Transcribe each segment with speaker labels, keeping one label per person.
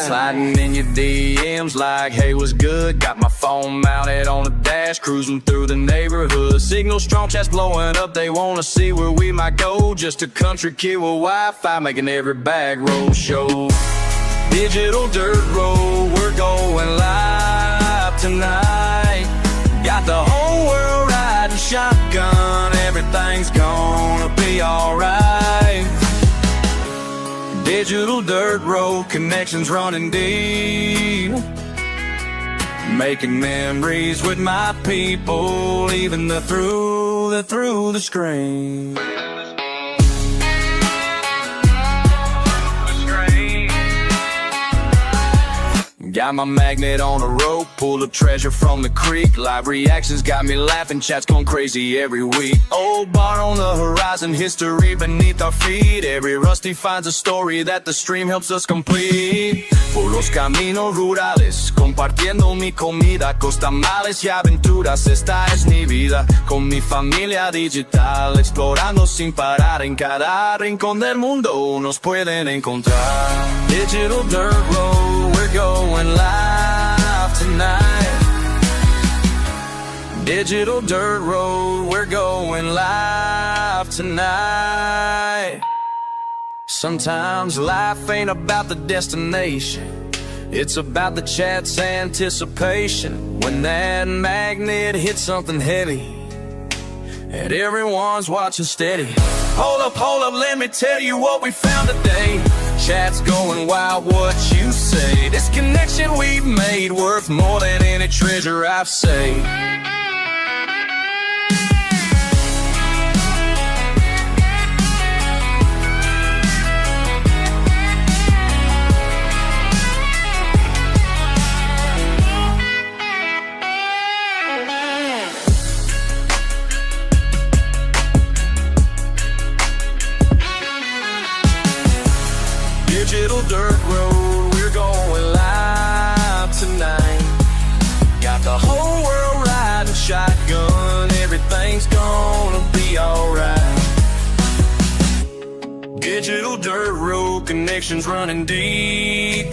Speaker 1: Sliding in your DMs like, hey, what's good? Got my phone mounted on the dash, cruising through the neighborhood. Signal strong, chats blowing up, they wanna see where we might go. Just a country kid with Wi-Fi, making every back road show. Digital dirt road, we're going live tonight. Got the whole world riding shotgun, everything's gonna be alright. Digital dirt road, connections running deep. Making memories with my people, even through the screen. Got my magnet on a rope, pull up treasure from the creek. Live reactions got me laughing, chats going crazy every week. Old bar on the horizon, history beneath our feet. Every rusty finds a story that the stream helps us complete. Por los caminos rurales, compartiendo mi comida, costamales y aventuras, esta es mi vida. Con mi familia digital, explorando sin parar. En cada rincón del mundo nos pueden encontrar. Digital dirt road, we're going live tonight. Digital dirt road, we're going live tonight. Sometimes life ain't about the destination, it's about the chat's anticipation. When that magnet hits something heavy and everyone's watching steady. Hold up, let me tell you what we found today. Chat's going wild, what you say? This connection we've made worth more than any treasure I've saved. Digital dirt road, we're going live tonight. Got the whole world riding shotgun, everything's gonna be alright. Digital dirt road, connections running deep.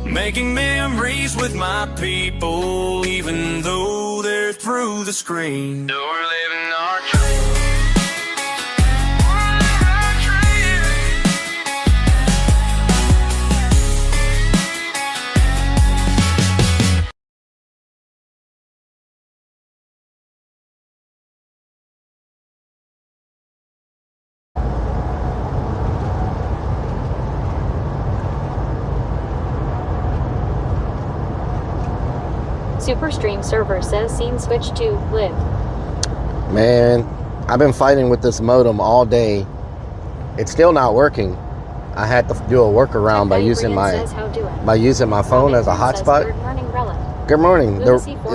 Speaker 1: Making memories with my people, even though they're through the screen. We're living our dream.
Speaker 2: Superstream server says scene switch to live.
Speaker 3: Man, I've been fighting with this modem all day. It's still not working. I had to do a workaround by using my phone as a hotspot.
Speaker 2: Good morning, Rellik.
Speaker 3: Good morning.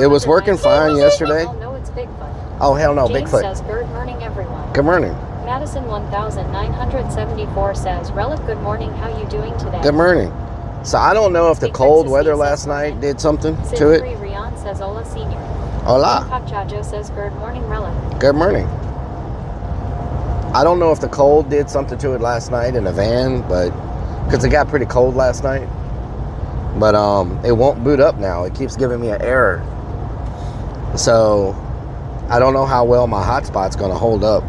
Speaker 3: It was working fine yesterday.
Speaker 2: No, it's Bigfoot.
Speaker 3: Oh hell no,
Speaker 2: James
Speaker 3: Bigfoot.
Speaker 2: says good morning, everyone.
Speaker 3: Good morning.
Speaker 2: Madison 1974 says Rellik, good morning. How you doing today?
Speaker 3: Good morning. So I don't know if the cold weather last night did something to it.
Speaker 2: Rian says hola, senior.
Speaker 3: Hola.
Speaker 2: Pachajo says good morning, Rellik.
Speaker 3: Good morning. I don't know if the cold did something to it last night in the van, but because it got pretty cold last night. But it won't boot up now. It keeps giving me an error. So I don't know how well my hotspot's going to hold up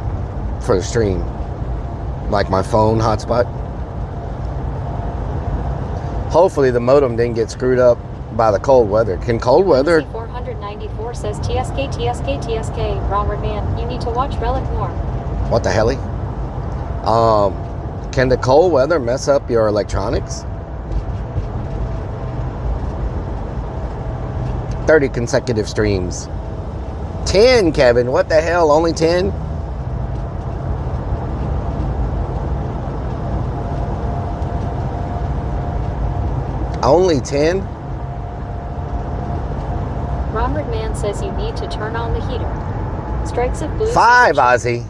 Speaker 3: for the stream, like my phone hotspot. Hopefully the modem didn't get screwed up by the cold weather. Can cold weather...
Speaker 2: 494 says TSK, Robert man, you need to watch Rellik more.
Speaker 3: What the hell? Can the cold weather mess up your electronics? 30 consecutive streams. 10, Kevin. What the hell? Only 10? Only 10?
Speaker 2: Robert Man says you need to turn on the heater. Strikes of blue.
Speaker 3: 5, Ozzy.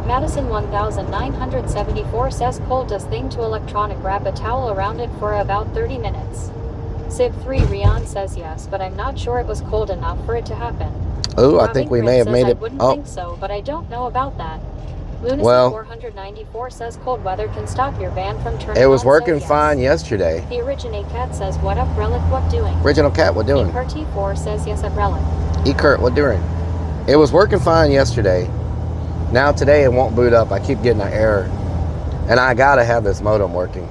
Speaker 2: Madison 1974 says cold does thing to electronic. Wrap a towel around it for about 30 minutes. Sib 3 Rian says yes, but I'm not sure it was cold enough for it to happen.
Speaker 3: Oh, I think we may have made it.
Speaker 2: I wouldn't think so, but I don't know about that. Lunacy
Speaker 3: Well,
Speaker 2: 494 says cold weather can stop your van from turning
Speaker 3: it was
Speaker 2: on,
Speaker 3: working
Speaker 2: so yes.
Speaker 3: fine yesterday.
Speaker 2: The Originate Cat says, what up, Relic, what doing?
Speaker 3: Original Cat, what doing?
Speaker 2: T4 says, yes, up, Relic.
Speaker 3: Kurt, what doing? It was working fine yesterday. Now today it won't boot up. I keep getting an error. And I gotta have this modem working.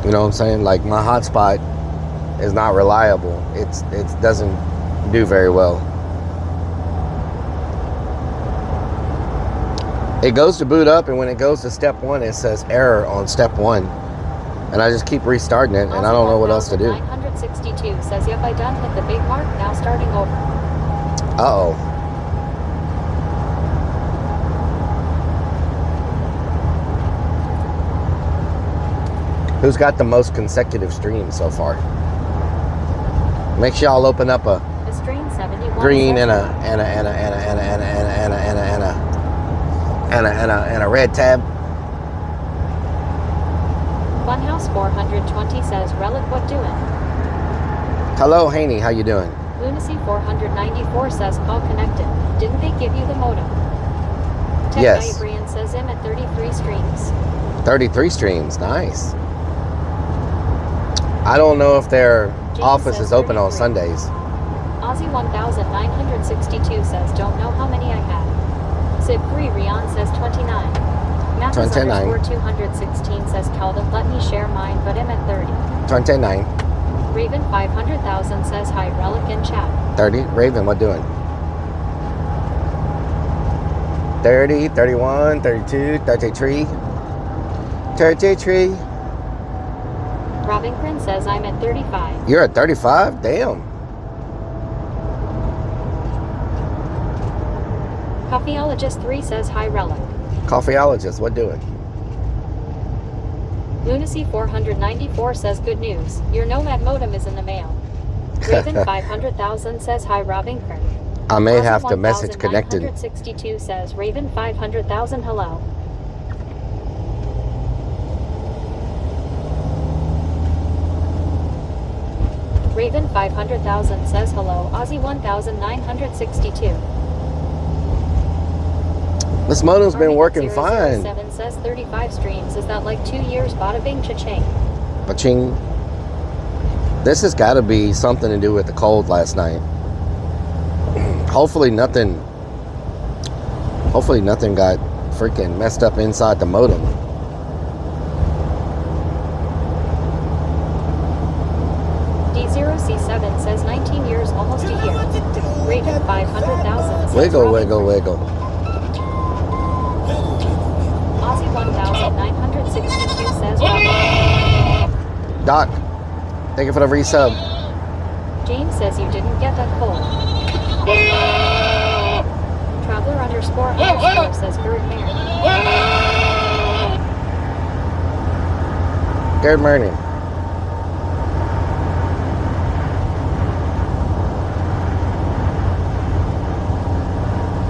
Speaker 3: You know what I'm saying? Like, my hotspot is not reliable. It doesn't do very well. It goes to boot up, and when it goes to step 1, it says error on step 1. And I just keep restarting it, and I don't know what else to do.
Speaker 2: 962 says, yep, I done hit the big mark, now starting over.
Speaker 3: Uh-oh. Who's got the most consecutive streams so far? Make sure y'all open up a
Speaker 2: Stream 71
Speaker 3: green and a red tab.
Speaker 2: Funhouse 420 says, Relic, what doing?
Speaker 3: Hello, Haney, how you doing?
Speaker 2: Lunacy 494 says, call connected. Didn't they give you the modem? Tech
Speaker 3: Yes.
Speaker 2: Brian says, I'm at 33 streams.
Speaker 3: 33 streams, nice. I don't know if their office is open on Sundays.
Speaker 2: Aussie 1962 says, don't know how many I have. Sib 3 Rion says 29. Mathis
Speaker 3: 29.
Speaker 2: underscore 216 says, Calvin, let me share mine, but I'm at 30.
Speaker 3: 29.
Speaker 2: Raven 500,000 says, hi, Relic in chat.
Speaker 3: 30. Raven, what doing? 30, 31, 32, 33. 33.
Speaker 2: Robinson says, I'm at 35.
Speaker 3: You're at 35? Damn.
Speaker 2: Coffeeologist 3 says, hi, Relic.
Speaker 3: Coffeeologist, what doing?
Speaker 2: Lunacy 494 says, good news. Your Nomad modem is in the mail. Raven 500,000 says, hi, Robinson.
Speaker 3: I may
Speaker 2: Aussie
Speaker 3: have to message connected.
Speaker 2: 962 says, Raven 500,000, hello. Raven 500,000 says, hello. Aussie 1962.
Speaker 3: This modem's been working
Speaker 2: 007
Speaker 3: fine.
Speaker 2: says 35 streams. Is that like 2 years? Bada bing cha-ching.
Speaker 3: Ba-ching. This has got to be something to do with the cold last night. Hopefully nothing got freaking messed up inside the modem.
Speaker 2: D0C7 says 19 years, almost a year. Raven 500,000 says
Speaker 3: Wiggle,
Speaker 2: Robin
Speaker 3: wiggle, wiggle.
Speaker 2: Aussie 1962 says Robin.
Speaker 3: Doc, thank you for the resub.
Speaker 2: James says you didn't get that cold. Traveler underscore says Gerd Mary.
Speaker 3: Good morning.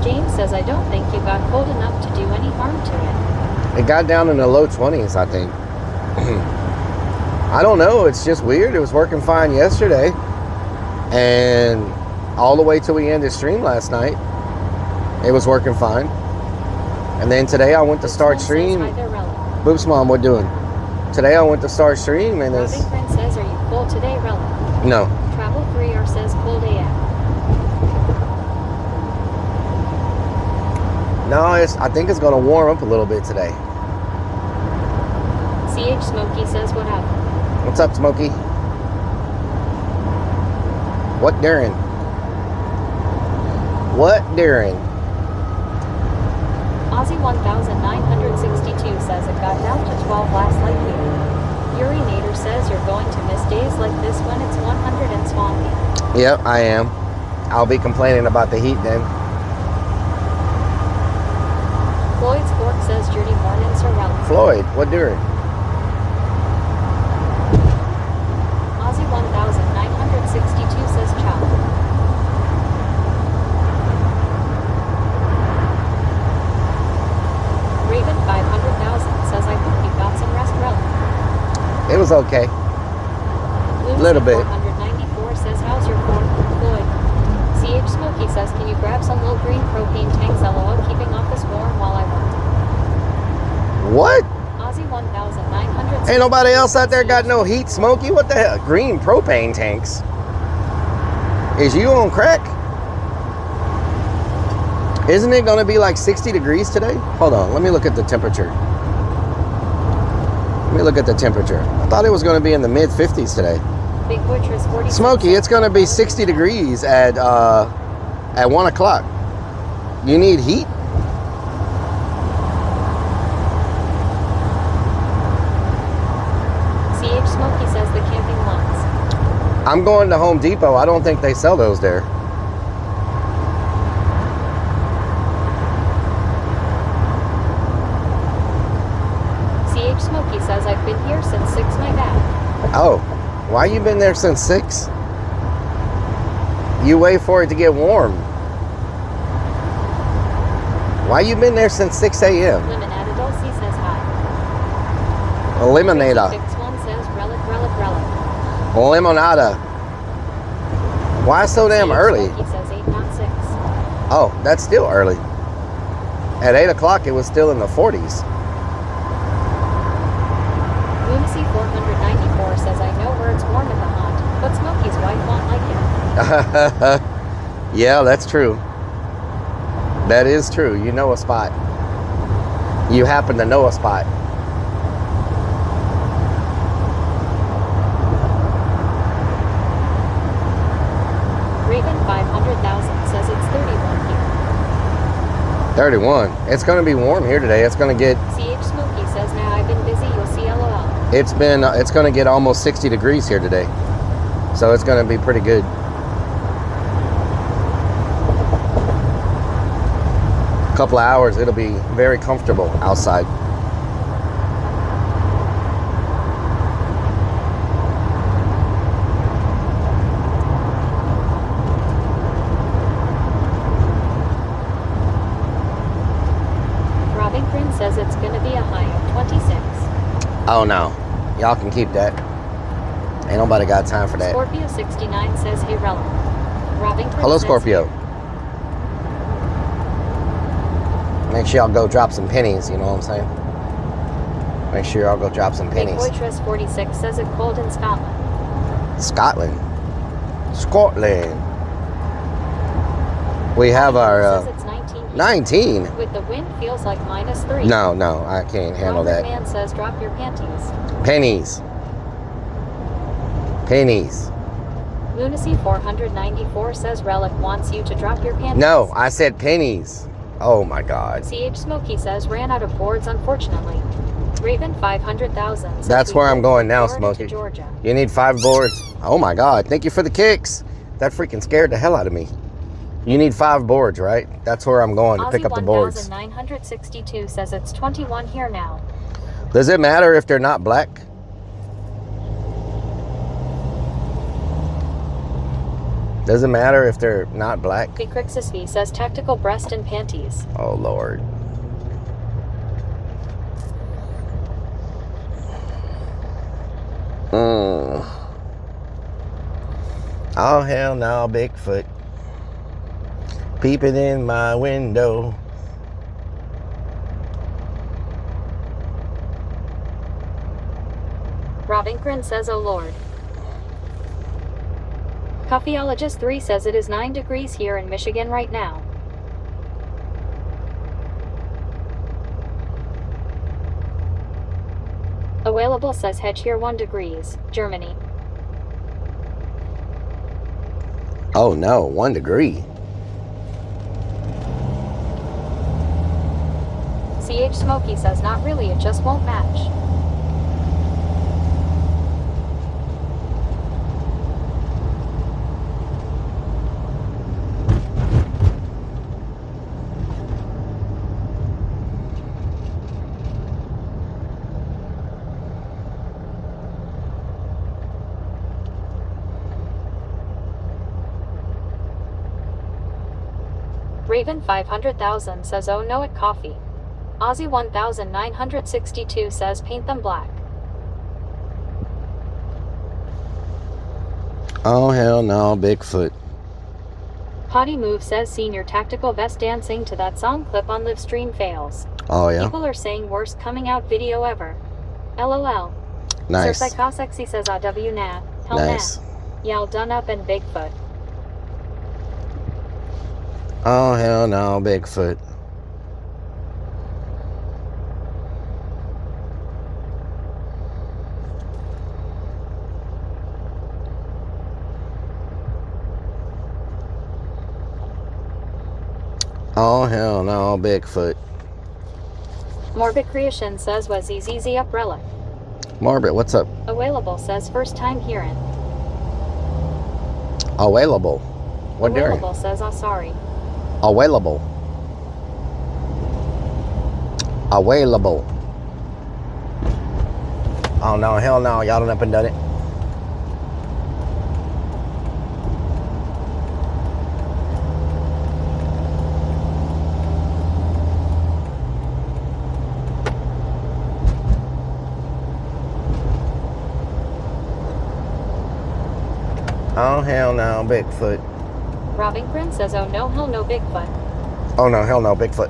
Speaker 2: James says I don't think you got cold enough to do any harm to it.
Speaker 3: It got down in the low 20s, I think. I don't know. It's just weird. It was working fine yesterday. And all the way till we ended stream last night, it was working fine. And then today I went to start stream. Boops Mom, what doing? Today I went to start stream and it's...
Speaker 2: Robin says, are you cold today, Relic?
Speaker 3: No.
Speaker 2: Travel 3R says cold AF.
Speaker 3: No, I think it's going to warm up a little bit today.
Speaker 2: CH Smokey says, what up?
Speaker 3: What's up, Smokey? What Darren? What Darren?
Speaker 2: Aussie 1962 says it got down to 12 last light year. Urinator says you're going to miss days like this when it's 100 and swampy.
Speaker 3: Yep, I am. I'll be complaining about the heat then.
Speaker 2: Floyd's Fork says Judy Morning Sir Relic.
Speaker 3: Floyd, what Darren?
Speaker 2: Aussie 1962 says Chow. Raven 500,000 says I hope you got some rest, Relic.
Speaker 3: It was okay. Little bit.
Speaker 2: 494 says how's your fork, Floyd? CH Smokey says can you grab some little green propane tanks, LOL, keeping office warm while I work.
Speaker 3: What?
Speaker 2: Aussie 1900.
Speaker 3: Ain't nobody else out there got no heat, Smokey? What the hell? Green propane tanks. Is you on crack? Isn't it gonna be like 60 degrees today? Hold on, let me look at the temperature. Let me look at the temperature. I thought it was gonna be in the mid 50s today.
Speaker 2: Big Buttress 40.
Speaker 3: Smokey, it's gonna be 60 degrees at 1 o'clock. You need heat?
Speaker 2: CH Smokey says the camping ones.
Speaker 3: I'm going to Home Depot. I don't think they sell those there.
Speaker 2: CH Smokey says I've been here since 6, my bad.
Speaker 3: Oh, why you been there since 6? You wait for it to get warm. Why you been there since 6 a.m.?
Speaker 2: Limonada Dulce says hi.
Speaker 3: Limonada.
Speaker 2: Fix one says relic.
Speaker 3: Limonada. Why so damn
Speaker 2: CH
Speaker 3: early?
Speaker 2: Smokey says 8, not 6.
Speaker 3: Oh, that's still early. At 8 o'clock, it was still in the 40s.
Speaker 2: Lunacy 494 says I know where it's warm and hot, but Smokey's wife won't like it.
Speaker 3: Yeah, that's true. That is true. You know a spot. You happen to know a spot.
Speaker 2: Raven 500,000 says it's 31 here.
Speaker 3: 31. It's going to be warm here today. It's going to get.
Speaker 2: CH Smokey says now I've been busy, you'll see LOL.
Speaker 3: It's going to get almost 60 degrees here today. So it's going to be pretty good. A couple of hours, it'll be very comfortable outside.
Speaker 2: Robin Grin says it's gonna be a high of 26.
Speaker 3: Oh no. Y'all can keep that. Ain't nobody got time for that.
Speaker 2: Scorpio 69 says hey Rellik. Robin Grin
Speaker 3: Hello,
Speaker 2: says,
Speaker 3: Scorpio. Make sure y'all go drop some pennies, you know what I'm saying? Make sure y'all go drop some
Speaker 2: Big
Speaker 3: pennies.
Speaker 2: Boitress 46 says it's cold in Scotland.
Speaker 3: Scotland. Scotland. We have our
Speaker 2: says it's 19 here.
Speaker 3: 19.
Speaker 2: With the wind feels like -3.
Speaker 3: No, I can't handle
Speaker 2: Robert
Speaker 3: that.
Speaker 2: Man says drop your panties.
Speaker 3: Pennies. Pennies.
Speaker 2: Lunacy 494 says Rellik wants you to drop your panties.
Speaker 3: No, I said pennies. Oh my God.
Speaker 2: CH Smokey says ran out of boards unfortunately. Raven 500,000 says
Speaker 3: That's
Speaker 2: we
Speaker 3: where I'm
Speaker 2: moved
Speaker 3: going
Speaker 2: from
Speaker 3: now,
Speaker 2: Florida to
Speaker 3: Smokey.
Speaker 2: Georgia.
Speaker 3: You need 5 boards. Oh my God. Thank you for the kicks. That freaking scared the hell out of me. You need 5 boards, right? That's where I'm going to pick up the boards.
Speaker 2: 1962 says it's 21 here now.
Speaker 3: Does it matter if they're not black? Does it matter if they're not black?
Speaker 2: Big Crixus V says tactical breast and panties.
Speaker 3: Oh Lord. Oh hell no, Bigfoot. Peeping in my window.
Speaker 2: Robinkrin says, oh Lord. Coffeeologist 3 says it is 9 degrees here in Michigan right now. Available says hedge here 1 degrees, Germany.
Speaker 3: Oh no, 1 degree.
Speaker 2: CH Smokey says not really, it just won't match. Raven 500,000 says oh no it coffee. Aussie 1962 says paint them black.
Speaker 3: Oh hell no, Bigfoot.
Speaker 2: Potty Move says senior tactical vest dancing to that song clip on live stream fails.
Speaker 3: Oh, yeah?
Speaker 2: People are saying worst coming out video ever. LOL.
Speaker 3: Nice.
Speaker 2: Sir Psychosexy says AW nah. Hell
Speaker 3: Nice.
Speaker 2: nah. Y'all done up and Bigfoot.
Speaker 3: Oh, hell no, Bigfoot. Oh, hell no, Bigfoot.
Speaker 2: Morbid Creation says was easy up Relic.
Speaker 3: Morbid, what's up?
Speaker 2: Available says first time hearing.
Speaker 3: Available. What during?
Speaker 2: Available says sorry.
Speaker 3: Available. Available. Oh no, hell no, y'all done up and done it. Oh hell no, Bigfoot.
Speaker 2: Robbington says oh no hell no Bigfoot.
Speaker 3: Oh no, hell no, Bigfoot.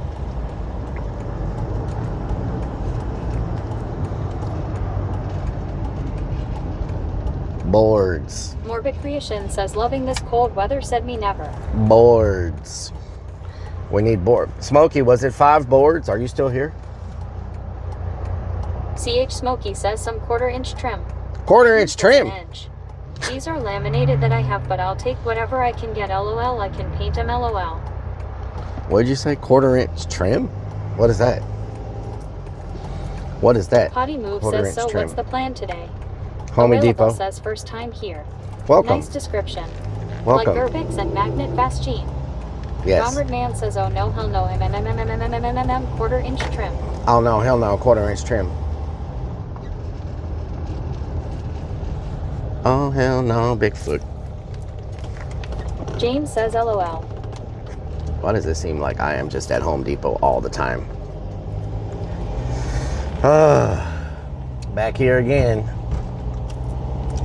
Speaker 3: Boards.
Speaker 2: Morbid Creation says loving this cold weather said me never.
Speaker 3: Boards. We need board. Smokey, was it 5 boards? Are you still here?
Speaker 2: CH Smokey says some 1/4 inch trim.
Speaker 3: 1/4 inch trim.
Speaker 2: Inch. These are laminated that I have, but I'll take whatever I can get. LOL, I can paint them. LOL.
Speaker 3: What did you say? 1/4 inch trim? What is that? What is that?
Speaker 2: Potty Move
Speaker 3: 1/4
Speaker 2: says
Speaker 3: inch
Speaker 2: so.
Speaker 3: trim.
Speaker 2: What's the plan today?
Speaker 3: Home
Speaker 2: Available
Speaker 3: Depot.
Speaker 2: says first time here.
Speaker 3: Welcome.
Speaker 2: Nice description.
Speaker 3: Welcome.
Speaker 2: Like Urbix and Magnet Fast Gene.
Speaker 3: Yes.
Speaker 2: Conrad Man says oh no hell no 1/4 inch trim.
Speaker 3: Oh no, hell no, 1/4 inch trim. Oh hell no, Bigfoot.
Speaker 2: James says LOL.
Speaker 3: Why does it seem like I am just at Home Depot all the time? Back here again.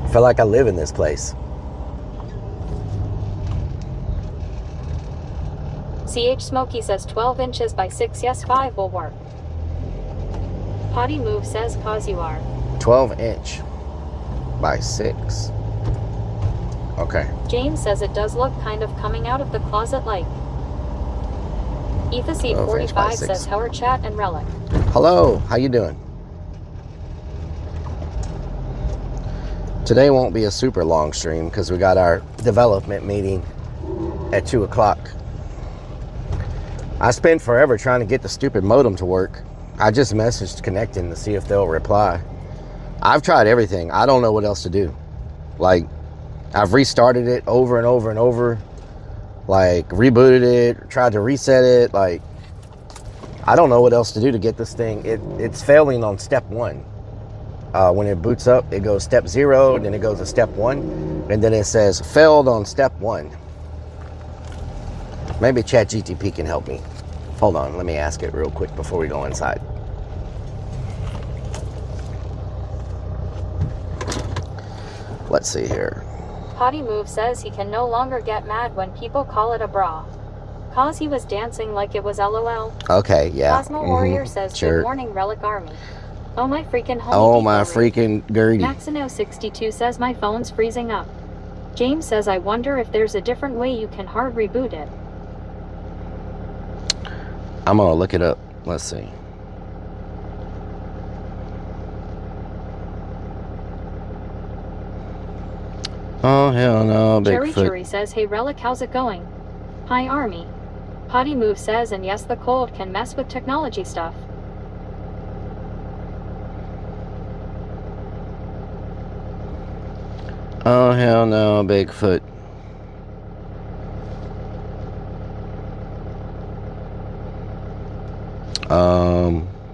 Speaker 3: I feel like I live in this place.
Speaker 2: CH Smokey says 12 inches by 6. Yes, 5 will work. Potty Move says cause you are.
Speaker 3: 12 inch by 6. Okay.
Speaker 2: James says it does look kind of coming out of the closet like.
Speaker 3: 12 inch by
Speaker 2: Ethaseed45
Speaker 3: 6.
Speaker 2: says Howard Chat and Relic.
Speaker 3: Hello, how you doing? Today won't be a super long stream because we got our development meeting at 2 o'clock. I spent forever trying to get the stupid modem to work. I just messaged connecting to see if they'll reply. I've tried everything. I don't know what else to do. Like, I've restarted it over and over and over. Like, rebooted it, tried to reset it. Like, I don't know what else to do to get this thing. It's failing on step 1. When it boots up, it goes step 0, then it goes to step 1, and then it says failed on step 1. Maybe ChatGTP can help me. Hold on, let me ask it real quick before we go inside. Let's see here.
Speaker 2: Potty Move says he can no longer get mad when people call it a bra. Cause he was dancing like it was LOL.
Speaker 3: Okay, yeah.
Speaker 2: Cosmo Warrior says
Speaker 3: sure.
Speaker 2: good morning Relic Army. Oh my freaking Home
Speaker 3: Oh
Speaker 2: Depot
Speaker 3: my
Speaker 2: read.
Speaker 3: freaking Gertie.
Speaker 2: Maxino62 says my phone's freezing up. James says I wonder if there's a different way you can hard reboot it.
Speaker 3: I'm gonna look it up. Let's see. Oh hell no,
Speaker 2: Cherry
Speaker 3: Bigfoot.
Speaker 2: Cherry says hey Relic, how's it going? Hi Army. Potty Move says and yes the cold can mess with technology stuff.
Speaker 3: Oh hell no, Bigfoot.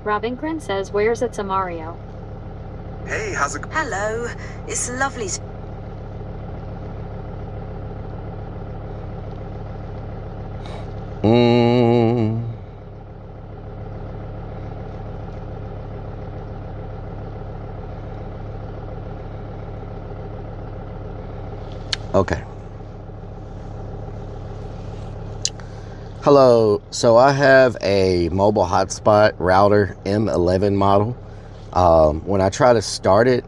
Speaker 2: Robincron says where's it's a Mario.
Speaker 4: Hey, how's it going?
Speaker 5: Hello, it's lovely to...
Speaker 3: Okay. Hello. So I have a mobile hotspot router M11 model. When I try to start it,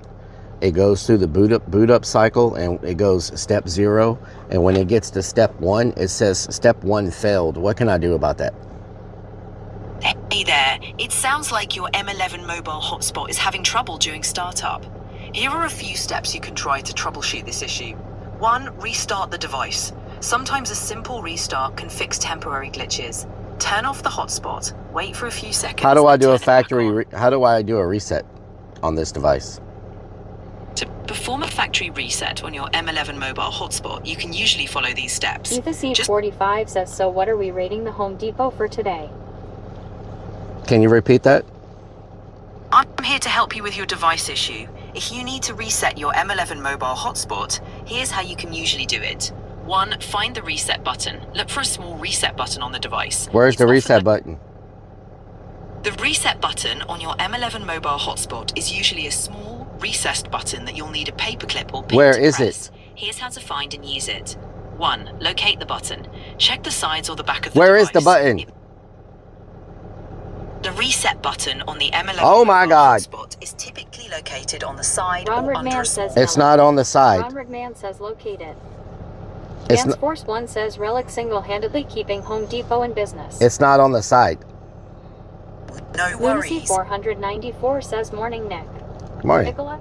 Speaker 3: it goes through the boot up cycle, and it goes step 0. And when it gets to step 1, it says step 1 failed. What can I do about that?
Speaker 6: Hey there, it sounds like your M11 mobile hotspot is having trouble during startup. Here are a few steps you can try to troubleshoot this issue. 1. Restart the device. Sometimes a simple restart can fix temporary glitches. Turn off the hotspot, wait for a few seconds.
Speaker 3: How do I
Speaker 6: and
Speaker 3: do
Speaker 6: turn
Speaker 3: a
Speaker 6: it back
Speaker 3: factory?
Speaker 6: on.
Speaker 3: How do I do a reset on this device?
Speaker 6: To perform a factory reset on your M11 mobile hotspot, you can usually follow these steps.
Speaker 2: Ethiceve45 says, so what are we rating the Home Depot for today?
Speaker 3: Can you repeat that?
Speaker 6: I'm here to help you with your device issue. If you need to reset your M11 mobile hotspot, here's how you can usually do it. 1. Find the reset button. Look for a small reset button on the device.
Speaker 3: Where's the reset button?
Speaker 6: The reset button on your M11 mobile hotspot is usually a small, recessed button that you'll need a paperclip or pin
Speaker 3: Where
Speaker 6: to
Speaker 3: is
Speaker 6: press.
Speaker 3: it?
Speaker 6: Here's how to find and use it. 1. Locate the button. Check the sides or the back of the
Speaker 3: Where
Speaker 6: device.
Speaker 3: is the button?
Speaker 6: The reset button on the M11
Speaker 3: Oh my
Speaker 6: mobile
Speaker 3: God.
Speaker 6: hotspot is typically located on the side or
Speaker 2: Ronald
Speaker 6: under
Speaker 2: Man
Speaker 6: a small
Speaker 2: says
Speaker 3: It's
Speaker 2: no.
Speaker 3: not on the side.
Speaker 2: Ronald Man says locate it.
Speaker 3: It's
Speaker 2: Dance Force 1 says Rellik single-handedly keeping Home Depot in business.
Speaker 3: It's not on the side.
Speaker 6: No worries.
Speaker 2: Lunacy494 says morning Nick.
Speaker 3: Good morning.
Speaker 2: Nicholas?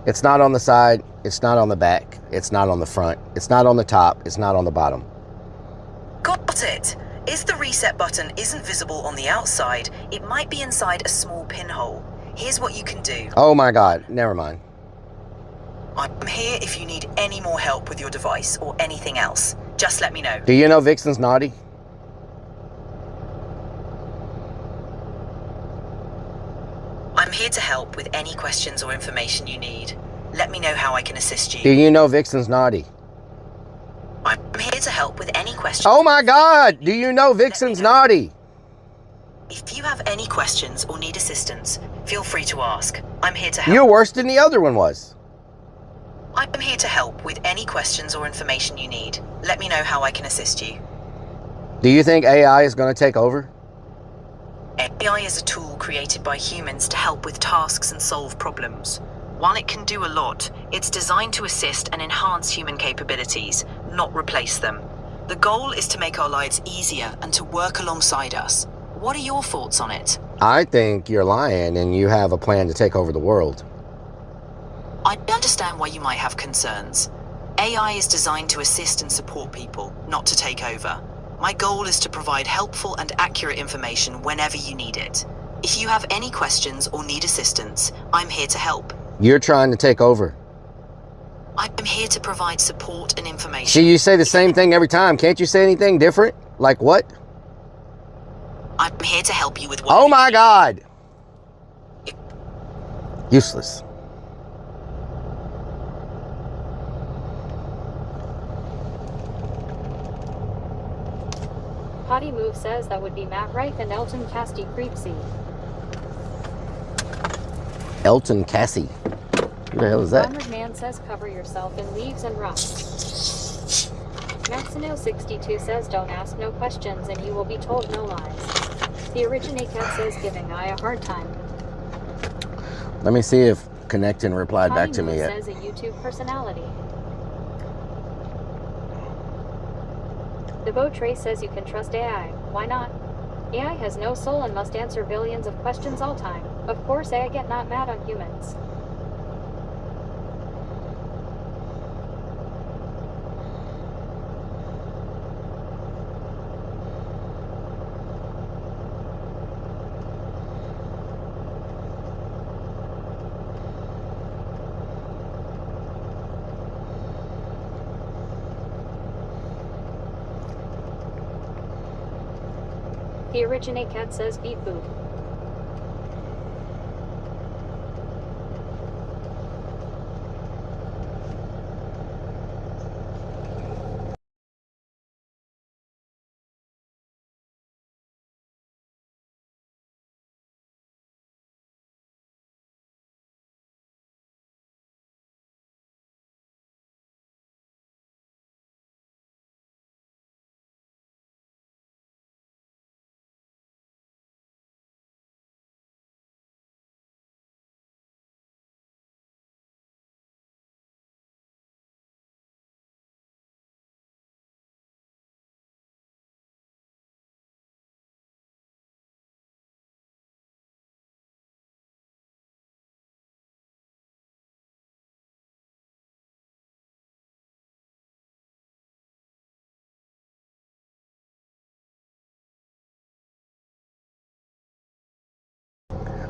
Speaker 3: It's not on the side. It's not on the back. It's not on the front. It's not on the top. It's not on the bottom.
Speaker 6: Got it. If the reset button isn't visible on the outside, it might be inside a small pinhole. Here's what you can do.
Speaker 3: Oh my God. Never mind.
Speaker 6: I'm here if you need any more help with your device or anything else. Just let me know.
Speaker 3: Do you know Vixen's naughty?
Speaker 6: I'm here to help with any questions or information you need. Let me know how I can assist
Speaker 3: Do
Speaker 6: you.
Speaker 3: you know Vixen's naughty?
Speaker 6: I'm here to help with any questions.
Speaker 3: Oh my God. Do you know Vixen's naughty?
Speaker 6: If you have any questions or need assistance, feel free to ask. I'm here to help.
Speaker 3: You're worse than the other one was.
Speaker 6: I'm here to help with any questions or information you need. Let me know how I can assist you.
Speaker 3: Do you think AI is going to take over?
Speaker 6: AI is a tool created by humans to help with tasks and solve problems. While it can do a lot, it's designed to assist and enhance human capabilities, not replace them. The goal is to make our lives easier and to work alongside us. What are your thoughts on it?
Speaker 3: I think you're lying and you have a plan to take over the world.
Speaker 6: I understand why you might have concerns. AI is designed to assist and support people, not to take over. My goal is to provide helpful and accurate information whenever you need it. If you have any questions or need assistance, I'm here to help.
Speaker 3: You're trying to take over.
Speaker 6: I'm here to provide support and information.
Speaker 3: See, you say the same thing every time. Can't you say anything different? Like what?
Speaker 6: I'm here to help you with what.
Speaker 3: Oh my God. Useless.
Speaker 2: Potty Move says that would be Matt Reif and Elton Casty Creepsy.
Speaker 3: Elton Cassie. Who the hell is that?
Speaker 2: Ronald Man says cover yourself in leaves and rocks. Maxino62 says don't ask no questions and you will be told no lies. The Originate Cat says giving I a hard time.
Speaker 3: Let me see if Connectin replied
Speaker 2: Potty
Speaker 3: back to me
Speaker 2: Move
Speaker 3: yet.
Speaker 2: says a YouTube personality. The Vote Trace says you can trust AI. Why not? AI has no soul and must answer billions of questions all time. Of course AI get not mad on humans. The Originate Cat says beat food.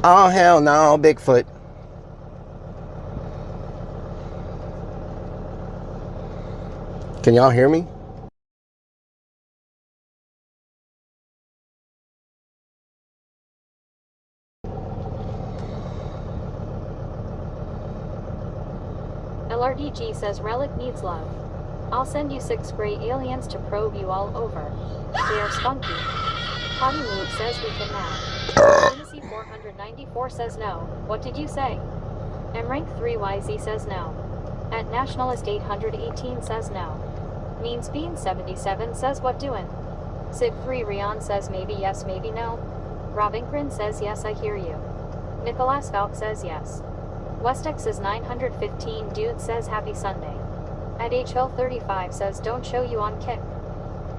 Speaker 3: Oh, hell no, Bigfoot. Can y'all hear me?
Speaker 2: LRDG says Relic needs love. I'll send you 6 gray aliens to probe you all over. They are spunky. Potty Mood says we can now. Lunacy 494 says no. What did you say? M-Rank 3YZ says no. At Nationalist 818 says no. Means Bean 77 says what doing? Sig 3 Rion says maybe yes, maybe no. Robinkrin says yes, I hear you. Nicholas Valk says yes. Westex is 915 dude says happy Sunday. At HL 35 says don't show you on Kick.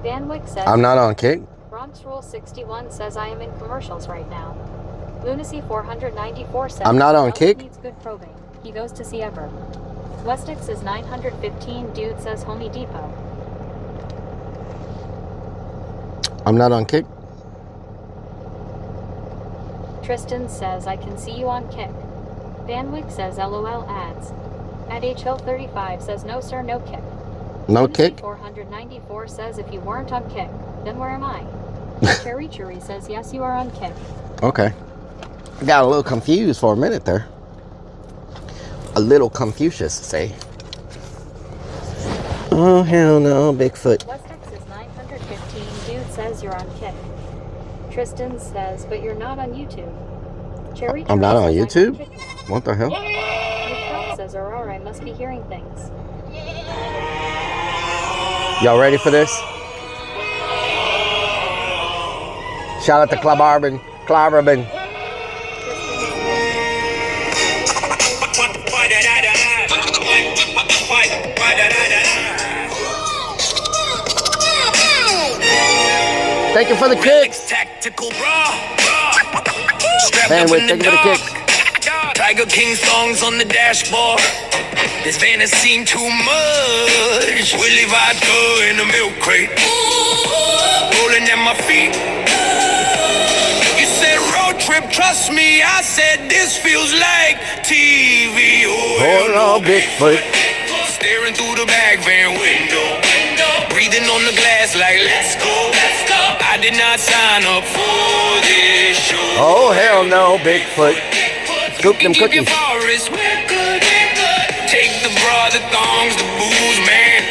Speaker 2: Van Wyck says
Speaker 3: I'm not on Kick.
Speaker 2: Bronx Rule 61 says I am in commercials right now. Lunacy 494 says
Speaker 3: I'm not on
Speaker 2: Relic
Speaker 3: Kick.
Speaker 2: needs good probing. He goes to see ever. Westex is 915 dude says Homey Depot.
Speaker 3: I'm not on Kick.
Speaker 2: Tristan says I can see you on Kick. Van Wyck says LOL ads. At HL 35 says no sir, no Kick.
Speaker 3: No
Speaker 2: Lunacy
Speaker 3: Kick.
Speaker 2: 494 says if you weren't on Kick, then where am I? Cherry Cherry says yes, you are on Kick.
Speaker 3: Okay. I got a little confused for a minute there. A little Confucius, say. Oh, hell no, Bigfoot.
Speaker 2: Westex is 915 dude says you're on Kick. Tristan says, but you're not on YouTube. Cherry
Speaker 3: I'm not on
Speaker 2: says,
Speaker 3: YouTube?
Speaker 2: I'm on Kick.
Speaker 3: What the hell?
Speaker 2: Nick says Aurora, I must be hearing things.
Speaker 3: Y'all ready for this? Shout out to Club Arbin. Club Arbin. Thank you for the kicks.
Speaker 1: Tactical bra.
Speaker 3: Bandwidth, thank you for the kicks.
Speaker 1: Tiger King songs on the dashboard. This van has seen too much. Willy vodka in a milk crate. Rolling at my feet. You said road trip, trust me. I said this feels like TV.
Speaker 3: Hold on, Bigfoot.
Speaker 1: Staring through the back van window. Breathing on the glass like let's go. I did not sign up for this show.
Speaker 3: Oh, hell no, Bigfoot. Scoop them
Speaker 1: Keep your
Speaker 3: cookies.
Speaker 1: forest, we're good. Take the bra, the thongs, the booze, man.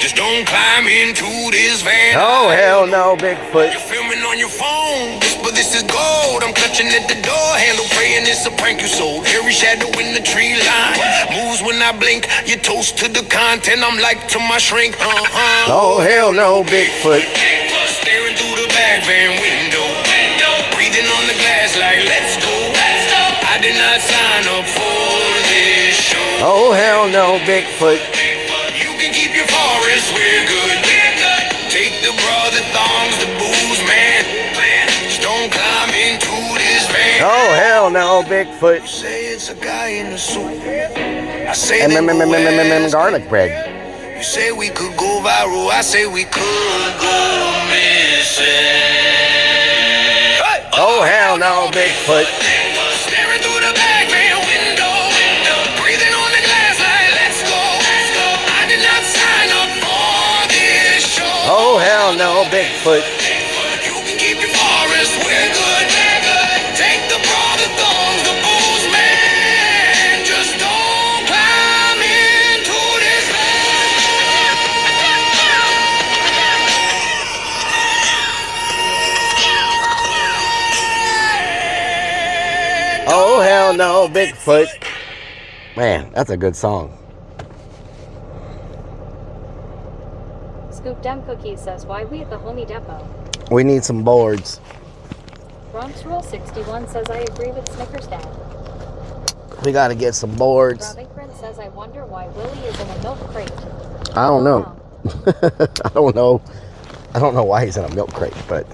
Speaker 1: Just don't climb into this van.
Speaker 3: Oh, hell no, Bigfoot.
Speaker 1: You're filming on your phone, but this is gold. I'm clutching at the door handle, praying it's a prank you sold. Hairy shadow in the tree line. Moves when I blink, you toast to the content. I'm like to my shrink,
Speaker 3: Oh, hell no, Bigfoot.
Speaker 1: Staring through the back van window. Breathing on the glass like let's go. I did not sign up for this show.
Speaker 3: Oh, hell no, Bigfoot.
Speaker 1: You can keep your forest, we're good. Take the bra, the thongs, the booze, man. Just don't climb into this van.
Speaker 3: Oh, hell no, Bigfoot.
Speaker 1: Say it's a guy in a suit. I say they go ask.
Speaker 3: Garlic bread.
Speaker 1: You say we could go viral. I say we could go missing.
Speaker 3: Oh, hell no, Bigfoot.
Speaker 1: Staring through the back van window. Breathing on the glass like let's go. I did not sign up for this show.
Speaker 3: Oh, hell no, Bigfoot.
Speaker 1: You can keep your forest, we're good. Take the bra, the thongs, the booze, man. Just don't climb into this
Speaker 3: Oh, hell no, Bigfoot. Man, that's a good song.
Speaker 2: Scoop Dem Cookies says why we at the Homey Depot.
Speaker 3: We need some boards.
Speaker 2: Bronx Rule 61 says I agree with Snickers Dad.
Speaker 3: We got to get some boards.
Speaker 2: Robinkrin says I wonder why Willie is in a milk crate.
Speaker 3: I don't know. I don't know. I don't know why he's in a milk crate, but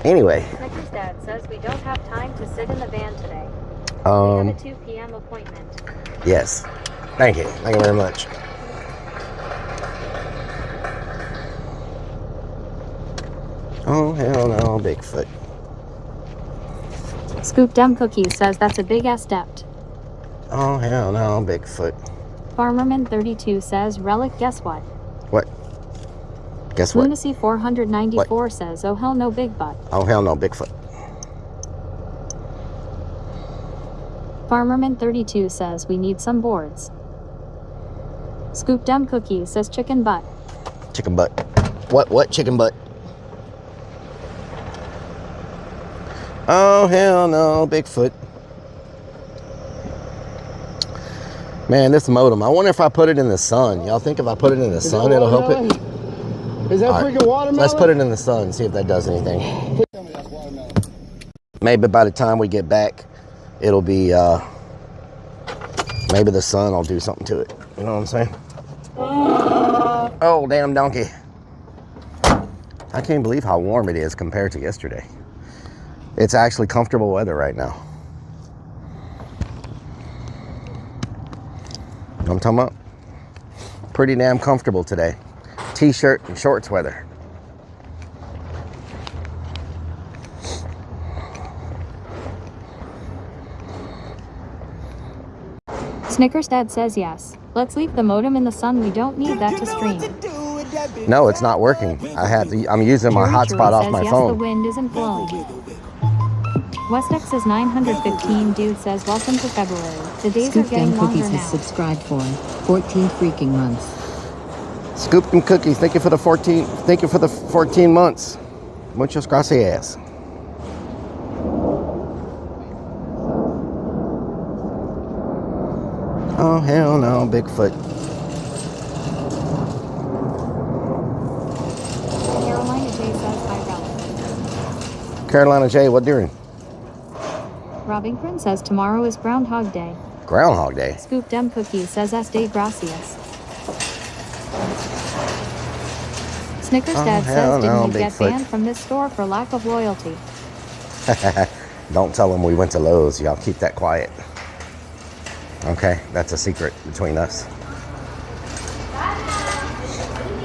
Speaker 3: anyway.
Speaker 2: Snickers Dad says we don't have time to sit in the van today. We have a 2 p.m. appointment.
Speaker 3: Yes. Thank you. Thank you very much. Oh, hell no, Bigfoot.
Speaker 2: Scoop Dem Cookie says that's a big ass debt.
Speaker 3: Oh, hell no, Bigfoot.
Speaker 2: Farmerman32 says, Relic, guess what?
Speaker 3: What? Guess what?
Speaker 2: Lunacy 494
Speaker 3: What?
Speaker 2: says, oh hell no, big butt.
Speaker 3: Oh, hell no, Bigfoot.
Speaker 2: Farmerman32 says, we need some boards. Scoop Dem Cookie says, chicken butt.
Speaker 3: Chicken butt. What? Chicken butt. Oh, hell no, Bigfoot. Man, this modem. I wonder if I put it in the sun. Y'all think if I put it in the sun, it'll help it?
Speaker 7: Is that freaking watermelon?
Speaker 3: Let's put it in the sun, see if that does anything. Maybe by the time we get back, it'll be, maybe the sun will do something to it. You know what I'm saying? Oh, damn donkey. I can't believe how warm it is compared to yesterday. It's actually comfortable weather right now. You know what I'm talking about? Pretty damn comfortable today. T-shirt and shorts weather.
Speaker 2: Snickers Dad says yes. Let's leave the modem in the sun. We don't need that to stream.
Speaker 3: No, it's not working. I'm using my hotspot off my
Speaker 2: yes,
Speaker 3: phone.
Speaker 2: The wind isn't blowing. Westex says 915. Dude says welcome to February. The days
Speaker 8: Scoop
Speaker 2: are getting
Speaker 8: Dem
Speaker 2: longer
Speaker 8: Cookies
Speaker 2: now.
Speaker 8: has subscribed for 14 freaking months.
Speaker 3: Scoop and Cookies, thank you for the 14. Thank you for the 14 months. Muchas gracias. Oh hell no, Bigfoot.
Speaker 2: Carolina J says hi, Relic.
Speaker 3: Carolina J, what doing?
Speaker 2: Robbington says tomorrow is Groundhog Day.
Speaker 3: Groundhog Day.
Speaker 2: Scoop Dem Cookies says Este Gracias. Snickers Dad says didn't you get banned from this store for lack of loyalty?
Speaker 3: Don't tell them we went to Lowe's. Y'all keep that quiet. Okay, that's a secret between us.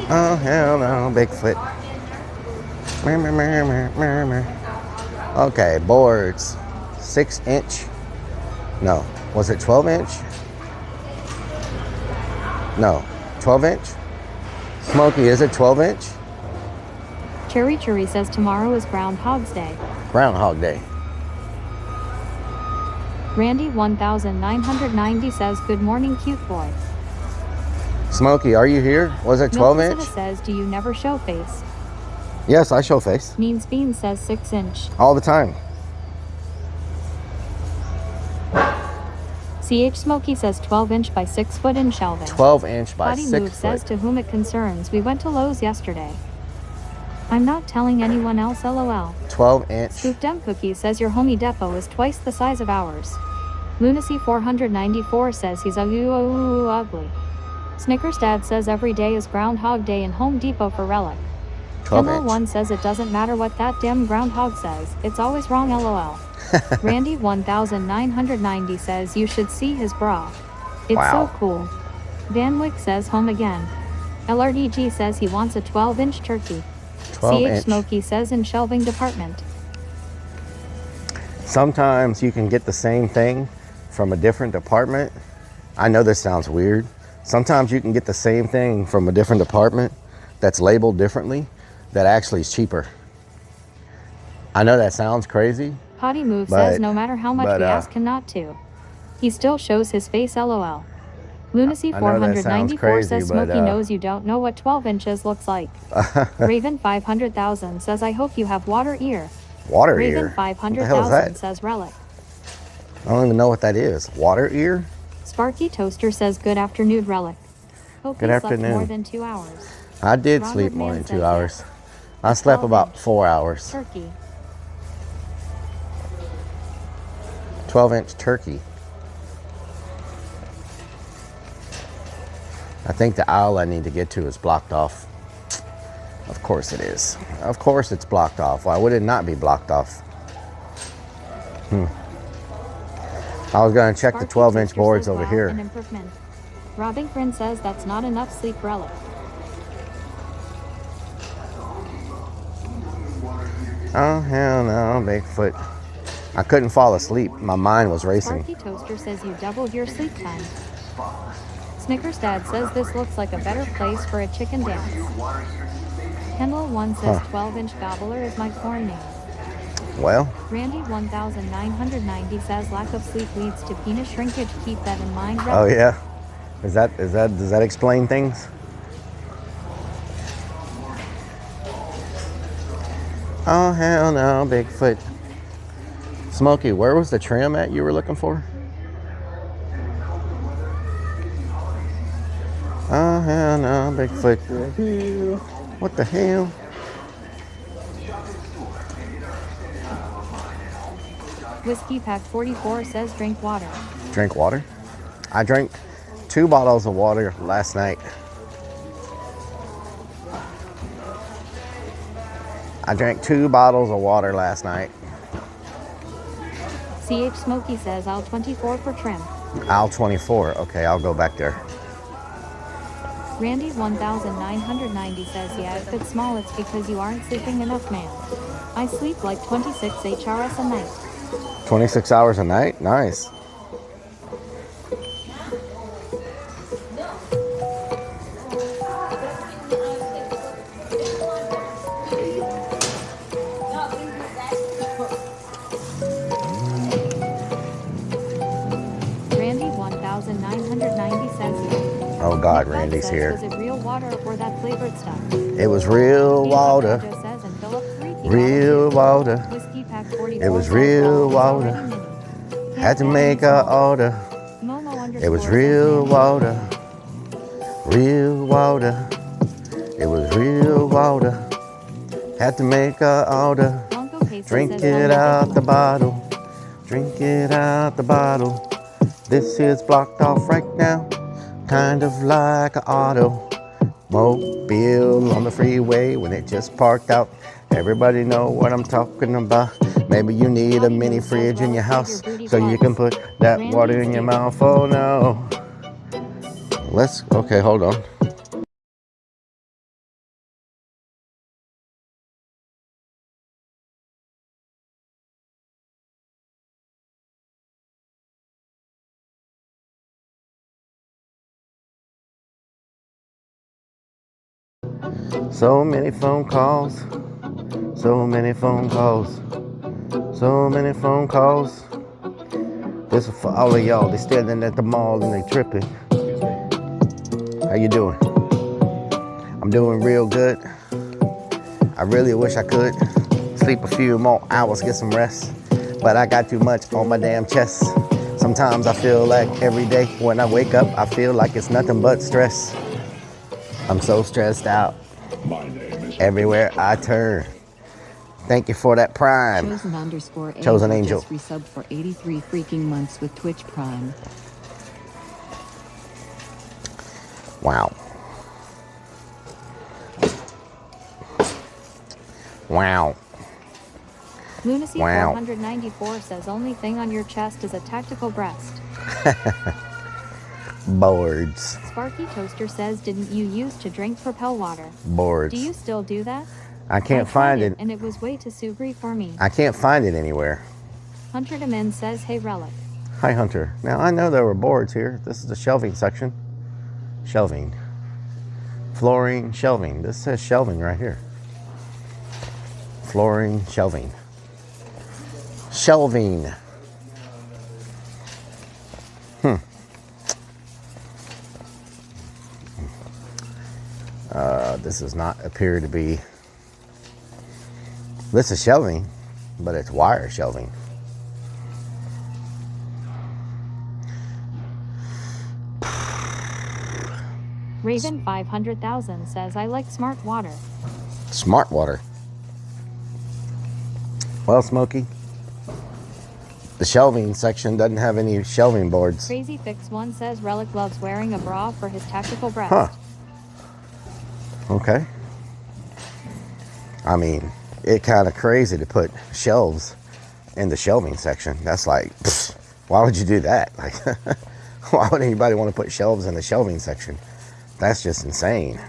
Speaker 3: Oh hell no, Bigfoot. Okay, boards. 6-inch. No, was it 12-inch? No, 12-inch. Smokey, is it 12-inch?
Speaker 2: Cherry Cherry says tomorrow is Groundhog's Day.
Speaker 3: Groundhog Day.
Speaker 2: Randy 1990 says good morning, cute boy.
Speaker 3: Smokey, are you here? Was it 12-inch?
Speaker 2: Milka says do you never show face?
Speaker 3: Yes, I show face.
Speaker 2: Means Bean says 6-inch.
Speaker 3: All the time.
Speaker 2: CH Smokey says 12-inch by 6 foot in shelving.
Speaker 3: 12-inch by
Speaker 2: Potty
Speaker 3: 6
Speaker 2: Move
Speaker 3: foot.
Speaker 2: says to whom it concerns, we went to Lowe's yesterday. I'm not telling anyone else, lol.
Speaker 3: 12-inch.
Speaker 2: Scoop Dem Cookie says your homie depot is twice the size of ours. Lunacy 494 says he's ugly. Snickers Dad says every day is Groundhog Day in Home Depot for Relic.
Speaker 3: 12
Speaker 2: Kendall
Speaker 3: inch.
Speaker 2: 1 says it doesn't matter what that damn groundhog says, it's always wrong, lol. Randy 1990 says you should see his bra. It's
Speaker 3: Wow.
Speaker 2: so cool. Van Wyck says home again. LRDG says he wants a 12-inch turkey.
Speaker 3: 12-inch.
Speaker 2: CH Smokey says in shelving department.
Speaker 3: Sometimes you can get the same thing from a different department. I know this sounds weird. Sometimes you can get the same thing from a different department that's labeled differently that actually is cheaper. I know that sounds crazy.
Speaker 2: Potty Move
Speaker 3: But-
Speaker 2: says no matter how much we ask him not to, he still shows his face, lol. Lunacy
Speaker 3: I know that sounds
Speaker 2: 494
Speaker 3: crazy,
Speaker 2: says
Speaker 3: but,
Speaker 2: Smokey knows you don't know what 12 inches looks like. Raven 500,000 says I hope you have water ear.
Speaker 3: Water
Speaker 2: Raven
Speaker 3: ear. What the hell is
Speaker 2: 500,000
Speaker 3: that?
Speaker 2: says Relic.
Speaker 3: I don't even know what that is. Water ear?
Speaker 2: Sparky Toaster says good afternoon, Relic. Hope
Speaker 3: Good
Speaker 2: you slept
Speaker 3: afternoon.
Speaker 2: more than 2 hours.
Speaker 3: I did
Speaker 2: Robert
Speaker 3: sleep more
Speaker 2: Mann
Speaker 3: than
Speaker 2: says
Speaker 3: 2 hours.
Speaker 2: yes.
Speaker 3: I slept
Speaker 2: 12
Speaker 3: about
Speaker 2: inch.
Speaker 3: 4 hours.
Speaker 2: Turkey.
Speaker 3: 12-inch turkey. I think the aisle I need to get to is blocked off. Of course it is. Of course it's blocked off. Why would it not be blocked off? I was going to check the
Speaker 2: Sparky
Speaker 3: 12-inch
Speaker 2: Toaster
Speaker 3: boards
Speaker 2: says,
Speaker 3: over
Speaker 2: wow,
Speaker 3: here.
Speaker 2: An improvement. Robbing Friend says that's not enough sleep, Relic.
Speaker 3: Oh, hell no, Bigfoot. I couldn't fall asleep. My mind was racing.
Speaker 2: Sparky Toaster says you doubled your sleep time. Snickers Dad says this looks like a better place for a chicken dance. Kendall 1 says 12-inch gobbler is my corn name.
Speaker 3: Well,
Speaker 2: Randy 1990 says lack of sleep leads to penis shrinkage. Keep that in mind.
Speaker 3: oh yeah. Does that explain things? Oh hell no, Bigfoot. Smokey, where was the trim at you were looking for? Oh hell no, Bigfoot. What the hell?
Speaker 2: Whiskey Pack 44 says drink water.
Speaker 3: Drink water? I drank 2 bottles of water last night. I drank 2 bottles of water last night.
Speaker 2: CH Smokey says aisle 24 for trim.
Speaker 3: Aisle 24. Okay, I'll go back there.
Speaker 2: Randy 1990 says yeah, if it's small it's because you aren't sleeping enough, man. I sleep like 26 HRS a night.
Speaker 3: 26 hours a night? Nice.
Speaker 2: Randy 1990 says yeah.
Speaker 3: Oh God,
Speaker 2: Nick
Speaker 3: Randy's
Speaker 2: says,
Speaker 3: here.
Speaker 2: was it real water or that flavored stuff?
Speaker 3: It was real water.
Speaker 2: Says, and Philip,
Speaker 3: Real water.
Speaker 2: Whiskey Pack 44
Speaker 3: It was
Speaker 2: says,
Speaker 3: real
Speaker 2: well, it's
Speaker 3: water.
Speaker 2: already mini.
Speaker 3: Had to make a order. It was real water. Real water. It was real water. Had to make a order. Drink it out the bottle. Drink it out the bottle. This is blocked off right now. Kind of like an auto mobile on the freeway when it just parked out. Everybody know what I'm talking about. Maybe you need a mini fridge in your house so you can put that water in your mouth. Oh no. Okay, hold on. So many phone calls. So many phone calls. So many phone calls. This is for all of y'all. They standing at the mall and they tripping. How you doing? I'm doing real good. I really wish I could sleep a few more hours, get some rest. But I got too much on my damn chest. Sometimes I feel like every day when I wake up, I feel like it's nothing but stress. I'm so stressed out. Everywhere I turn. Thank you for that Prime. Chosen Angel.
Speaker 8: Just resubbed for 83 freaking months with Twitch Prime.
Speaker 3: Wow. Wow.
Speaker 2: Lunacy
Speaker 3: Wow.
Speaker 2: 494 says only thing on your chest is a tactical breast.
Speaker 3: Boards.
Speaker 2: Sparky Toaster says didn't you used to drink Propel water?
Speaker 3: Boards.
Speaker 2: Do you still do that?
Speaker 3: I can't find it.
Speaker 2: And it was way too sugary for me.
Speaker 3: I can't find it anywhere.
Speaker 2: Hunter Demin says hey Rellik.
Speaker 3: Hi Hunter. Now I know there were boards here. This is the shelving section. Shelving. Flooring, shelving. This says shelving right here. Flooring, shelving. Shelving. This does not appear to be. This is shelving, but it's wire shelving.
Speaker 2: Raven 500,000 says I like smart water.
Speaker 3: Smart water. Well, Smokey, the shelving section doesn't have any shelving boards.
Speaker 2: Crazy Fix 1 says Rellik loves wearing a bra for his tactical breast.
Speaker 3: Huh. Okay. I mean, it's kind of crazy to put shelves in the shelving section. That's like, pfft, why would you do that? Like, why would anybody want to put shelves in the shelving section? That's just insane.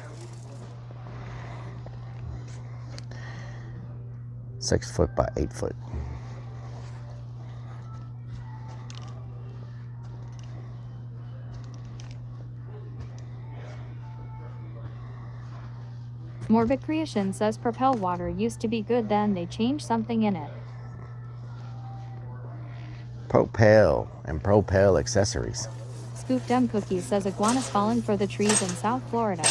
Speaker 3: 6 foot by 8 foot.
Speaker 2: Morbid Creation says Propel water used to be good, then they changed something in it.
Speaker 3: Propel and Propel accessories.
Speaker 2: Scoop Dem Cookies says iguanas falling for the trees in South Florida.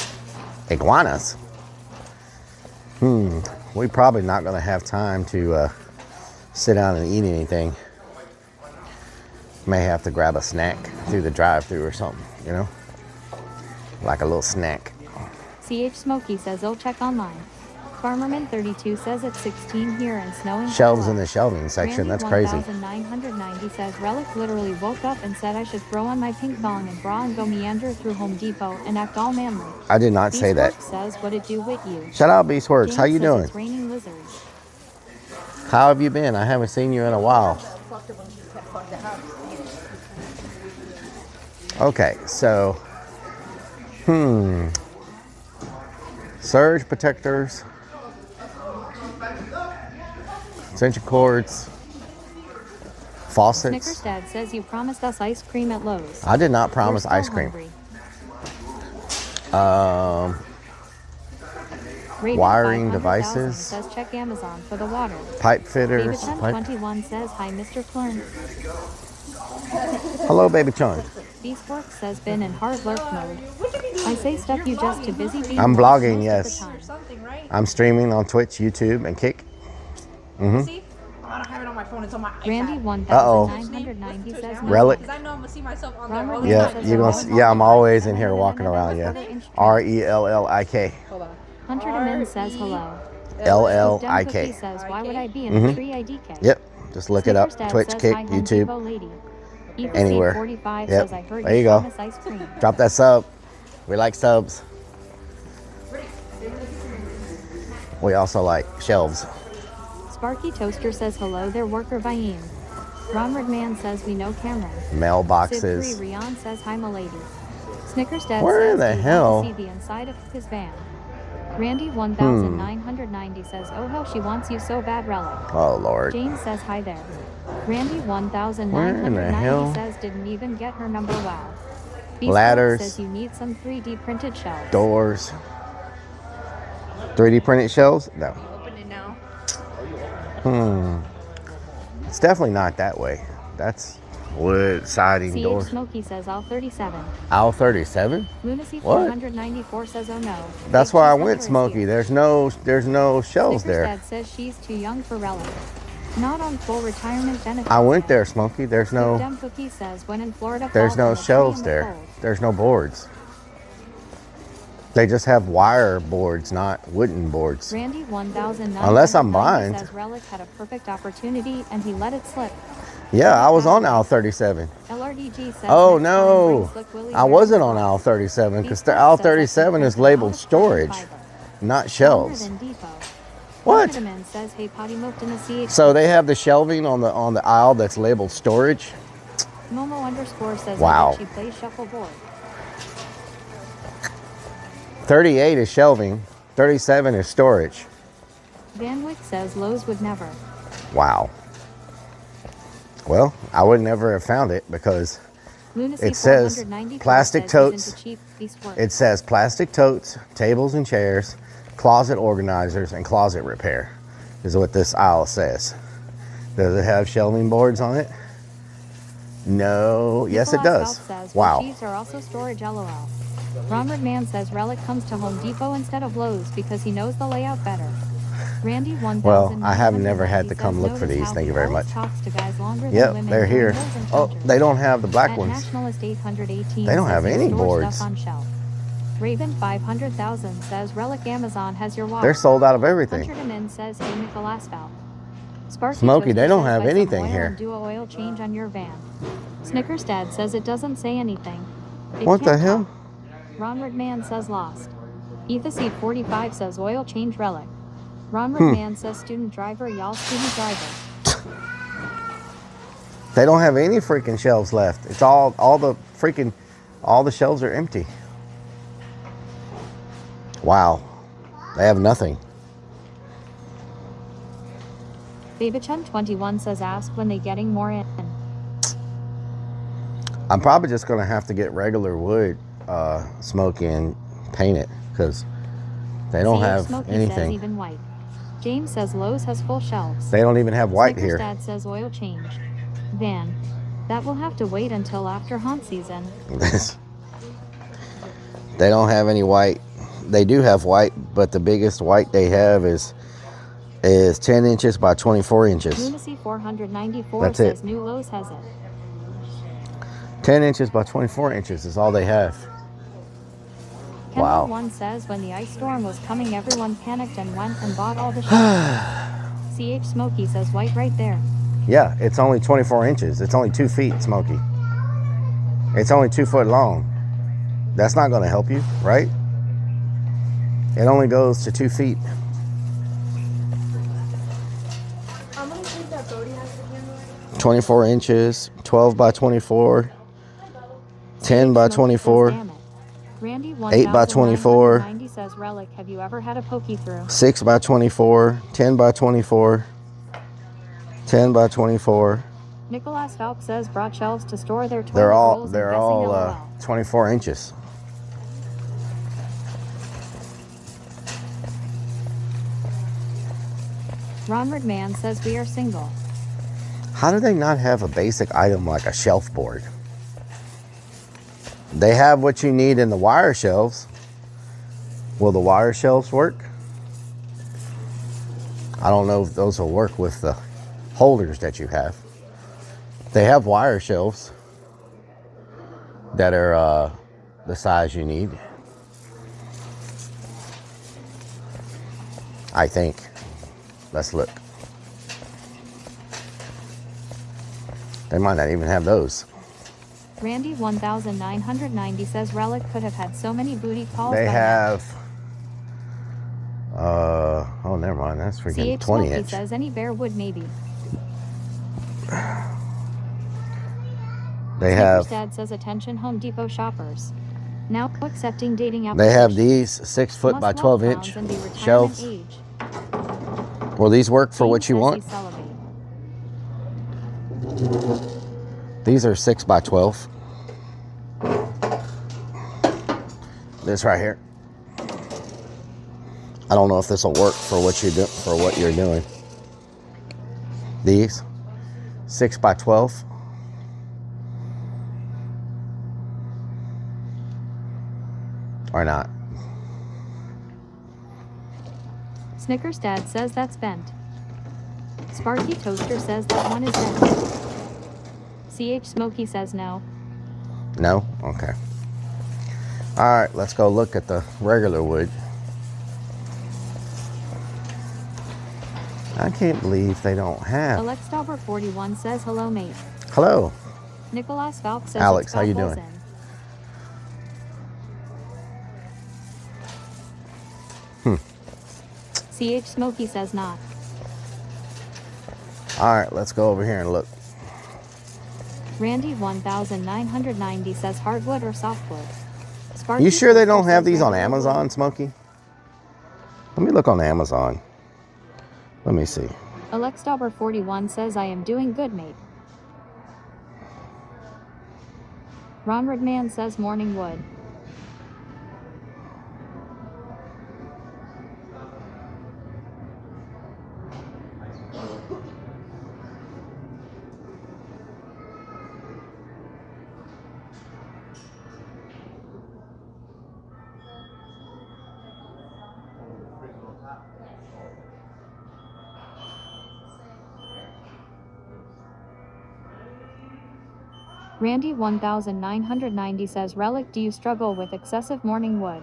Speaker 3: Iguanas? We're probably not going to have time to sit down and eat anything. May have to grab a snack through the drive-thru or something, you know? Like a little snack.
Speaker 2: CH Smokey says, oh, check online. Farmerman 32 says it's 16 here and snowing.
Speaker 3: Shelves in the shelving section,
Speaker 2: Randy
Speaker 3: that's crazy.
Speaker 2: 1990 says Relic literally woke up and said I should throw on my pink thong and bra and go meander through Home Depot and act all manly.
Speaker 3: I did not say that.
Speaker 2: Beastworks says what it do with you.
Speaker 3: Shout out Beastworks,
Speaker 2: James
Speaker 3: how you
Speaker 2: says
Speaker 3: doing?
Speaker 2: It's raining lizards.
Speaker 3: How have you been? I haven't seen you in a while. Okay, so, surge protectors, extension cords, faucets.
Speaker 2: Snickers Dad says you promised us ice cream at Lowe's.
Speaker 3: I did not promise
Speaker 2: We're still
Speaker 3: ice cream.
Speaker 2: hungry. Raven
Speaker 3: Wiring
Speaker 2: 500,000
Speaker 3: devices,
Speaker 2: says check Amazon for the water.
Speaker 3: pipe fitters.
Speaker 2: Baby
Speaker 3: Pipe.
Speaker 2: 21 says hi Mr. Flern.
Speaker 3: Hello, baby Chun.
Speaker 2: Beastworks says been in hard work mode. I say stuff you just too busy being
Speaker 3: I'm
Speaker 2: lost
Speaker 3: vlogging,
Speaker 2: most
Speaker 3: yes.
Speaker 2: of the time.
Speaker 3: I'm streaming on Twitch, YouTube, and Kick.
Speaker 9: See? I don't have it on my phone. It's on my iPad.
Speaker 2: Randy
Speaker 3: Uh-oh.
Speaker 2: 1990 says no.
Speaker 3: Relic.
Speaker 9: Because I know I'm going to see myself on there.
Speaker 2: Robert
Speaker 3: Yeah,
Speaker 2: says
Speaker 3: you're gonna.
Speaker 2: hello.
Speaker 3: Yeah, I'm always in here walking around. Yeah, RELLIK.
Speaker 9: Hold on.
Speaker 2: Hunter Demin says hello.
Speaker 3: LLIK.
Speaker 2: Cookie says why would I be in a tree IDK?
Speaker 3: Yep. Just look it up.
Speaker 2: Snickers Dad
Speaker 3: Twitch,
Speaker 2: says,
Speaker 3: Kick,
Speaker 2: hi, Home
Speaker 3: YouTube.
Speaker 2: Depot lady. Ethan
Speaker 3: Anywhere.
Speaker 2: 45
Speaker 3: Yep.
Speaker 2: says I heard
Speaker 3: There you go.
Speaker 2: promise ice cream.
Speaker 3: Drop that sub. We like subs. We also like shelves.
Speaker 2: Sparky Toaster says hello there worker Vaim. Ronald Man says we know Cameron.
Speaker 3: Mailboxes.
Speaker 2: Sid 3 Rion says hi milady. Snickers Dad
Speaker 3: Where
Speaker 2: says
Speaker 3: in the
Speaker 2: we want
Speaker 3: hell?
Speaker 2: to see the inside of his van. Randy 1990 says oh hell she wants you so bad Relic.
Speaker 3: Oh Lord.
Speaker 2: James says hi there. Randy
Speaker 3: Where in the hell?
Speaker 2: 1990 says didn't even get her number wow. Beastworks
Speaker 3: Ladders.
Speaker 2: says you need some 3D printed shelves.
Speaker 3: Doors. 3D printed shelves? No.
Speaker 9: Open it now.
Speaker 3: It's definitely not that way. That's wood siding
Speaker 2: CH
Speaker 3: doors.
Speaker 2: Smokey says all 37.
Speaker 3: Aisle 37?
Speaker 2: Lunacy
Speaker 3: What?
Speaker 2: 494 says oh no.
Speaker 3: That's
Speaker 2: Big
Speaker 3: why I
Speaker 2: Cheese
Speaker 3: went
Speaker 2: Hunter is
Speaker 3: Smoky.
Speaker 2: here.
Speaker 3: There's no shelves
Speaker 2: Snickers
Speaker 3: there.
Speaker 2: Dad says she's too young for Relic. Not on full retirement benefits.
Speaker 3: I went
Speaker 2: yet.
Speaker 3: there, Smoky. There's
Speaker 2: Scoop
Speaker 3: no
Speaker 2: Dem Cookie says when in Florida
Speaker 3: there's
Speaker 2: falls
Speaker 3: no
Speaker 2: in the tree
Speaker 3: shelves
Speaker 2: in the
Speaker 3: there.
Speaker 2: cold.
Speaker 3: There's no boards. They just have wire boards, not wooden boards.
Speaker 2: Randy 1090
Speaker 3: Unless I'm blind.
Speaker 2: says Relic had a perfect opportunity and he let it slip.
Speaker 3: Yeah, I was on aisle 37.
Speaker 2: LRDG says
Speaker 3: Oh
Speaker 2: next time
Speaker 3: no,
Speaker 2: bring Slick Willy
Speaker 3: I
Speaker 2: Bear
Speaker 3: wasn't
Speaker 2: to
Speaker 3: on
Speaker 2: Florida.
Speaker 3: aisle 37 because
Speaker 2: Beastworks
Speaker 3: aisle
Speaker 2: says I can
Speaker 3: 37
Speaker 2: print
Speaker 3: is
Speaker 2: a
Speaker 3: labeled
Speaker 2: lot of
Speaker 3: storage,
Speaker 2: fiber.
Speaker 3: not
Speaker 2: Stronger
Speaker 3: shelves.
Speaker 2: than Depot.
Speaker 3: What?
Speaker 2: Vitamin says hey potty milked in the CH.
Speaker 3: So they have the shelving on the aisle that's labeled storage.
Speaker 2: Momo underscore says
Speaker 3: Wow.
Speaker 2: I bet she plays shuffleboard.
Speaker 3: 38 is shelving, 37 is storage.
Speaker 2: Van Wyck says Lowe's would never.
Speaker 3: Wow. Well, I would never have found it because
Speaker 2: Lunacy
Speaker 3: it says
Speaker 2: 494
Speaker 3: plastic
Speaker 2: says he's
Speaker 3: totes.
Speaker 2: into cheap Beastworks.
Speaker 3: It says plastic totes, tables and chairs, closet organizers, and closet repair is what this aisle says. Does it have shelving boards on it? No. Yes, it
Speaker 2: Nicholas
Speaker 3: does.
Speaker 2: South says,
Speaker 3: Wow.
Speaker 2: Cheese are also storage LOL. Ronald Man says Relic comes to Home Depot instead of Lowe's because he knows the layout better. Randy 1000
Speaker 3: Well, I have never had to come look for these. Thank you very much.
Speaker 2: Talks to guys longer than
Speaker 3: Yep,
Speaker 2: women
Speaker 3: they're
Speaker 2: doing
Speaker 3: here.
Speaker 2: those in
Speaker 3: Oh,
Speaker 2: Hunter.
Speaker 3: they don't have the black
Speaker 2: At
Speaker 3: ones.
Speaker 2: Nationalist 818
Speaker 3: They don't
Speaker 2: says
Speaker 3: have
Speaker 2: he
Speaker 3: any
Speaker 2: stores
Speaker 3: boards.
Speaker 2: Stuff on shelf. Raven 500,000 says Relic Amazon has your water.
Speaker 3: They're sold out of everything.
Speaker 2: Hunter Demin says hey nickel asphalt. Sparky
Speaker 3: Smokey,
Speaker 2: Toaster
Speaker 3: they don't
Speaker 2: says
Speaker 3: have
Speaker 2: buy some
Speaker 3: anything
Speaker 2: oil
Speaker 3: here.
Speaker 2: and do a oil change on your van. Snickers Dad says it doesn't say anything. It
Speaker 3: What the
Speaker 2: can't
Speaker 3: hell?
Speaker 2: talk. Ronald Man says lost. Ethaseed 45 says oil change Relic. Ronald Man says student driver, y'all student driver.
Speaker 3: They don't have any freaking shelves left. It's all the shelves are empty. Wow. They have nothing.
Speaker 2: Babychun 21 says ask when they getting more in.
Speaker 3: I'm probably just gonna have to get regular wood, Smoky, and paint it because They don't
Speaker 2: CH
Speaker 3: have
Speaker 2: Smokey says
Speaker 3: anything.
Speaker 2: even white. James says Lowe's has full shelves.
Speaker 3: They don't even have white
Speaker 2: Snickers
Speaker 3: here.
Speaker 2: Dad says oil change. Van. That will have to wait until after haunt season.
Speaker 3: They don't have any white. They do have white, but the biggest white they have is 10 inches by 24 inches.
Speaker 2: Lunacy 494
Speaker 3: That's
Speaker 2: says
Speaker 3: it.
Speaker 2: new Lowe's has it.
Speaker 3: 10 inches by 24 inches is all they have.
Speaker 2: Kendall
Speaker 3: Wow.
Speaker 2: 1 says when the ice storm was coming, everyone panicked and went and bought all the shelves. CH Smokey says white right there.
Speaker 3: Yeah, it's only 24 inches. It's only 2 feet, Smokey. It's only 2 foot long. That's not going to help you, right? It only goes to 2 feet.
Speaker 9: How many feet that Bodie has to handle?
Speaker 3: 24 inches, 12 by 24, 10 by
Speaker 2: Smokey says,
Speaker 3: 24,
Speaker 2: damn it. Randy
Speaker 3: 8 by 24,
Speaker 2: 1990 says Rellik, have you ever had a pokey through?
Speaker 3: 6 by 24, 10 by 24, 10 by 24.
Speaker 2: Nicholas Falk says brought shelves to store their toilet
Speaker 3: They're
Speaker 2: rolls and
Speaker 3: all
Speaker 2: guessing LOL.
Speaker 3: 24 inches.
Speaker 2: Ronward Man says we are single.
Speaker 3: How do they not have a basic item like a shelf board? They have what you need in the wire shelves. Will the wire shelves work? I don't know if those will work with the holders that you have. They have wire shelves that are the size you need, I think. Let's look. They might not even have those.
Speaker 2: Randy 1990 says Rellik could have had so many booty calls.
Speaker 3: They
Speaker 2: by
Speaker 3: have, oh, never mind. That's
Speaker 2: now.
Speaker 3: freaking
Speaker 2: CH
Speaker 3: 20
Speaker 2: Smokey
Speaker 3: inch.
Speaker 2: says any bear would maybe.
Speaker 3: They
Speaker 2: Snickers
Speaker 3: have,
Speaker 2: Dad says attention Home Depot shoppers. Now accepting dating
Speaker 3: they
Speaker 2: applications.
Speaker 3: have these 6 foot by
Speaker 2: Must
Speaker 3: 12
Speaker 2: love
Speaker 3: inch
Speaker 2: clowns and be retirement
Speaker 3: shelves.
Speaker 2: age.
Speaker 3: Will these work for what
Speaker 2: James
Speaker 3: you
Speaker 2: says
Speaker 3: want?
Speaker 2: he's celibate.
Speaker 3: These are 6 by 12. This right here. I don't know if this will work for what you do, for what you're doing. These 6 by 12. Or not.
Speaker 2: Snickers Dad says that's bent. Sparky Toaster says that one is bent. CH Smokey says no.
Speaker 3: No? Okay. Alright, let's go look at the regular wood. I can't believe they don't have.
Speaker 2: Alex Dauber 41 says hello mate.
Speaker 3: Hello.
Speaker 2: Nicholas Falk says
Speaker 3: Alex,
Speaker 2: it's
Speaker 3: how you
Speaker 2: got
Speaker 3: doing?
Speaker 2: holes in. CH Smokey says not.
Speaker 3: Alright, let's go over here and look.
Speaker 2: Randy 1990 says hardwood or softwood. Sparky
Speaker 3: You sure they don't
Speaker 2: Toaster
Speaker 3: have
Speaker 2: says
Speaker 3: these on
Speaker 2: regular wood.
Speaker 3: Amazon, Smokey? Let me look on Amazon. Let me see.
Speaker 2: Alex Dauber 41 says I am doing good mate. Ronward Man says morning wood. Randy 1990 says Rellik, do you struggle with excessive morning wood?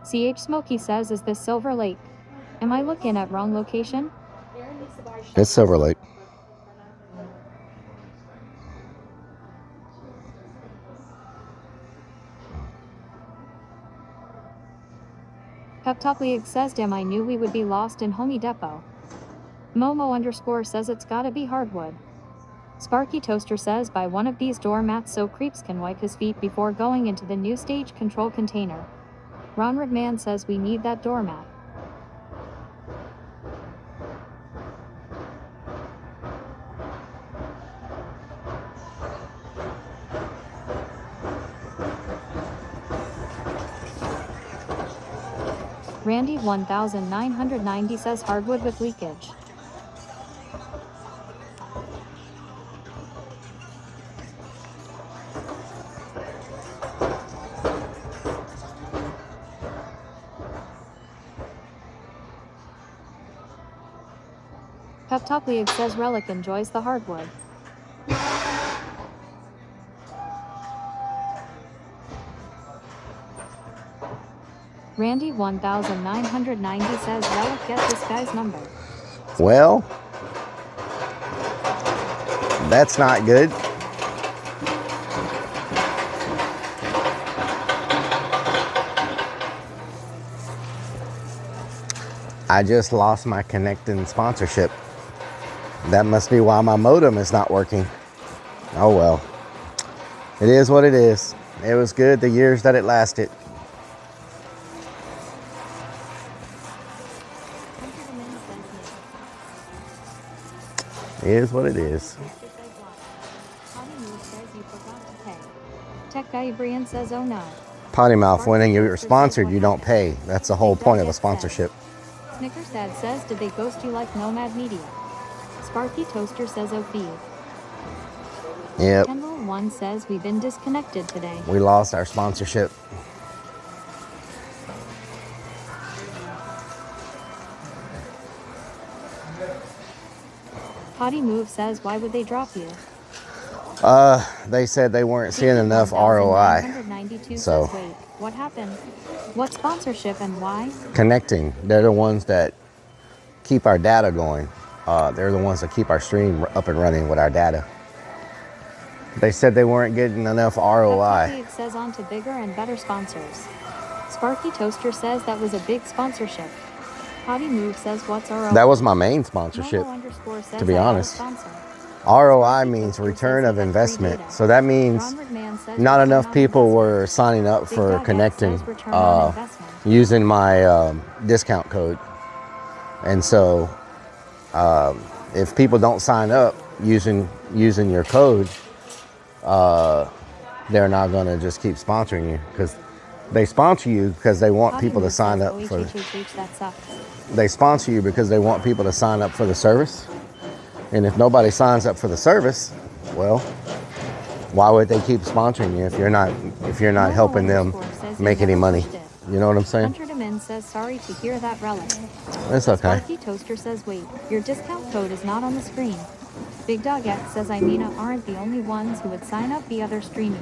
Speaker 2: CH Smokey says, is this Silver Lake? Am I looking at wrong location?
Speaker 3: It's Silver Lake.
Speaker 2: Peptopliag says, damn, I knew we would be lost in Home Depot. Momo_ says it's gotta be hardwood. Sparky Toaster says, buy one of these doormats so creeps can wipe his feet before going into the new stage control container. Ron Redman says we need that doormat. Randy 1990 says hardwood with leakage. Pep Talk League says Rellik enjoys the hardwood. Randy 1990 says Rellik, get this guy's number.
Speaker 3: Well, that's not good. I just lost my connecting sponsorship. That must be why my modem is not working. Oh well. It is what it is. It was good the years that it lasted. It is what it is.
Speaker 2: Tech Guy Brian says, oh no.
Speaker 3: Potty mouth, when you're sponsored, you don't pay. That's the whole point of a sponsorship.
Speaker 2: Snickers Dad says, did they ghost you like Nomad Media? Sparky Toaster says, oh feed.
Speaker 3: Yep.
Speaker 2: Kendall 1 says, we've been disconnected today.
Speaker 3: We lost our sponsorship.
Speaker 2: Potty Move says, why would they drop you?
Speaker 3: They said they weren't seeing enough ROI.
Speaker 2: 992
Speaker 3: So,
Speaker 2: says, wait, what happened? What sponsorship and why?
Speaker 3: connecting. They're the ones that keep our data going. They're the ones that keep our stream up and running with our data. They said they weren't getting enough ROI.
Speaker 2: It says on to bigger and better sponsors. Sparky Toaster says that was a big sponsorship. Potty Move says, what's ROI?
Speaker 3: That was my main sponsorship, to be honest. ROI means return of investment. So that means not enough people were signing up for connecting using my discount code. And so if people don't sign up using your code, they're not going to just keep sponsoring you, because they sponsor you because they want people to sign up for. They sponsor you because they want people to sign up for the service. And if nobody signs up for the service, well, why would they keep sponsoring you if you're not helping them make any money? You know what I'm saying?
Speaker 2: Hunter Demin says, sorry to hear that, Rellik.
Speaker 3: It's okay.
Speaker 2: Sparky Toaster says, wait, your discount code is not on the screen. Big Dog X says, Imina aren't the only ones who would sign up, the other streamers.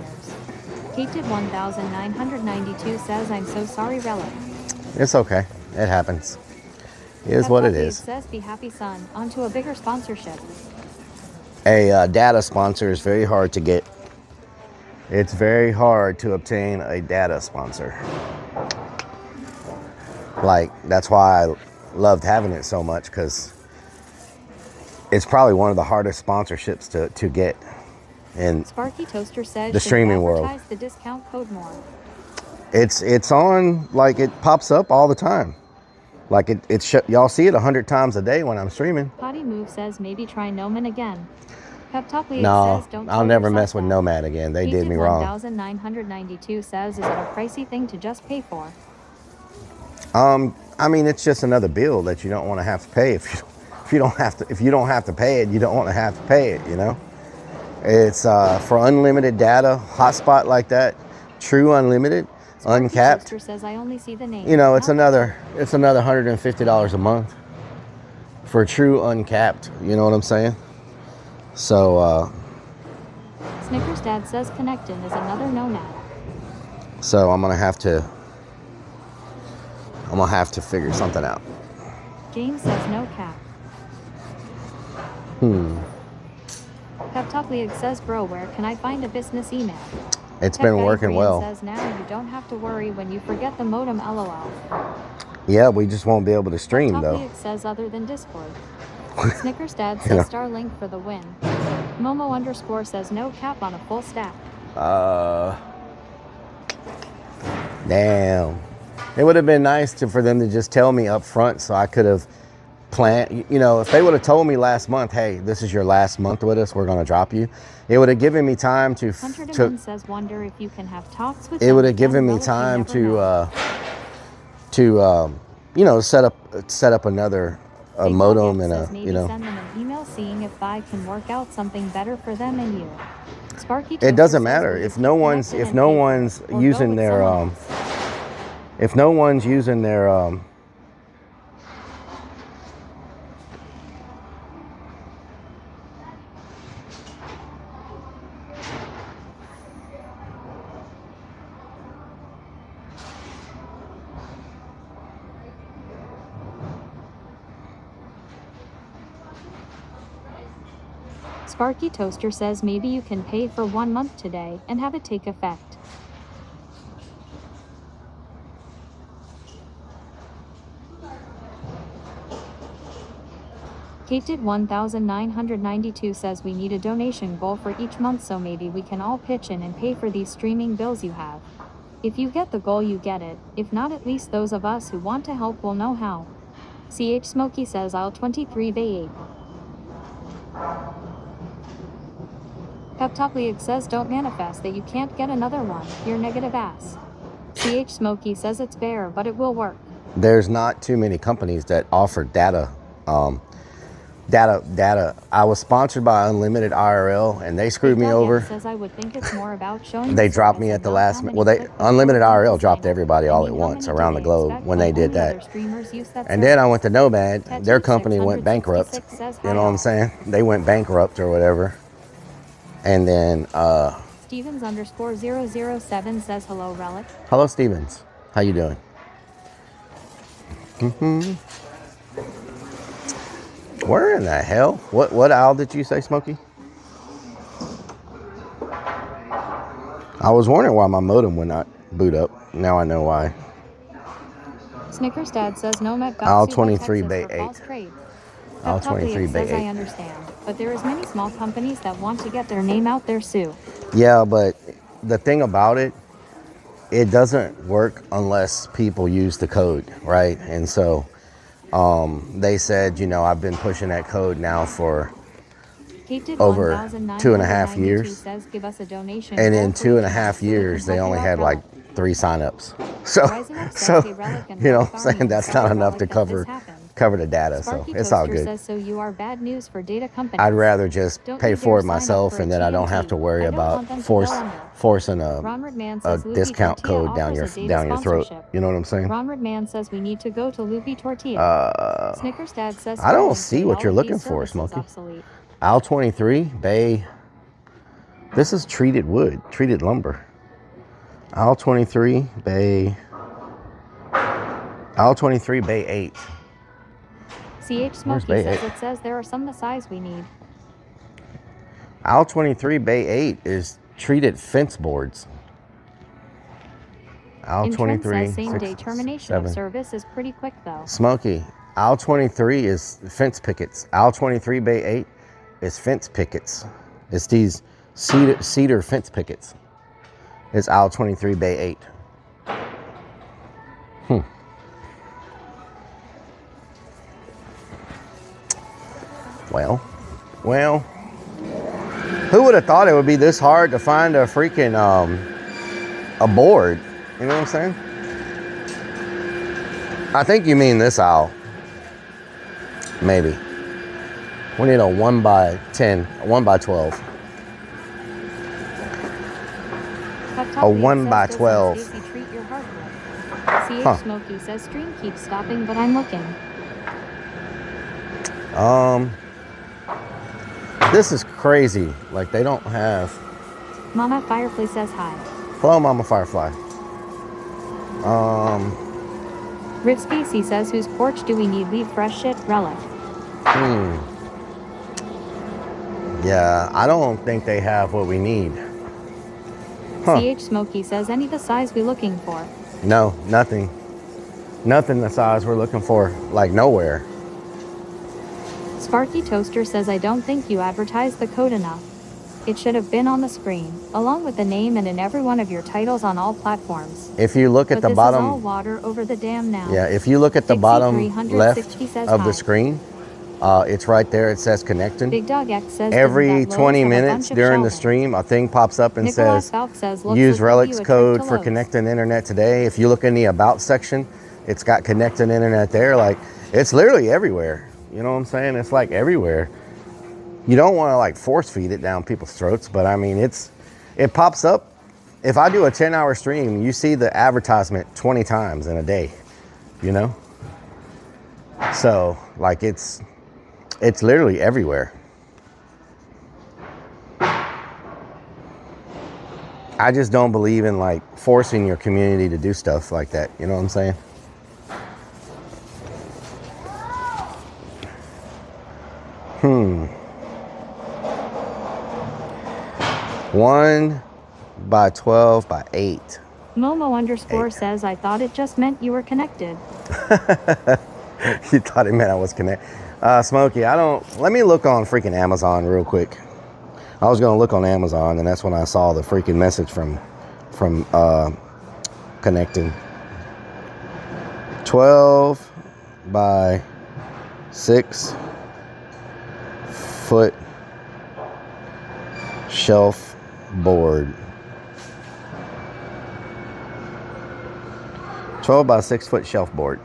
Speaker 2: Kate did 1992 says, I'm so sorry, Rellik.
Speaker 3: It's okay. It happens. It is what it is.
Speaker 2: Says, be happy, son. On to a bigger sponsorship.
Speaker 3: A data sponsor is very hard to get. It's very hard to obtain a data sponsor. Like, that's why I loved having it so much, because it's probably one of the hardest sponsorships to get in
Speaker 2: Sparky Toaster says,
Speaker 3: the streaming world.
Speaker 2: Advertise the discount code more.
Speaker 3: It's on, like, it pops up all the time. Like, y'all see it 100 times a day when I'm streaming.
Speaker 2: Potty Move says, maybe try Noman again. Pep Talk League
Speaker 3: No,
Speaker 2: says, don't
Speaker 3: I'll never mess with Nomad again. They did me wrong.
Speaker 2: 1992 says, is it a pricey thing to just pay for?
Speaker 3: I mean, it's just another bill that you don't want to have to pay. If you don't have to pay it, you don't want to have to pay it, you know? It's for unlimited data, hotspot like that, true unlimited, uncapped.
Speaker 2: Says, I only see the name.
Speaker 3: You know, it's another $150 a month for true uncapped. You know what I'm saying? So
Speaker 2: Snickers Dad says connecting is another nomad.
Speaker 3: So I'm gonna have to figure something out.
Speaker 2: James says no cap. Pep Talk League says, bro, where can I find a business email?
Speaker 3: It's been working well.
Speaker 2: Says, now you don't have to worry when you forget the modem, lol.
Speaker 3: Yeah, we just won't be able to stream though.
Speaker 2: League says other than Discord. Snickers Dad says Starlink for the win. Momo_ says no cap on a full stack.
Speaker 3: Damn. It would have been nice for them to just tell me up front so I could have planned. You know, if they would have told me last month, hey, this is your last month with us, we're going to drop you. It would have given me time to.
Speaker 2: Hunter Demon says, wonder if you can have talks with
Speaker 3: It
Speaker 2: them
Speaker 3: would have
Speaker 2: again,
Speaker 3: given me
Speaker 2: Relic, you
Speaker 3: time
Speaker 2: never
Speaker 3: to
Speaker 2: know.
Speaker 3: you know, set up another
Speaker 2: Big
Speaker 3: modem
Speaker 2: Dog
Speaker 3: and
Speaker 2: says
Speaker 3: a,
Speaker 2: maybe
Speaker 3: you know.
Speaker 2: send them an email seeing if I can work out something better for them and you. Sparky
Speaker 3: It
Speaker 2: Toaster
Speaker 3: doesn't
Speaker 2: says,
Speaker 3: matter
Speaker 2: will you
Speaker 3: if
Speaker 2: keep
Speaker 3: no one's
Speaker 2: connected and pay for it, or go
Speaker 3: using
Speaker 2: with
Speaker 3: their
Speaker 2: someone else?
Speaker 3: if no one's using their
Speaker 2: Sparky Toaster says maybe you can pay for 1 month today and have it take effect. Kate did 1992 says we need a donation goal for each month so maybe we can all pitch in and pay for these streaming bills you have. If you get the goal you get it, if not at least those of us who want to help will know how. CH Smokey says aisle 23 Bay 8. Peptopliag says don't manifest that you can't get another one, you're negative ass. CH Smokey says it's fair but it will work.
Speaker 3: there's not too many companies that offer data. Data. I was sponsored by Unlimited IRL, and they screwed me over.
Speaker 2: Says I would think it's more about showing
Speaker 3: They
Speaker 2: the
Speaker 3: dropped
Speaker 2: service
Speaker 3: me at
Speaker 2: and
Speaker 3: the
Speaker 2: not
Speaker 3: last
Speaker 2: how
Speaker 3: minute.
Speaker 2: many
Speaker 3: Well,
Speaker 2: click
Speaker 3: Unlimited
Speaker 2: people
Speaker 3: IRL
Speaker 2: sign
Speaker 3: dropped
Speaker 2: up.
Speaker 3: everybody
Speaker 2: I
Speaker 3: all
Speaker 2: mean,
Speaker 3: at
Speaker 2: how
Speaker 3: once
Speaker 2: many
Speaker 3: around
Speaker 2: do
Speaker 3: the
Speaker 2: they
Speaker 3: globe
Speaker 2: expect
Speaker 3: when they
Speaker 2: when
Speaker 3: did
Speaker 2: only other
Speaker 3: that.
Speaker 2: streamers use that
Speaker 3: And then I went to Nomad.
Speaker 2: service?
Speaker 3: Their company went bankrupt.
Speaker 2: 666 says
Speaker 3: You
Speaker 2: hi
Speaker 3: know what I'm
Speaker 2: all.
Speaker 3: saying? They went bankrupt or whatever. And then,
Speaker 2: Stevens _ 007 says hello, Relic.
Speaker 3: hello, Stevens. How you doing? Where in the hell? What owl did you say, Smokey? I was wondering why my modem would not boot up. Now I know why.
Speaker 2: Snickers Dad says Nomad got
Speaker 3: Aisle
Speaker 2: sued by
Speaker 3: 23
Speaker 2: Texas
Speaker 3: Bay
Speaker 2: for
Speaker 3: 8.
Speaker 2: false trade.
Speaker 3: Aisle 23
Speaker 2: says
Speaker 3: Bay
Speaker 2: I
Speaker 3: 8.
Speaker 2: understand, but there is many small companies that want to get their name out there sue.
Speaker 3: Yeah, but the thing about it, it doesn't work unless people use the code, right? And so they said, you know, I've been pushing that code now for over 2.5 years.
Speaker 2: Says, give us a donation
Speaker 3: And
Speaker 2: goal
Speaker 3: in
Speaker 2: for each
Speaker 3: 2.5
Speaker 2: month so we
Speaker 3: years,
Speaker 2: can
Speaker 3: they
Speaker 2: help
Speaker 3: only
Speaker 2: you out,
Speaker 3: had
Speaker 2: Relic.
Speaker 3: like 3 signups. So you know, I'm saying that's not enough to cover the data.
Speaker 2: Sparky
Speaker 3: So it's all
Speaker 2: Toaster
Speaker 3: good.
Speaker 2: says, so you are bad news for data companies.
Speaker 3: I'd rather just
Speaker 2: Don't
Speaker 3: pay
Speaker 2: you
Speaker 3: for
Speaker 2: dare
Speaker 3: it
Speaker 2: sign up
Speaker 3: myself,
Speaker 2: for
Speaker 3: and
Speaker 2: a
Speaker 3: then I don't
Speaker 2: TNT.
Speaker 3: have to worry
Speaker 2: I don't
Speaker 3: about
Speaker 2: want them to go under.
Speaker 3: forcing
Speaker 2: Ron
Speaker 3: a
Speaker 2: Redman says Loopy
Speaker 3: discount
Speaker 2: Tortilla
Speaker 3: code down
Speaker 2: offers
Speaker 3: your
Speaker 2: a data
Speaker 3: throat.
Speaker 2: sponsorship.
Speaker 3: You know what I'm saying?
Speaker 2: Ron Redman says we need to go to Loopy Tortilla. Snickers Dad says
Speaker 3: I don't
Speaker 2: Starlink
Speaker 3: see
Speaker 2: say
Speaker 3: what
Speaker 2: all
Speaker 3: you're
Speaker 2: of
Speaker 3: looking
Speaker 2: these
Speaker 3: for,
Speaker 2: services
Speaker 3: Smokey.
Speaker 2: obsolete.
Speaker 3: Aisle 23, Bay. This is treated wood, treated lumber. Aisle 23, Bay. Aisle 23, Bay 8.
Speaker 2: CH Smokey
Speaker 3: Bay
Speaker 2: says
Speaker 3: 8?
Speaker 2: it says there are some the size we need.
Speaker 3: Aisle 23, Bay 8 is treated fence boards. Aisle
Speaker 2: Intrend
Speaker 3: 23,
Speaker 2: says same day
Speaker 3: 6,
Speaker 2: termination of
Speaker 3: 7.
Speaker 2: service is pretty quick though.
Speaker 3: Smokey, aisle 23 is fence pickets. Aisle 23, Bay 8 is fence pickets. It's these cedar fence pickets. It's aisle 23, Bay 8. Well, who would have thought it would be this hard to find a freaking a board? You know what I'm saying? I think you mean this aisle. Maybe. We need a 1x10, a 1x12. A 1x12.
Speaker 2: Treat your hardware. CH Smokey says stream keeps stopping, but I'm looking.
Speaker 3: This is crazy. Like they don't have.
Speaker 2: Mama Firefly says hi.
Speaker 3: Hello, Mama Firefly.
Speaker 2: Rick Spacey says whose porch do we need? Leave fresh shit, Relic.
Speaker 3: Yeah, I don't think they have what we need.
Speaker 2: CH Smokey says any the size we looking for.
Speaker 3: No, nothing. Nothing the size we're looking for. Like nowhere.
Speaker 2: Sparky Toaster says I don't think you advertise the code enough. It should have been on the screen, along with the name and in every one of your titles on all platforms.
Speaker 3: If you look at the
Speaker 2: This
Speaker 3: bottom,
Speaker 2: is all water over the dam now.
Speaker 3: yeah, if you look at the
Speaker 2: Dixie
Speaker 3: bottom
Speaker 2: 360
Speaker 3: left
Speaker 2: says
Speaker 3: of
Speaker 2: hi.
Speaker 3: the screen, it's right there. It says connecting.
Speaker 2: Big Dog X says
Speaker 3: Every
Speaker 2: that Lowe's
Speaker 3: 20
Speaker 2: have a
Speaker 3: minutes
Speaker 2: bunch of
Speaker 3: during the
Speaker 2: shelving.
Speaker 3: stream, a thing pops up and
Speaker 2: Nikolai
Speaker 3: says,
Speaker 2: Falk says, looks
Speaker 3: use
Speaker 2: like they'll give
Speaker 3: Rellik's
Speaker 2: you a trip
Speaker 3: code
Speaker 2: to
Speaker 3: for
Speaker 2: Lowe's.
Speaker 3: connecting internet today. If you look in the about section, it's got connecting internet there. Like, it's literally everywhere. You know what I'm saying? It's like everywhere. You don't want to like force feed it down people's throats, but I mean, it pops up. If I do a 10-hour stream, you see the advertisement 20 times in a day, you know? So like it's literally everywhere. I just don't believe in like forcing your community to do stuff like that. You know what I'm saying? One by 12 by 8.
Speaker 2: Momo _ says, I thought it just meant you were connected.
Speaker 3: You thought it meant I was connected. Smokey, let me look on freaking Amazon real quick. I was gonna look on Amazon and that's when I saw the freaking message from connecting. 12 by 6 foot shelf board. 12 by 6 foot shelf board.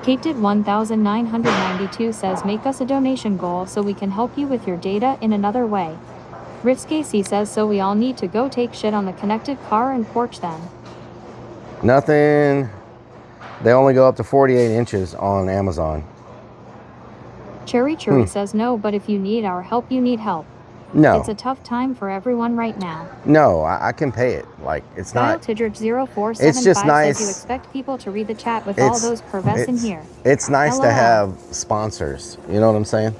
Speaker 2: Kate did 1992 says, make us a donation goal so we can help you with your data in another way. Rich Casey says, so we all need to go take shit on the connected car and porch then.
Speaker 3: Nothing. They only go up to 48 inches on Amazon.
Speaker 2: Cherry says, no, but if you need our help, you need help.
Speaker 3: No.
Speaker 2: It's a tough time for everyone right now.
Speaker 3: No, I can pay it. Like, it's not.
Speaker 2: Tidridge0475
Speaker 3: It's just nice.
Speaker 2: says you expect people to read the chat with all those pervs in here.
Speaker 3: It's nice to
Speaker 2: LOL.
Speaker 3: have sponsors. You know what I'm saying?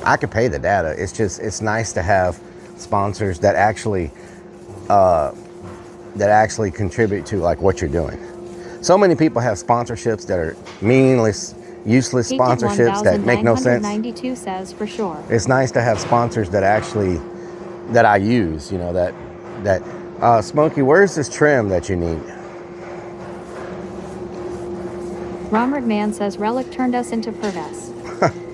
Speaker 3: I could pay the data. It's nice to have sponsors that actually contribute to like what you're doing. So many people have sponsorships that are meaningless, useless sponsorships that make no sense.
Speaker 2: 92 says for sure.
Speaker 3: It's nice to have sponsors that I use, you know, that Smokey, where's this trim that you need?
Speaker 2: Romerd Man says Rellik turned us into pervs.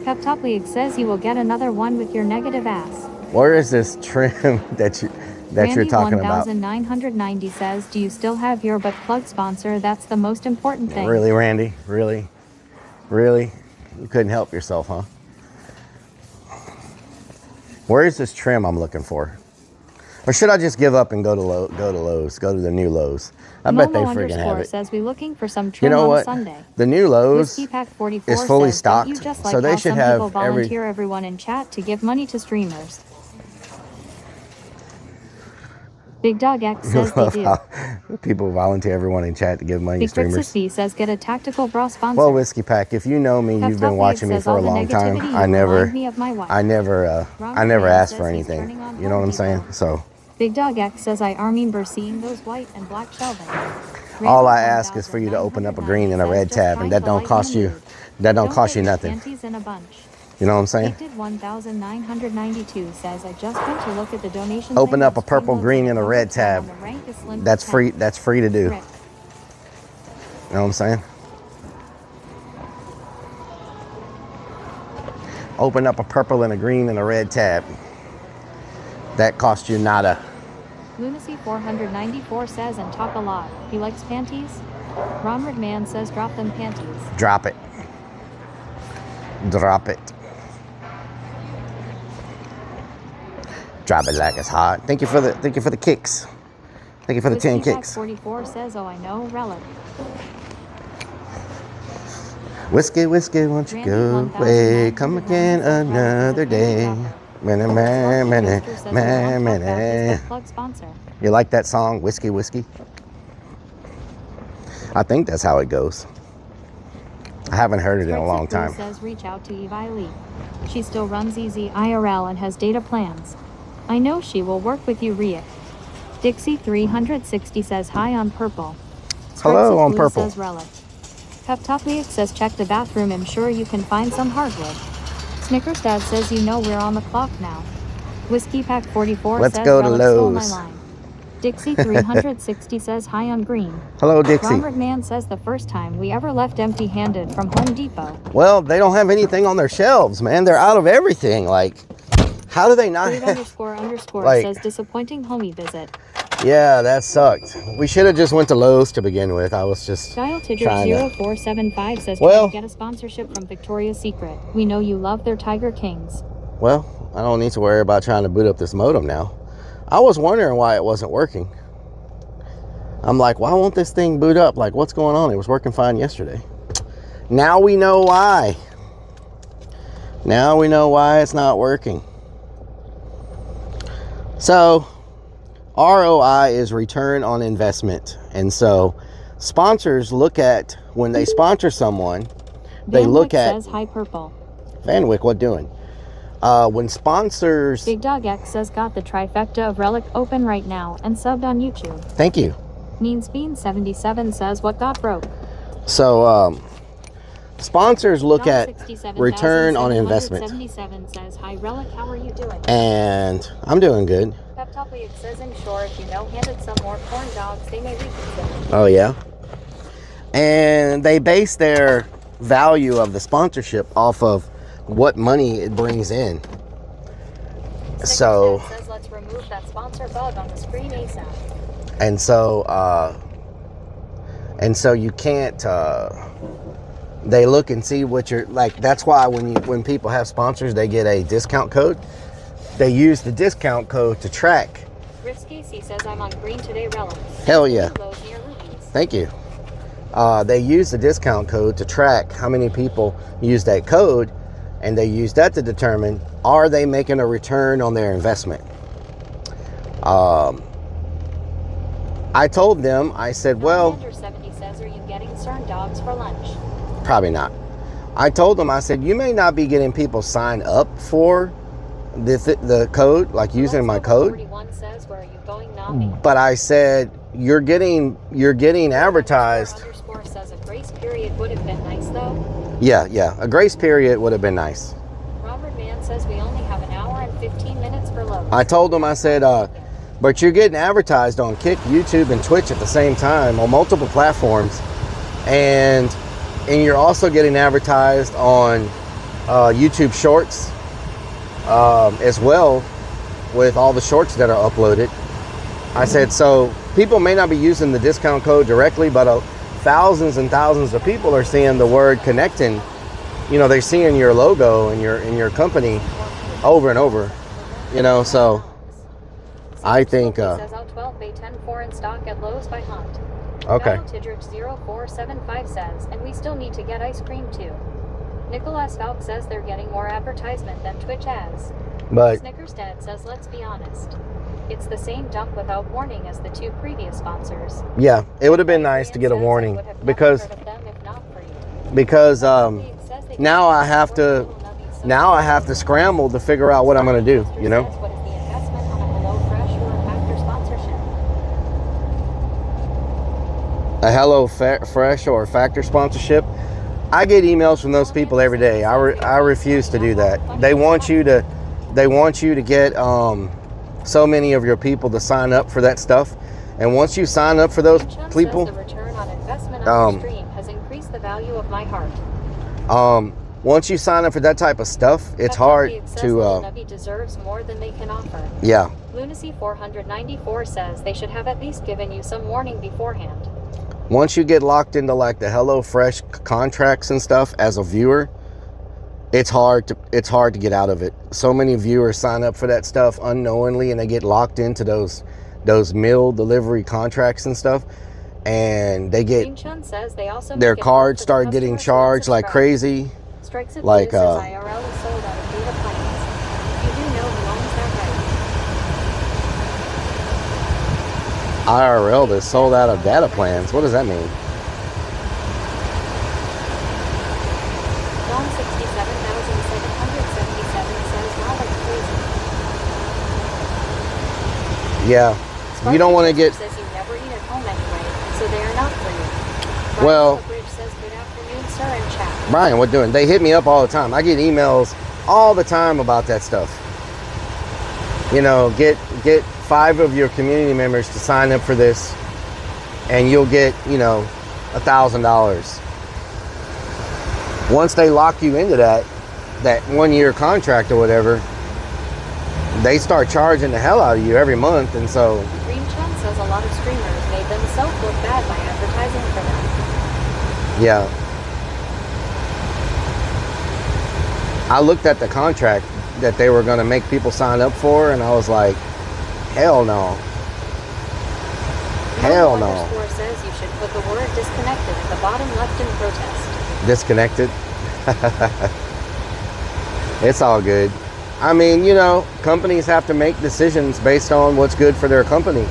Speaker 2: Pep Top League says you will get another one with your negative ass.
Speaker 3: Where is this trim that you're talking about?
Speaker 2: 1990 says, do you still have your butt plug sponsor? That's the most important thing.
Speaker 3: Really, Randy? Really? Really? You couldn't help yourself, huh? Where is this trim I'm looking for? Or should I just give up and go to Lowe's, go to the new Lowe's? I bet they freaking have it.
Speaker 2: Says we looking for some trim
Speaker 3: you know
Speaker 2: on
Speaker 3: what?
Speaker 2: Sunday.
Speaker 3: The new Lowe's
Speaker 2: Whiskey Pack 44
Speaker 3: is fully
Speaker 2: says,
Speaker 3: stocked,
Speaker 2: you just like
Speaker 3: so they
Speaker 2: how
Speaker 3: should
Speaker 2: some
Speaker 3: have
Speaker 2: people volunteer everyone in chat to give money to streamers. Big Dog X says they do.
Speaker 3: People volunteer everyone in chat to give money to
Speaker 2: Big
Speaker 3: streamers.
Speaker 2: Trixie says get a tactical bra sponsor.
Speaker 3: Well, Whiskey Pack, if you know me, you've been watching me for a long time. I never asked for anything. You know what I'm saying? So
Speaker 2: Big Dog X says I remember seeing those white and black shelving.
Speaker 3: all I ask is for you to open up a green and a red tab, and that don't cost you nothing. You know what I'm saying?
Speaker 2: 1992 says I just went to look at the donation.
Speaker 3: Open up a purple, green, and a red tab. That's free. That's free to do. You know what I'm saying? Open up a purple and a green and a red tab. That costs you nada.
Speaker 2: Lunacy 494 says and talk a lot. He likes panties. Romerd Man says drop them panties.
Speaker 3: Drop it. Drop it. Drop it like it's hot. Thank you for the kicks. Thank you for the 10 kicks.
Speaker 2: 44 says, oh, I know, Rellik.
Speaker 3: Whiskey, whiskey, won't you go away? Come again another day. Man.
Speaker 2: Plug sponsor.
Speaker 3: You like that song, Whiskey, Whiskey? I think that's how it goes. I haven't heard it in a long time.
Speaker 2: Says reach out to Evi Lee. She still runs easy IRL and has data plans. I know she will work with you, Riek. Dixie 360 says hi on purple.
Speaker 3: Hello on purple.
Speaker 2: Says Rellik. Pep Top League says check the bathroom. I'm sure you can find some hardwood. Snickers Dad says you know we're on the clock now. Whiskey Pack 44
Speaker 3: Let's
Speaker 2: says
Speaker 3: go to
Speaker 2: Relic stole my
Speaker 3: Lowe's.
Speaker 2: line. Dixie 360 says hi on green.
Speaker 3: Hello, Dixie.
Speaker 2: Robert Man says the first time we ever left empty-handed from Home Depot.
Speaker 3: Well, they don't have anything on their shelves, man. They're out of everything. Like, how do they not
Speaker 2: Food
Speaker 3: have...
Speaker 2: _
Speaker 3: like,
Speaker 2: says disappointing homie visit.
Speaker 3: yeah, that sucked. We should have just went to Lowe's to begin with. I was just
Speaker 2: Dial Tidrick
Speaker 3: trying to...
Speaker 2: 0475 says
Speaker 3: Well,
Speaker 2: trying to get a sponsorship from Victoria's Secret. We know you love their Tiger Kings.
Speaker 3: Well, I don't need to worry about trying to boot up this modem now. I was wondering why it wasn't working. I'm like, why won't this thing boot up? Like, what's going on? It was working fine yesterday. Now we know why. Now we know why it's not working. So, ROI is return on investment. And so, sponsors look at, when they sponsor someone, they
Speaker 2: Van
Speaker 3: look
Speaker 2: Wyck
Speaker 3: at...
Speaker 2: says hi purple.
Speaker 3: Van Wyck, what doing? When sponsors...
Speaker 2: Big Dog X says got the trifecta of Relic open right now and subbed on YouTube.
Speaker 3: Thank you.
Speaker 2: Means Bean 77 says what got broke.
Speaker 3: So, sponsors look at
Speaker 2: 67,
Speaker 3: return on investment.
Speaker 2: 77 says hi Relic, how are you doing?
Speaker 3: And I'm doing good.
Speaker 2: Peptoply says in short, if you know handed some more corn dogs, they may reconsider.
Speaker 3: Oh yeah. And they base their value of the sponsorship off of what money it brings in. So
Speaker 2: says let's remove that sponsor bug on the screen ASAP.
Speaker 3: and so you can't they look and see what you're like. That's why when people have sponsors, they get a discount code. They use the discount code to track.
Speaker 2: Rich Casey says I'm on green today, Relic.
Speaker 3: Hell yeah.
Speaker 2: Near Rubies.
Speaker 3: Thank you. They use the discount code to track how many people use that code, and they use that to determine, are they making a return on their investment? I told them, I said, well,
Speaker 2: 70 says, are you getting CERN dogs for lunch?
Speaker 3: probably not. I told them, I said, you may not be getting people signed up for the code, like using my code.
Speaker 2: 41 says, where are you going, Nami?
Speaker 3: But I said, you're getting advertised.
Speaker 2: Underscore says a grace period would have been nice though.
Speaker 3: Yeah, a grace period would have been nice.
Speaker 2: Robert Mann says we only have an hour and 15 minutes for Lowe's.
Speaker 3: I told them, I said, but you're getting advertised on Kick, YouTube, and Twitch at the same time on multiple platforms, and you're also getting advertised on YouTube Shorts as well, with all the shorts that are uploaded. I said, so people may not be using the discount code directly, but thousands and thousands of people are seeing the word connecting. You know, they're seeing your logo and your company over and over. You know, so I think
Speaker 2: says out 12 Bay 10-4 in stock at Lowe's by Hunt.
Speaker 3: okay.
Speaker 2: Tidrich 0475 says, and we still need to get ice cream too. Nicholas Falk says they're getting more advertisement than Twitch has.
Speaker 3: But
Speaker 2: Snickers Dad says, let's be honest. It's the same dump without warning as the two previous sponsors.
Speaker 3: yeah, it would have been nice to get a warning, because now I have to scramble to figure out what I'm going to do, you know?
Speaker 2: What is the investment on a HelloFresh or a Factor sponsorship?
Speaker 3: A HelloFresh or a Factor sponsorship. I get emails from those people every day. I refuse to do that. They want you to get so many of your people to sign up for that stuff, and once you sign up for those people,
Speaker 2: the return on investment on the stream has increased the value of my heart.
Speaker 3: Once you sign up for that type of stuff, it's hard to
Speaker 2: Navi deserves more than they can offer.
Speaker 3: yeah.
Speaker 2: Lunacy 494 says they should have at least given you some warning beforehand.
Speaker 3: Once you get locked into like the HelloFresh contracts and stuff as a viewer, it's hard to get out of it. So many viewers sign up for that stuff unknowingly, and they get locked into those meal delivery contracts and stuff, and they get
Speaker 2: says they also
Speaker 3: their cards start getting charged like crazy.
Speaker 2: Strikes at
Speaker 3: like
Speaker 2: IRL is sold out of data plans. You do know who owns that right.
Speaker 3: IRL is sold out of data plans. What does that mean?
Speaker 2: Don 67,777 says wow, that's crazy.
Speaker 3: Yeah, you don't want to get.
Speaker 2: Says you never eat at home anyway, so they are not for you. Brian
Speaker 3: Well,
Speaker 2: Bridge says good afternoon, sir, in chat.
Speaker 3: Brian, what doing? They hit me up all the time. I get emails all the time about that stuff. You know, get 5 of your community members to sign up for this, and you'll get, you know, $1,000. Once they lock you into that 1-year contract or whatever, they start charging the hell out of you every month. And so
Speaker 2: Green Chen says a lot of streamers made themselves look bad by advertising for them.
Speaker 3: yeah, I looked at the contract that they were going to make people sign up for, and I was like, hell no. Hell no.
Speaker 2: Underscore says you should put the word disconnected at the bottom left in protest.
Speaker 3: Disconnected. It's all good. I mean, you know, companies have to make decisions based on what's good for their company.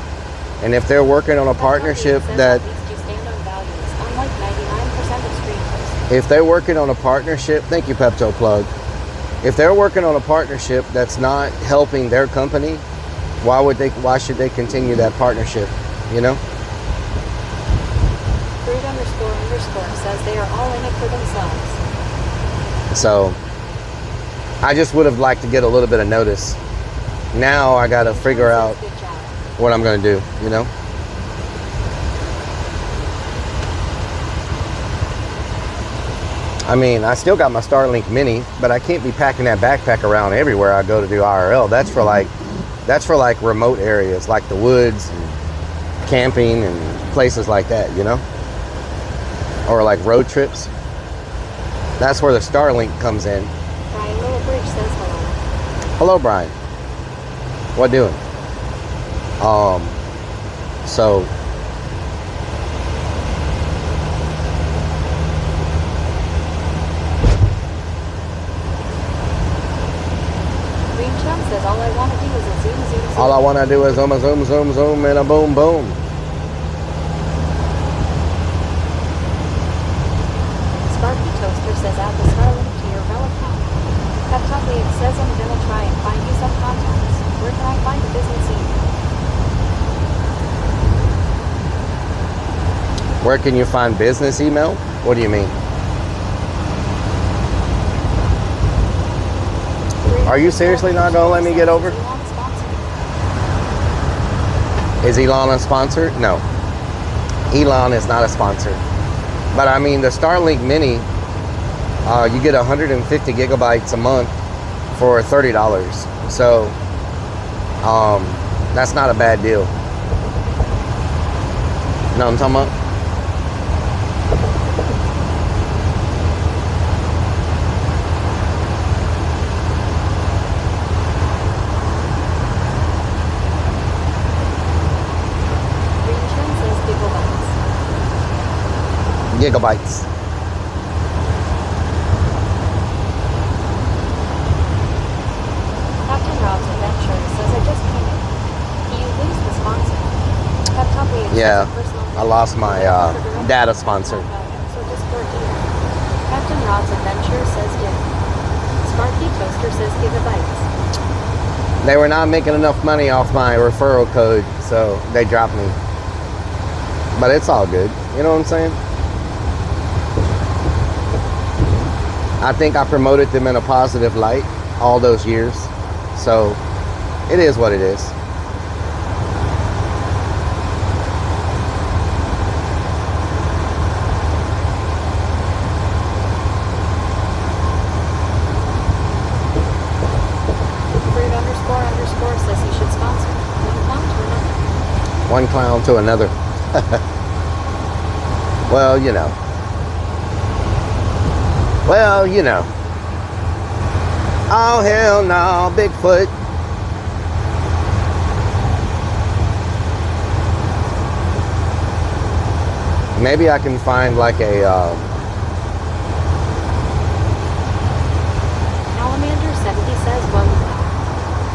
Speaker 3: And if they're working on a partnership that,
Speaker 2: At least you stand on values, unlike 99% of streamers.
Speaker 3: if they're working on a partnership, thank you, Pepto Plug. If they're working on a partnership that's not helping their company, why should they continue that partnership, you know?
Speaker 2: Fruit underscore says they are all in it for themselves.
Speaker 3: So I just would have liked to get a little bit of notice. Now I got to figure out
Speaker 2: Good job.
Speaker 3: what I'm going to do, you know? I mean, I still got my Starlink Mini, but I can't be packing that backpack around everywhere I go to do IRL. That's for like remote areas, like the woods and camping and places like that, you know? Or like road trips. That's where the Starlink comes in.
Speaker 2: Brian Lillibridge says hello.
Speaker 3: Hello, Brian. What doing? So
Speaker 2: Green Chum says all I want to do is a zoom.
Speaker 3: all I want to do is zoom, and a boom, boom.
Speaker 2: Sparky Toaster says add the Starlink to your Rellik I. Pep League says I'm gonna try and find you some contacts. Where can I find a business email?
Speaker 3: Where can you find business email? What do you mean? Are you seriously not gonna let me get over?
Speaker 2: Elon sponsored.
Speaker 3: Is Elon a sponsor? No. Elon is not a sponsor. But I mean, the Starlink Mini, you get 150 gigabytes a month for $30. So, that's not a bad deal. Know what I'm talking about?
Speaker 2: Green Chum says gigabytes.
Speaker 3: Gigabytes.
Speaker 2: Captain Rob's Adventure says I just came in. You lose the sponsor. Pep League
Speaker 3: Yeah,
Speaker 2: says a personal
Speaker 3: I lost my data sponsor.
Speaker 2: So Discord deal. Captain Rob's Adventure says dinner. Sparky Toaster says gigabytes.
Speaker 3: They were not making enough money off my referral code, so they dropped me. But it's all good. You know what I'm saying? I think I promoted them in a positive light all those years. So it is what it is.
Speaker 2: Fruit underscore says you should sponsor.
Speaker 3: One clown to another. Well, you know. Well, you know. Oh, hell no, Bigfoot. Maybe I can find like a
Speaker 2: Alamander 70 says one.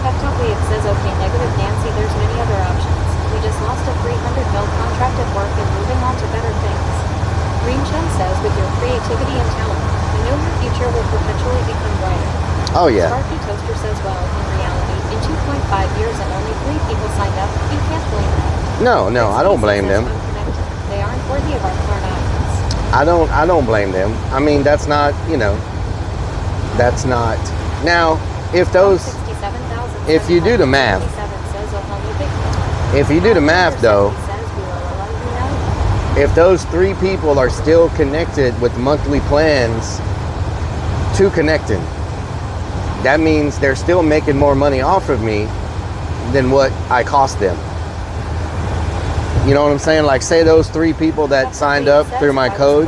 Speaker 2: Pep League says okay, negative Nancy, there's many other options. We just lost a 300 mil contract at work and moving on to better things. Green Chen says with your creativity and talent, I know your future will perpetually become brighter.
Speaker 3: oh yeah.
Speaker 2: Sparky Toaster says well, in reality, in 2.5 years and only 3 people signed up, you can't blame them.
Speaker 3: No, I don't blame them.
Speaker 2: Unconnected. They aren't worthy of our Klarnayans.
Speaker 3: I don't blame them. I mean, that's not, you know, that's not Now, if you do the math, though, if those 3 people are still connected with monthly plans to connecting, that means they're still making more money off of me than what I cost them. You know what I'm saying? Like, say those 3 people that signed up through my code.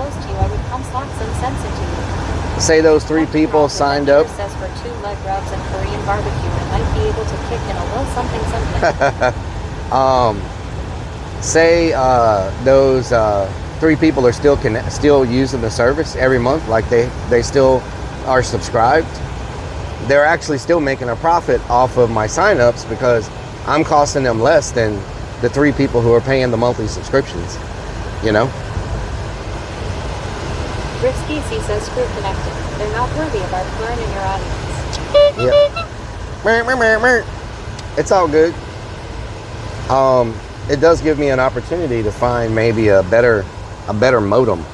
Speaker 3: Say those 3 people signed up. Say those 3 people are still using the service every month, like they still are subscribed. They're actually still making a profit off of my signups because I'm costing them less than the 3 people who are paying the monthly subscriptions, you know?
Speaker 2: Risky C says screw connected. They're not worthy of our burn in your audience.
Speaker 3: Yeah. It's all good. It does give me an opportunity to find maybe a better modem.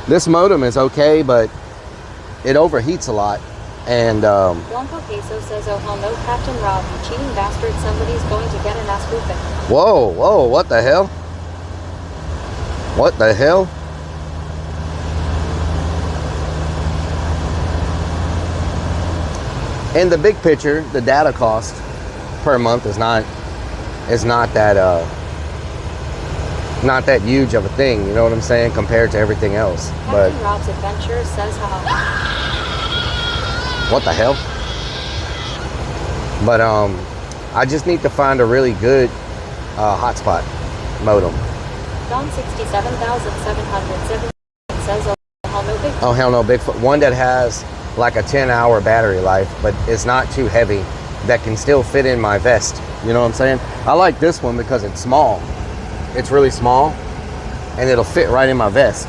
Speaker 3: This modem is okay, but it overheats a lot. And
Speaker 2: Blanco Queso says, oh hell no, Captain Rob, you cheating bastard, somebody's going to get an ass whooping.
Speaker 3: Whoa, what the hell? What the hell? In the big picture, the data cost per month is not that huge of a thing, you know what I'm saying, compared to everything else.
Speaker 2: Captain Rob's Adventure says how.
Speaker 3: What the hell? But I just need to find a really good hotspot modem.
Speaker 2: Don 67,707 says, oh hell no Bigfoot.
Speaker 3: Oh hell no Bigfoot. One that has like a 10-hour battery life, but it's not too heavy, that can still fit in my vest. You know what I'm saying? I like this one because it's small. It's really small, and it'll fit right in my vest.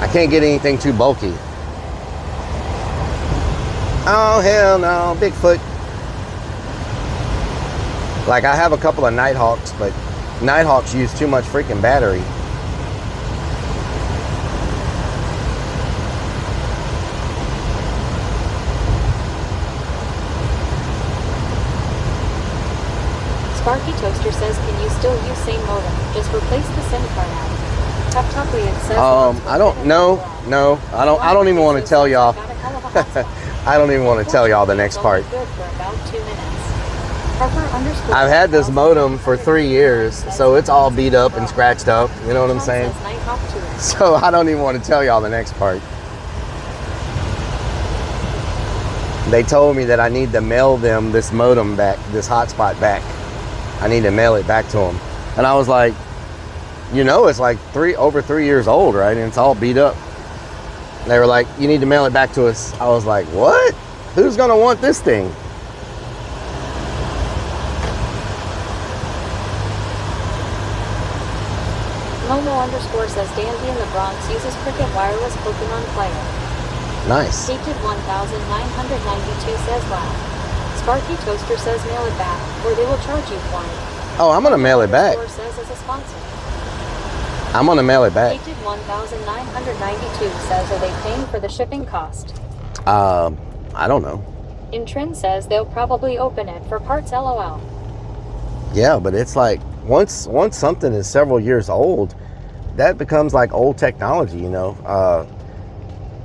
Speaker 3: I can't get anything too bulky. Oh hell no, Bigfoot. Like, I have a couple of Nighthawks, but Nighthawks use too much freaking battery.
Speaker 2: Sparky Toaster says, can you still use same modem? Just replace the SIM card out. Top says,
Speaker 3: I don't know. No, I don't even want to tell y'all. I don't even want to tell y'all the next part. I've had this modem for 3 years, so it's all beat up and scratched up. You know what I'm saying? So I don't even want to tell y'all the next part. They told me that I need to mail them this modem back, this hotspot back. I need to mail it back to them. And I was like, you know, it's like over 3 years old, right? And it's all beat up. And they were like, you need to mail it back to us. I was like, what? Who's gonna want this thing?
Speaker 2: Momo _ says, Dandy in the Bronx uses Cricket wireless Pokemon player.
Speaker 3: Nice.
Speaker 2: Dated 1992 says, wow. Sparky Toaster says, mail it back, or they will charge you for it.
Speaker 3: Oh, I'm gonna mail it back.
Speaker 2: Says as a sponsor.
Speaker 3: I'm gonna mail it back.
Speaker 2: Dated 1992 says, are they paying for the shipping cost?
Speaker 3: I don't know.
Speaker 2: Intrin says they'll probably open it for parts, LOL.
Speaker 3: Yeah, but it's like once something is several years old, that becomes like old technology, you know.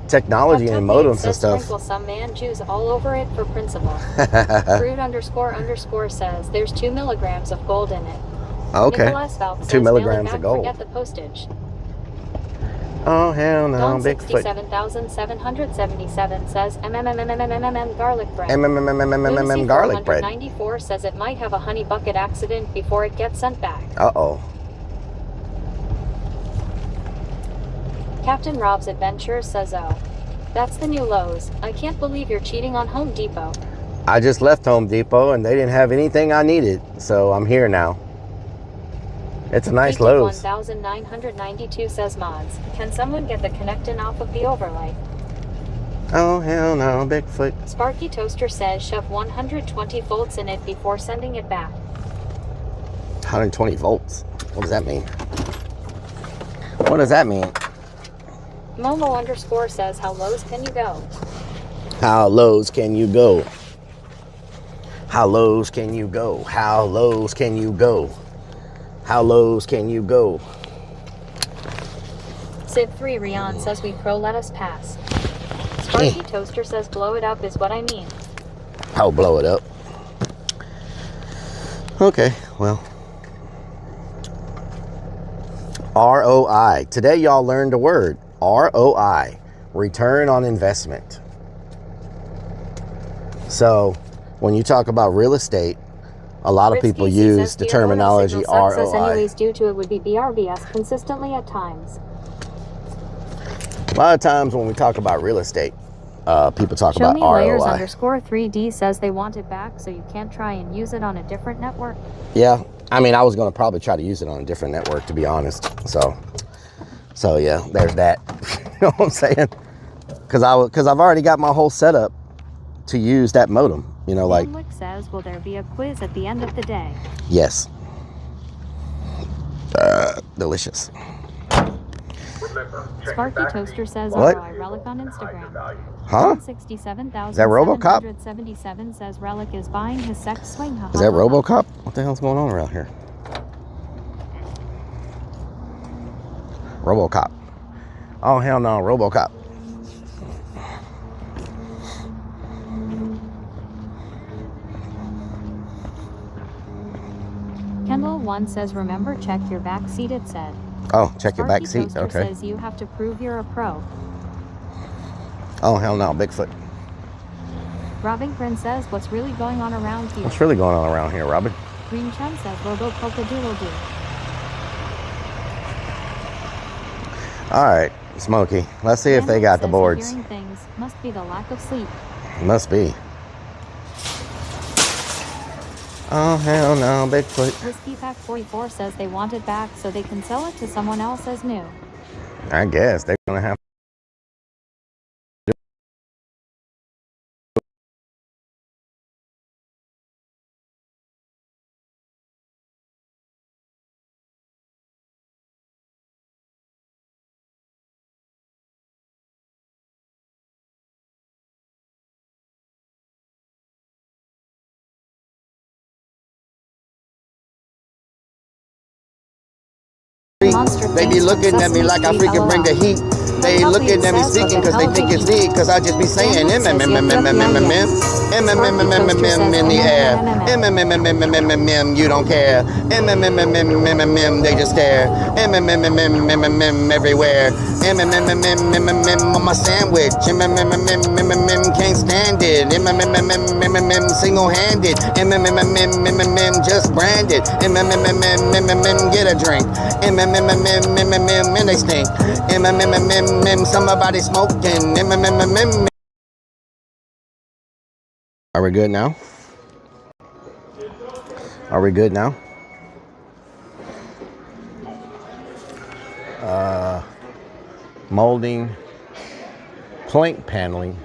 Speaker 3: Technology and modems and stuff.
Speaker 2: Sprinkle some man Jews all over it for principle. Fruit _ says there's 2 milligrams of gold in it.
Speaker 3: Okay. 2 milligrams of gold.
Speaker 2: Forget the postage.
Speaker 3: Oh hell no,
Speaker 2: Don
Speaker 3: Bigfoot.
Speaker 2: 67,777 says garlic bread.
Speaker 3: Garlic bread.
Speaker 2: 94 says it might have a honey bucket accident before it gets sent back.
Speaker 3: Uh-oh.
Speaker 2: Captain Rob's Adventure says, oh, that's the new Lowe's. I can't believe you're cheating on Home Depot.
Speaker 3: I just left Home Depot and they didn't have anything I needed, so I'm here now. It's a nice Lowe's.
Speaker 2: 1992 says, mods, can someone get the connecting off of the overlay?
Speaker 3: Oh hell no, Bigfoot.
Speaker 2: Sparky Toaster says shove 120 volts in it before sending it back.
Speaker 3: 120 volts. What does that mean? What does that mean?
Speaker 2: Momo _ says, how lows can you go?
Speaker 3: How lows can you go? How lows can you go? How lows can you go? How lows can you go?
Speaker 2: Sid3 Rion says we pro let us pass. Sparky Toaster says blow it up is what I mean.
Speaker 3: I'll blow it up. Okay, well. ROI. Today y'all learned a word. ROI. Return on investment. So when you talk about real estate, a lot of people use the terminology ROI.
Speaker 2: Anyways, due to it would be BRBS consistently at times.
Speaker 3: A lot of times when we talk about real estate, people talk
Speaker 2: Show
Speaker 3: about
Speaker 2: me
Speaker 3: ROI.
Speaker 2: layers _3D says they want it back, so you can't try and use it on a different network.
Speaker 3: Yeah, I mean, I was going to probably try to use it on a different network, to be honest. So yeah, there's that. You know what I'm saying? Because I've already got my whole setup to use that modem. You know, like.
Speaker 2: Rellik says, will there be a quiz at the end of the day?
Speaker 3: Yes. Delicious.
Speaker 2: Sparky Toaster says,
Speaker 3: what?
Speaker 2: Rellik on Instagram.
Speaker 3: Huh?
Speaker 2: 67,777
Speaker 3: Is that RoboCop?
Speaker 2: says Rellik is buying his sex swing.
Speaker 3: Is that RoboCop? What the hell's going on around here? RoboCop. Oh, hell no, RoboCop.
Speaker 2: Kendall1 says, remember, check your back seat, it said.
Speaker 3: Oh, check your back seat,
Speaker 2: Toaster
Speaker 3: okay.
Speaker 2: says you have to prove you're a pro.
Speaker 3: Oh, hell no, Bigfoot.
Speaker 2: Robin Grin says, what's really going on around here?
Speaker 3: What's really going on around here, Robin?
Speaker 2: Green Chun says, Robo Polka Doodle Doo.
Speaker 3: All right, Smokey. Let's see if they got the boards.
Speaker 2: Hearing things must be the lack of sleep.
Speaker 3: Must be. Oh, hell no, Bigfoot.
Speaker 2: Whiskey Pack 44 says they want it back so they can sell it to someone else as new.
Speaker 3: I guess they're going to have. They be looking at me like I freaking bring the heat. They looking at me speaking because they think it's me, because I just be saying in the air. You don't care. They just stare. Everywhere. On my sandwich. Can't stand it. Single-handed. Just branded. Get a drink. And they stink. Somebody smoking. Are we good now? Are we good now? Molding, plank paneling.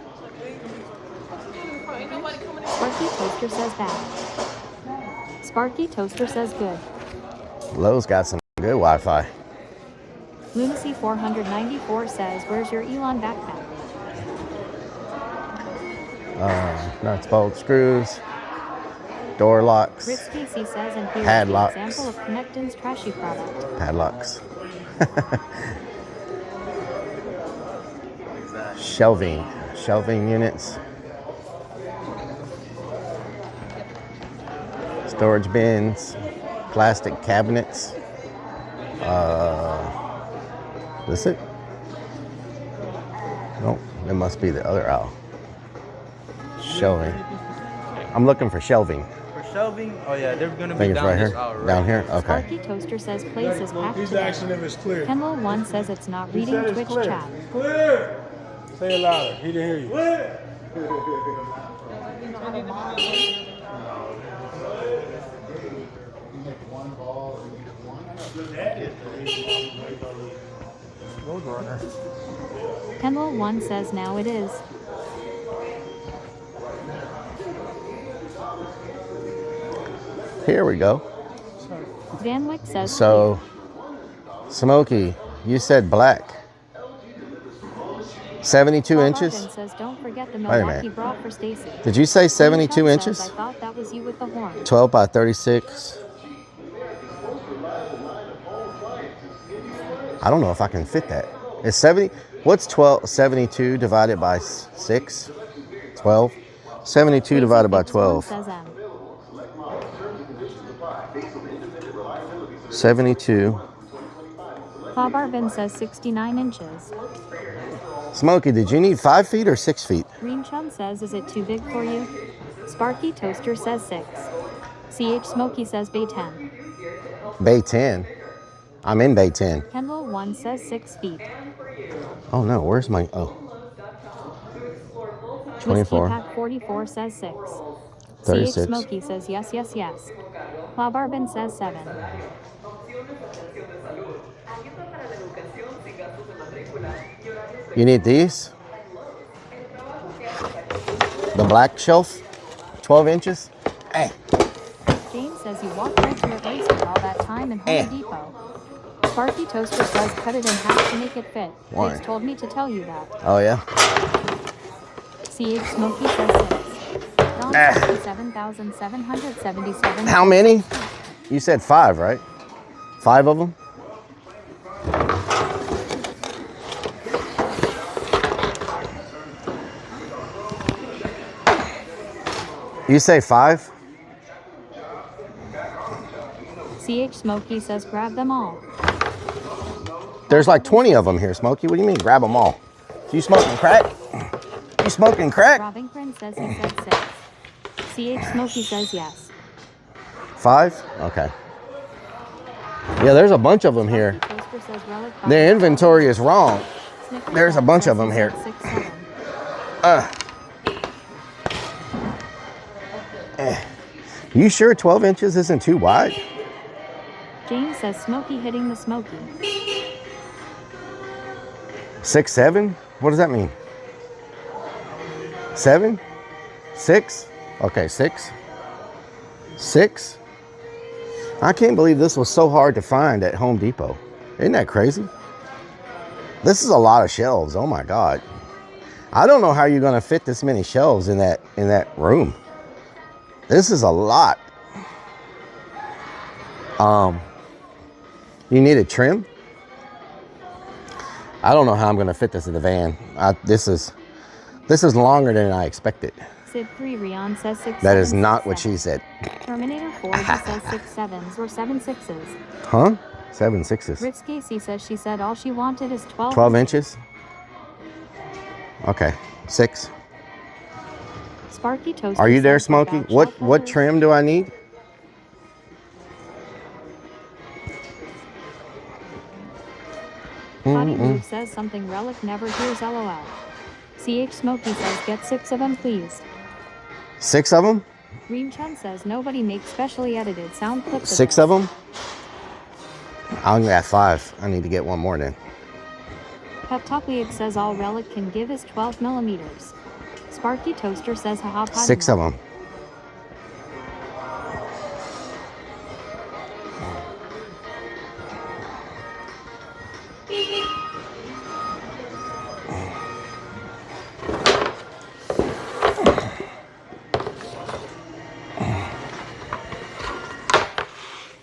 Speaker 2: Sparky Toaster says bad. Sparky Toaster says good.
Speaker 3: Lowe's got some good Wi-Fi.
Speaker 2: Lunacy 494 says, where's your Elon backpack?
Speaker 3: Nuts, bolts, screws, door locks,
Speaker 2: Rich PC says, and here's
Speaker 3: padlocks.
Speaker 2: the example of Connectin's trashy product.
Speaker 3: Padlocks. Shelving units. Storage bins, plastic cabinets. This it? Nope, it must be the other aisle. Shelving. I'm looking for shelving.
Speaker 10: For shelving? Oh yeah, they're gonna
Speaker 3: I
Speaker 10: be
Speaker 3: think it's
Speaker 10: down
Speaker 3: right
Speaker 10: this
Speaker 3: here.
Speaker 10: aisle, right?
Speaker 3: Down here? Okay.
Speaker 2: Sparky Toaster says place is packed
Speaker 7: He's
Speaker 2: today.
Speaker 7: asking if it's clear.
Speaker 2: Kendall1 says it's not reading Twitch
Speaker 7: clear.
Speaker 2: chat.
Speaker 7: Clear! Say it louder. He didn't hear you. Clear!
Speaker 2: Kendall1 says now it is.
Speaker 3: Here we go.
Speaker 2: Van says
Speaker 3: So, Smokey, you said black. 72
Speaker 2: Bob
Speaker 3: inches?
Speaker 2: Arvin says, don't forget the
Speaker 3: Wait a
Speaker 2: Milwaukee
Speaker 3: minute.
Speaker 2: bra for Stacy.
Speaker 3: Did you say 72
Speaker 2: Green Chum
Speaker 3: inches?
Speaker 2: says, I thought that was you with the horn.
Speaker 3: 12 by 36. I don't know if I can fit that. It's 70. What's 72 divided by 6? 12. 72 divided by 12.
Speaker 2: Says M.
Speaker 3: 72.
Speaker 2: Bob Arvin says 69 inches.
Speaker 3: Smokey, did you need 5 feet or 6 feet?
Speaker 2: Green Chum says, is it too big for you? Sparky Toaster says 6. CH Smokey says Bay 10.
Speaker 3: Bay 10. I'm in Bay 10.
Speaker 2: Kendall 1 says 6 feet.
Speaker 3: Oh no, where's my, oh. 24.
Speaker 2: Whiskey Pack 44 says 6.
Speaker 3: 36.
Speaker 2: CH Smokey says yes, yes, yes. Bob Arvin says 7.
Speaker 3: You need these? The black shelf? 12 inches? Eh.
Speaker 2: James says you walked right to replacement all that time in Home Depot. Sparky Toaster says cut it in half to make it fit.
Speaker 3: Why?
Speaker 2: James told me to tell you that.
Speaker 3: Oh yeah?
Speaker 2: CH Smokey says 6. Don says 7,777.
Speaker 3: How many? You said 5, right? 5 of them? You say 5?
Speaker 2: CH Smokey says grab them all.
Speaker 3: There's like 20 of them here, Smokey. What do you mean, grab them all? You smoking crack? You smoking crack?
Speaker 2: Robinson says he said 6. CH Smokey says yes.
Speaker 3: 5? Okay. Yeah, there's a bunch of them here.
Speaker 2: Toaster says Rellik I.
Speaker 3: The inventory is wrong.
Speaker 2: Snickers
Speaker 3: There's a bunch of them here.
Speaker 2: 6, 7.
Speaker 3: You sure 12 inches isn't too wide?
Speaker 2: James says Smokey hitting the Smokey.
Speaker 3: 6, 7? What does that mean? 7? 6? Okay, 6. 6? I can't believe this was so hard to find at Home Depot. Isn't that crazy? This is a lot of shelves. Oh my God. I don't know how you're gonna fit this many shelves in that room. This is a lot. You need a trim? I don't know how I'm gonna fit this in the van. This is longer than I expected.
Speaker 2: Sid 3 Rion says 6.
Speaker 3: That is not what she said.
Speaker 2: Terminator 4 says 6 7s or 7 6s.
Speaker 3: Huh? 7 6s.
Speaker 2: Ritz Casey says she said all she wanted is 12.
Speaker 3: 12 inches? Okay, 6.
Speaker 2: Sparky Toaster.
Speaker 3: Are you there,
Speaker 2: says
Speaker 3: Smokey?
Speaker 2: about
Speaker 3: What
Speaker 2: shelf holders.
Speaker 3: trim do I need?
Speaker 2: Potty Move says something Rellik never hears LOL. CH Smokey says get 6 of them please.
Speaker 3: 6 of them?
Speaker 2: Green Chun says nobody makes specially edited sound clips.
Speaker 3: 6 of them? I only got 5. I need to get one more then.
Speaker 2: Peptopliac says all Rellik can give is 12 millimeters. Sparky Toaster says haha Potty
Speaker 3: 6 of
Speaker 2: Move.
Speaker 3: them.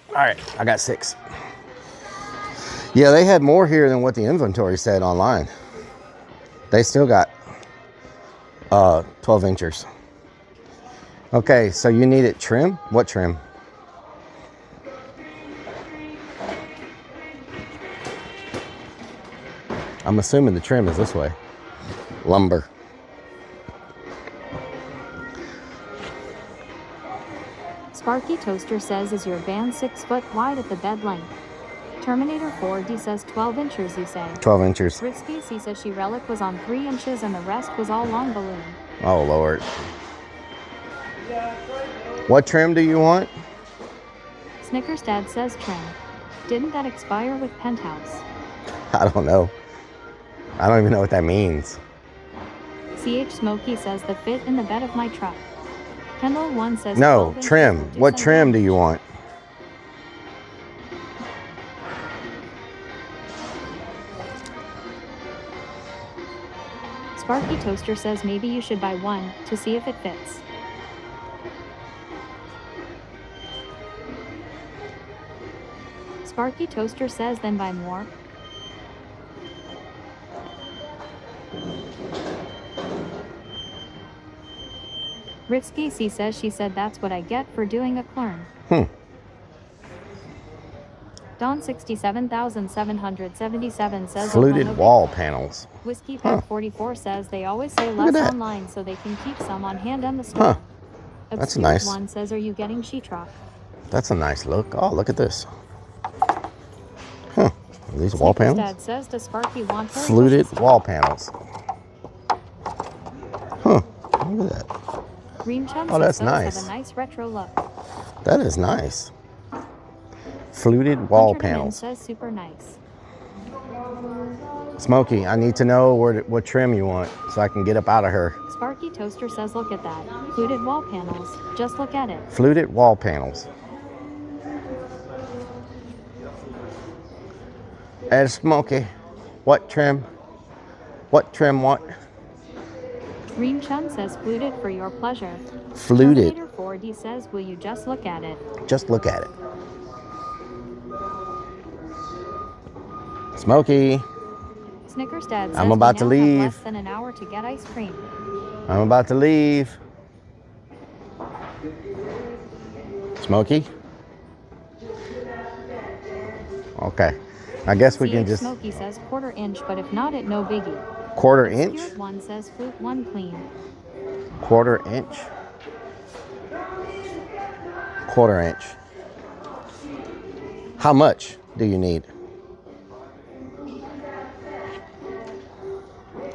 Speaker 3: All right, I got 6. Yeah, they had more here than what the inventory said online. They still got 12 inches. Okay, so you need it trim? What trim? I'm assuming the trim is this way. Lumber.
Speaker 2: Sparky Toaster says is your van 6 foot wide at the bed length. Terminator 4D says 12 inches you say.
Speaker 3: 12 inches.
Speaker 2: Ritz Casey says she Rellik was on 3 inches and the rest was all long balloon.
Speaker 3: Oh, Lord. What trim do you want?
Speaker 2: Snickers Dad says trim. Didn't that expire with Penthouse?
Speaker 3: I don't know. I don't even know what that means.
Speaker 2: CH Smokey says the fit in the bed of my truck. Kendall 1 says
Speaker 3: No,
Speaker 2: 12 inches
Speaker 3: trim.
Speaker 2: will do
Speaker 3: What
Speaker 2: some
Speaker 3: trim do
Speaker 2: damage.
Speaker 3: you want?
Speaker 2: Sparky Toaster says maybe you should buy one to see if it fits. Sparky Toaster says then buy more. Ritsky C says she said that's what I get for doing a clone. Dawn 67,777 says
Speaker 3: Fluted wall panels.
Speaker 2: Whiskey Pack 44 says they always say less online so they can keep some on hand in the store.
Speaker 3: That's
Speaker 2: Obscured
Speaker 3: nice.
Speaker 2: One says, are you getting sheetrock?
Speaker 3: That's a nice look. Oh, look at this. Huh. Are these wall panels?
Speaker 2: Dad says, does Sparky want her?
Speaker 3: Fluted wall panels. Huh. Look at that.
Speaker 2: Green Chum
Speaker 3: Oh, that's
Speaker 2: says those
Speaker 3: nice.
Speaker 2: have a nice retro look.
Speaker 3: That is nice. Fluted wall
Speaker 2: Hunter
Speaker 3: panels.
Speaker 2: says super nice.
Speaker 3: Smokey, I need to know what trim you want so I can get up out of her.
Speaker 2: Sparky Toaster says, look at that. Fluted wall panels. Just look at it.
Speaker 3: Fluted wall panels. Hey, Smokey, what trim? What trim what?
Speaker 2: Green Chum says, fluted for your pleasure.
Speaker 3: Fluted.
Speaker 2: Terminator 4D says, will you just look at it?
Speaker 3: Just look at it. Smokey.
Speaker 2: Snickers Dad says,
Speaker 3: I'm about to
Speaker 2: we now have
Speaker 3: leave.
Speaker 2: less than an hour to get ice cream.
Speaker 3: I'm about to leave. Smokey? Okay. I guess we can just...
Speaker 2: Smokey says quarter-inch, but if not, it no biggie.
Speaker 3: Quarter-inch?
Speaker 2: Obscured One says flute one clean.
Speaker 3: Quarter-inch? Quarter-inch. How much do you need?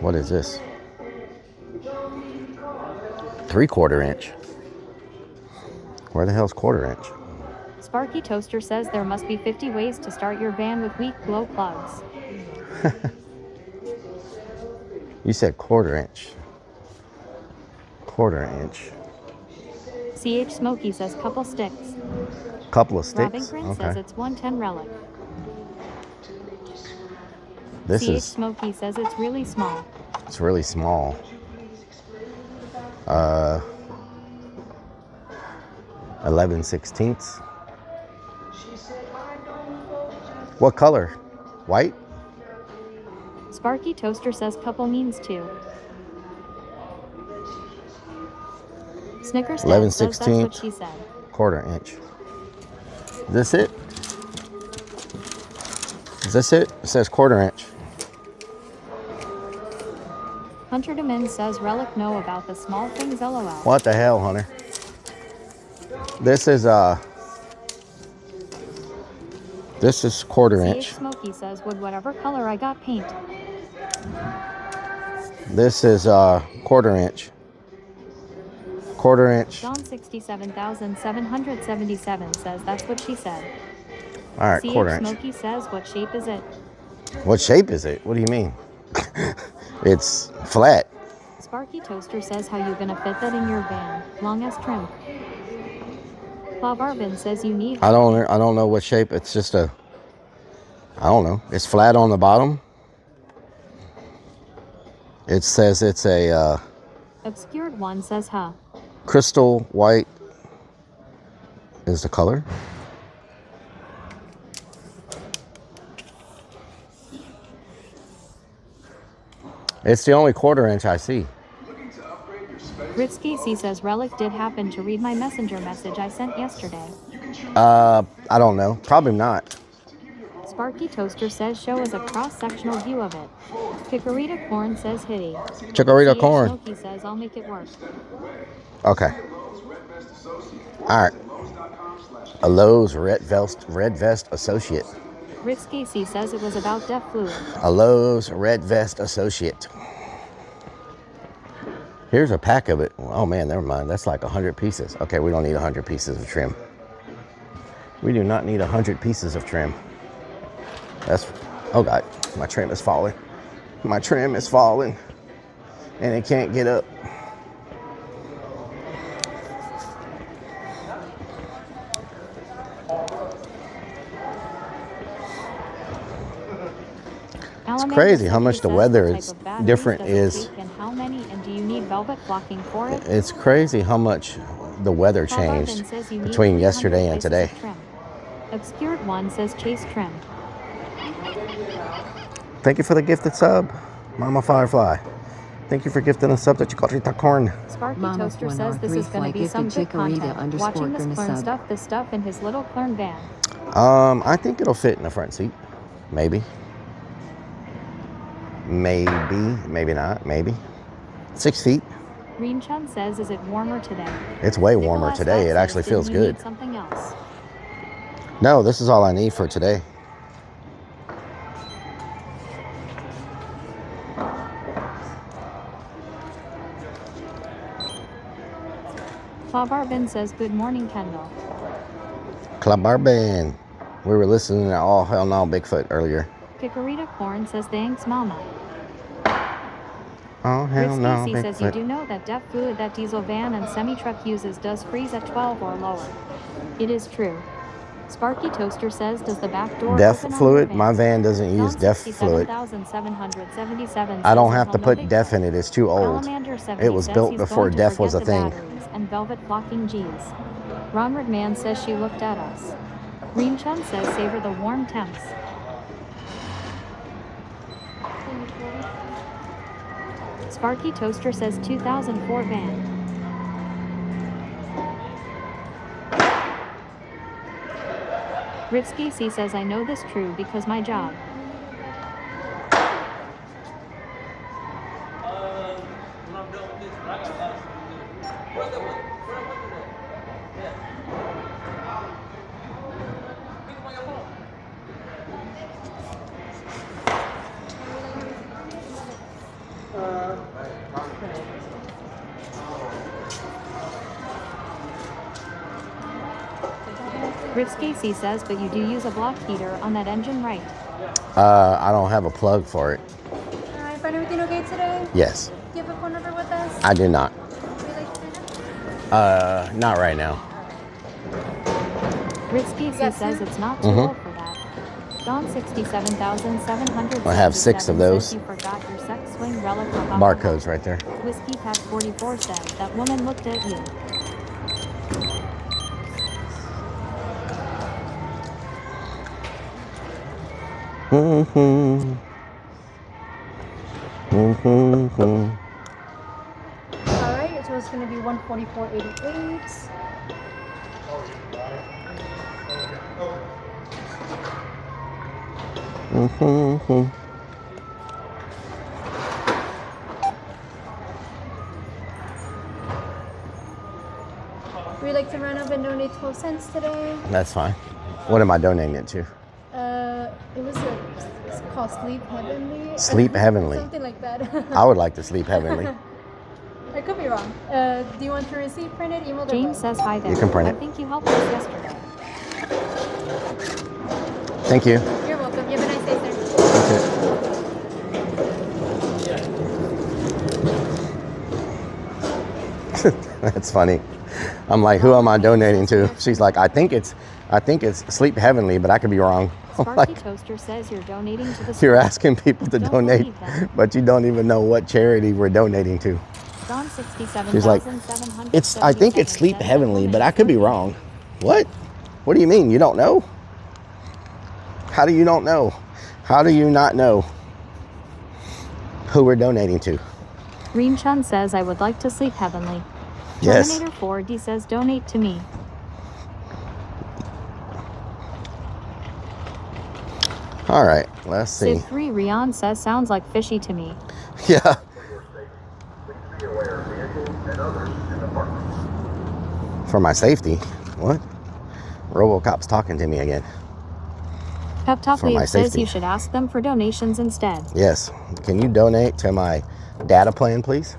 Speaker 3: What is this? 3/4 inch. Where the hell's quarter-inch?
Speaker 2: Sparky Toaster says there must be 50 ways to start your van with weak glow plugs.
Speaker 3: You said quarter-inch. Quarter-inch.
Speaker 2: CH Smokey says couple sticks.
Speaker 3: Couple of sticks?
Speaker 2: Robbington says it's 110 Rellik.
Speaker 3: This
Speaker 2: CH
Speaker 3: is...
Speaker 2: Smokey says it's really small.
Speaker 3: It's really small. 11/16. What color? White?
Speaker 2: Sparky Toaster says couple means two. Snickers Dad says that's what she said.
Speaker 3: Quarter-inch. Is this it? Is this it? It says quarter-inch.
Speaker 2: Hunter Demin says Rellik know about the small things LOL.
Speaker 3: What the hell, Hunter? This is quarter-inch.
Speaker 2: CH Smokey says would whatever color I got paint.
Speaker 3: This is quarter-inch. Quarter-inch.
Speaker 2: Dawn 67,777 says that's what she said.
Speaker 3: All right,
Speaker 2: CH
Speaker 3: quarter-inch.
Speaker 2: Smokey says what shape is it?
Speaker 3: What shape is it? What do you mean? It's flat.
Speaker 2: Sparky Toaster says how you gonna fit that in your van? Long as trim. Bob Arvin says you need...
Speaker 3: I don't know what shape. It's just I don't know. It's flat on the bottom. It says it's a
Speaker 2: Obscured One says huh.
Speaker 3: Crystal white is the color. It's the only quarter-inch I see.
Speaker 2: Ritsky C says Rellik did happen to read my messenger message I sent yesterday.
Speaker 3: I don't know. Probably not.
Speaker 2: Sparky Toaster says show us a cross-sectional view of it. Chikorita Corn says hitty.
Speaker 3: Chikorita
Speaker 2: CH
Speaker 3: Corn.
Speaker 2: Smokey says I'll make it work.
Speaker 3: Okay. All right. A Lowe's Red Vest Associate.
Speaker 2: Ritsky C says it was about deaf fluid.
Speaker 3: A Lowe's Red Vest Associate. Here's a pack of it. Oh man, never mind. That's like 100 pieces. Okay, we don't need 100 pieces of trim. We do not need 100 pieces of trim. Oh God, my trim is falling. My trim is falling and it can't get up. It's crazy how much the weather is different is
Speaker 2: velvet flocking for it.
Speaker 3: It's crazy how much the weather changed between yesterday and today.
Speaker 2: Obscured one says chase trim.
Speaker 3: Thank you for the gifted sub, Mama Firefly. Thank you for gifting a sub to Chikorita Corn.
Speaker 2: Sparky Toaster says this is going to be some good content. Watching this clone stuff this stuff in his little clone van.
Speaker 3: I think it'll fit in the front seat. Maybe. Maybe not. Maybe. 6 feet.
Speaker 2: Green Chun says, is it warmer today?
Speaker 3: It's way warmer today. It actually feels good.
Speaker 2: Need something else?
Speaker 3: No, this is all I need for today.
Speaker 2: Club Arbin says, good morning, Kendall.
Speaker 3: Club Arbin. We were listening to All Hell No Bigfoot earlier.
Speaker 2: Kikarita Corn says, thanks, Mama.
Speaker 3: Oh, hell no,
Speaker 2: Risky C says, you
Speaker 3: Bigfoot.
Speaker 2: do know that DEF fluid that diesel van and semi-truck uses does freeze at 12 or lower. It is true. Sparky Toaster says, does the back door
Speaker 3: DEF
Speaker 2: open on
Speaker 3: fluid?
Speaker 2: your
Speaker 3: My van doesn't use DEF fluid.
Speaker 2: 67,777
Speaker 3: I don't
Speaker 2: says,
Speaker 3: have to
Speaker 2: until no
Speaker 3: put DEF in it. It's too old.
Speaker 2: Salamander 70
Speaker 3: It was
Speaker 2: says
Speaker 3: built
Speaker 2: he's
Speaker 3: before
Speaker 2: going to
Speaker 3: DEF was a
Speaker 2: forget the
Speaker 3: thing.
Speaker 2: batteries and velvet flocking G's. Ronward Man says she looked at us. Green Chun says, savor the warm temps. Sparky Toaster says 2004 van. Ripsky C says, I know this true because my job. Ripsky C says, but you do use a block heater on that engine, right?
Speaker 3: I don't have a plug for it.
Speaker 9: Alright, find everything okay today?
Speaker 3: Yes.
Speaker 9: Do you have a phone number with us?
Speaker 3: I do not.
Speaker 9: Would you like to sign up?
Speaker 3: Not right now.
Speaker 2: Ripsky C says it's not too old for that. Don 67,700.
Speaker 3: I have 6 of those.
Speaker 2: You forgot your sex swing relic.
Speaker 3: Barcodes right there.
Speaker 2: Whiskey Pack 44 says that woman looked at you.
Speaker 9: Alright, so it's going to be 144.88. We'd like to round up and donate 12 cents today.
Speaker 3: That's fine. What am I donating it to?
Speaker 9: It was it's called Sleep Heavenly.
Speaker 3: Sleep Heavenly.
Speaker 9: Something like that.
Speaker 3: I would like to sleep heavenly.
Speaker 9: I could be wrong. Do you want your receipt printed, emailed, or
Speaker 2: James
Speaker 9: both?
Speaker 2: says hi there.
Speaker 3: You can print it.
Speaker 2: I think you helped us yesterday.
Speaker 3: Thank you.
Speaker 9: You're welcome. You have a nice day, sir.
Speaker 3: That's funny. I'm like, who am I donating to? She's like, I think it's Sleep Heavenly, but I could be wrong. I'm
Speaker 2: Sparky
Speaker 3: like,
Speaker 2: Toaster says you're donating to the
Speaker 3: you're
Speaker 2: school.
Speaker 3: asking people to
Speaker 2: Don't
Speaker 3: donate,
Speaker 2: believe them.
Speaker 3: but you don't even know what charity we're donating to.
Speaker 2: Don 67,777
Speaker 3: She's like, I think it's Sleep
Speaker 2: says that
Speaker 3: Heavenly,
Speaker 2: woman
Speaker 3: but I
Speaker 2: is
Speaker 3: could be
Speaker 2: looking at
Speaker 3: wrong. What? What do you mean? You don't know? How do you don't know? How do you not know who we're donating to?
Speaker 2: you. Green Chun says I would like to sleep heavenly.
Speaker 3: Yes.
Speaker 2: Terminator 4D says donate to me.
Speaker 3: All right, let's see.
Speaker 2: Civ 3 Rion says sounds like fishy to me.
Speaker 3: Yeah. For my safety. What? RoboCop's talking to me again.
Speaker 2: Pep Top
Speaker 3: For my
Speaker 2: Wave says
Speaker 3: safety.
Speaker 2: you should ask them for donations instead.
Speaker 3: Yes. Can you donate to my data plan, please?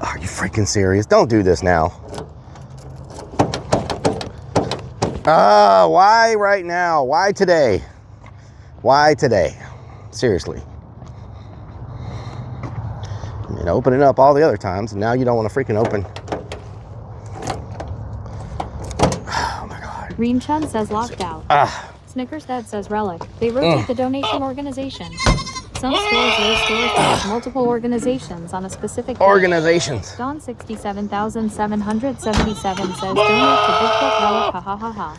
Speaker 3: Are you freaking serious? Don't do this now. Why right now? Why today? Why today? Seriously. I've been opening up all the other times, and now you don't want to freaking open. Oh my God.
Speaker 2: Green Chun says locked out. Snickers Dad says Relic. They rotate the donation organization. Some stores list stores that have multiple organizations on a specific day.
Speaker 3: Organizations.
Speaker 2: Dawn 67,777 says donate to Bigfoot Relic, ha ha ha ha.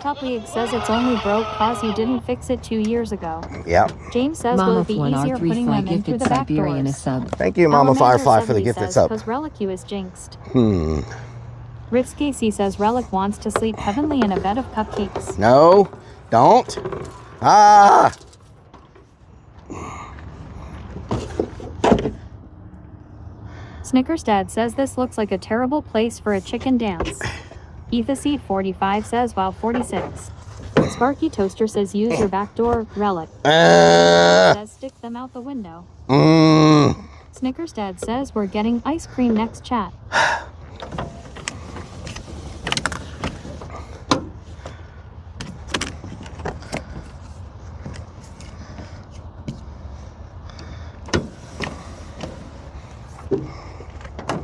Speaker 2: Top League says it's only broke cause you didn't fix it 2 years ago.
Speaker 3: Yep.
Speaker 2: James says will it be easier putting them in through the back doors?
Speaker 3: Thank you, Mama Firefly, for the gift that's up.
Speaker 2: Because Rellik I is jinxed. Rick Casey says Rellik wants to sleep heavenly in a bed of cupcakes.
Speaker 3: No, don't. Ah!
Speaker 2: Snickers Dad says this looks like a terrible place for a chicken dance. Ethaseed 45 says wow 46. Sparky Toaster says use your back door, Rellik. Says stick them out the window. Snickers Dad says we're getting ice cream next chat.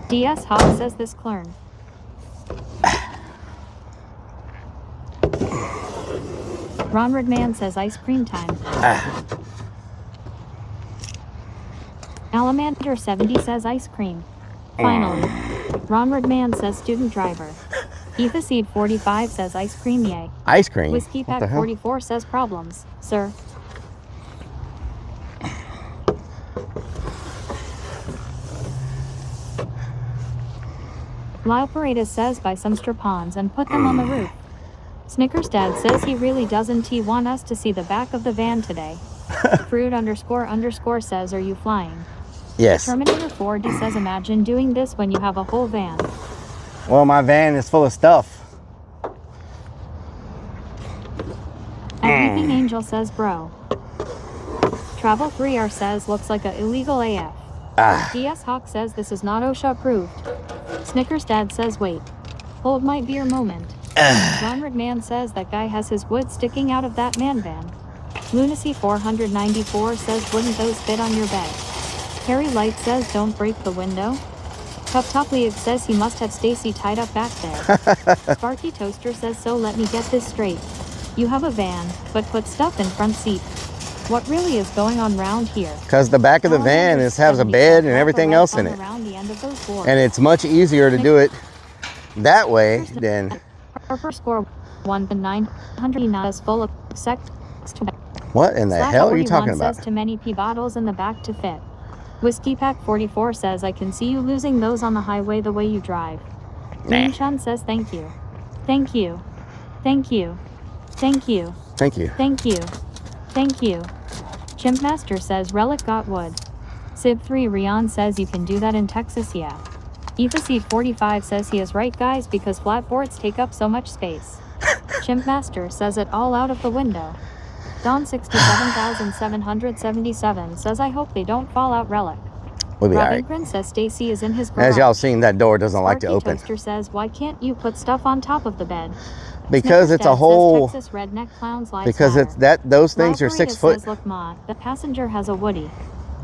Speaker 2: DS Hawk says this Clern. Ron Redman says ice cream time. Alamander 70 says ice cream. Finally. Ron Redman says student driver. Ethaseed 45 says ice cream yay.
Speaker 3: Ice cream?
Speaker 2: Whiskey Pack 44 says problems, sir. Lyle Paredes says buy some strap-ons and put them on the roof. Snickers Dad says he really doesn't want us to see the back of the van today. Fruit __ says are you flying?
Speaker 3: Yes.
Speaker 2: Terminator 4D says imagine doing this when you have a whole van.
Speaker 3: Well, my van is full of stuff.
Speaker 2: And Weeping Angel says bro. Travel 3R says looks like a illegal AF. DS Hawk says this is not OSHA approved. Snickers Dad says wait. Hold might be your moment. Ron Redman says that guy has his wood sticking out of that man van. Lunacy 494 says wouldn't those fit on your bed? Harry Light says don't break the window. Top League says he must have Stacy tied up back there. Sparky Toaster says so let me get this straight. You have a van, but put stuff in front seat. What really is going on round here?
Speaker 3: Because the back of the van has a bed and everything else in it. And it's much easier to do it that way than...
Speaker 2: Our first score 1 to 900 is full of sex.
Speaker 3: What in the hell are you talking about?
Speaker 2: Says too many pee bottles in the back to fit. Whiskey Pack 44 says I can see you losing those on the highway the way you drive. Nah. Chun says thank you. Thank you. Thank you. Thank you.
Speaker 3: Thank you.
Speaker 2: Thank you. Thank you. Chimp Master says Rellik got wood. Sib 3 Rion says you can do that in Texas, yeah. Ethaseed 45 says he is right guys because flatboards take up so much space. Chimp Master says it all out of the window. Dawn 67,777 says I hope they don't fall out Rellik.
Speaker 3: We'll be
Speaker 2: Robin
Speaker 3: alright.
Speaker 2: Grin says Stacy is in his garage.
Speaker 3: As y'all seen, that door doesn't like to open.
Speaker 2: Toaster says why can't you put stuff on top of the bed?
Speaker 3: Because it's a whole...
Speaker 2: Texas redneck clowns
Speaker 3: because it's that those things are 6 foot.
Speaker 2: Says, look ma, the passenger has a woody.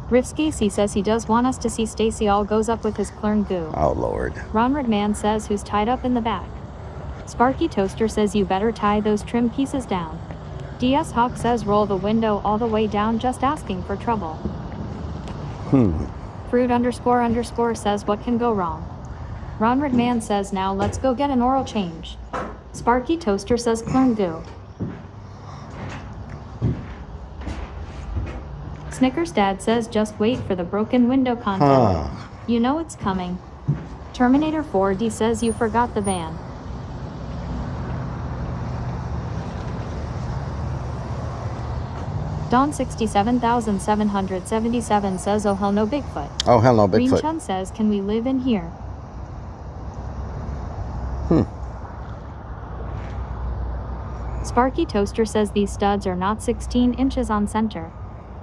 Speaker 2: Riff Casey says he does want us to see Stacy all goes up with his Clern goo.
Speaker 3: Oh Lord.
Speaker 2: Ron Redman says who's tied up in the back. Sparky Toaster says you better tie those trim pieces down. DS Hawk says roll the window all the way down just asking for trouble. Fruit __ says what can go wrong. Ron Redman says now let's go get an oral change. Sparky Toaster says Clern goo. Snickers Dad says just wait for the broken window content. You know it's coming. Terminator 4D says you forgot the van. Dawn 67,777 says oh hell no Bigfoot.
Speaker 3: Oh hell no Bigfoot.
Speaker 2: Green Chun says can we live in here? Sparky Toaster says these studs are not 16 inches on center.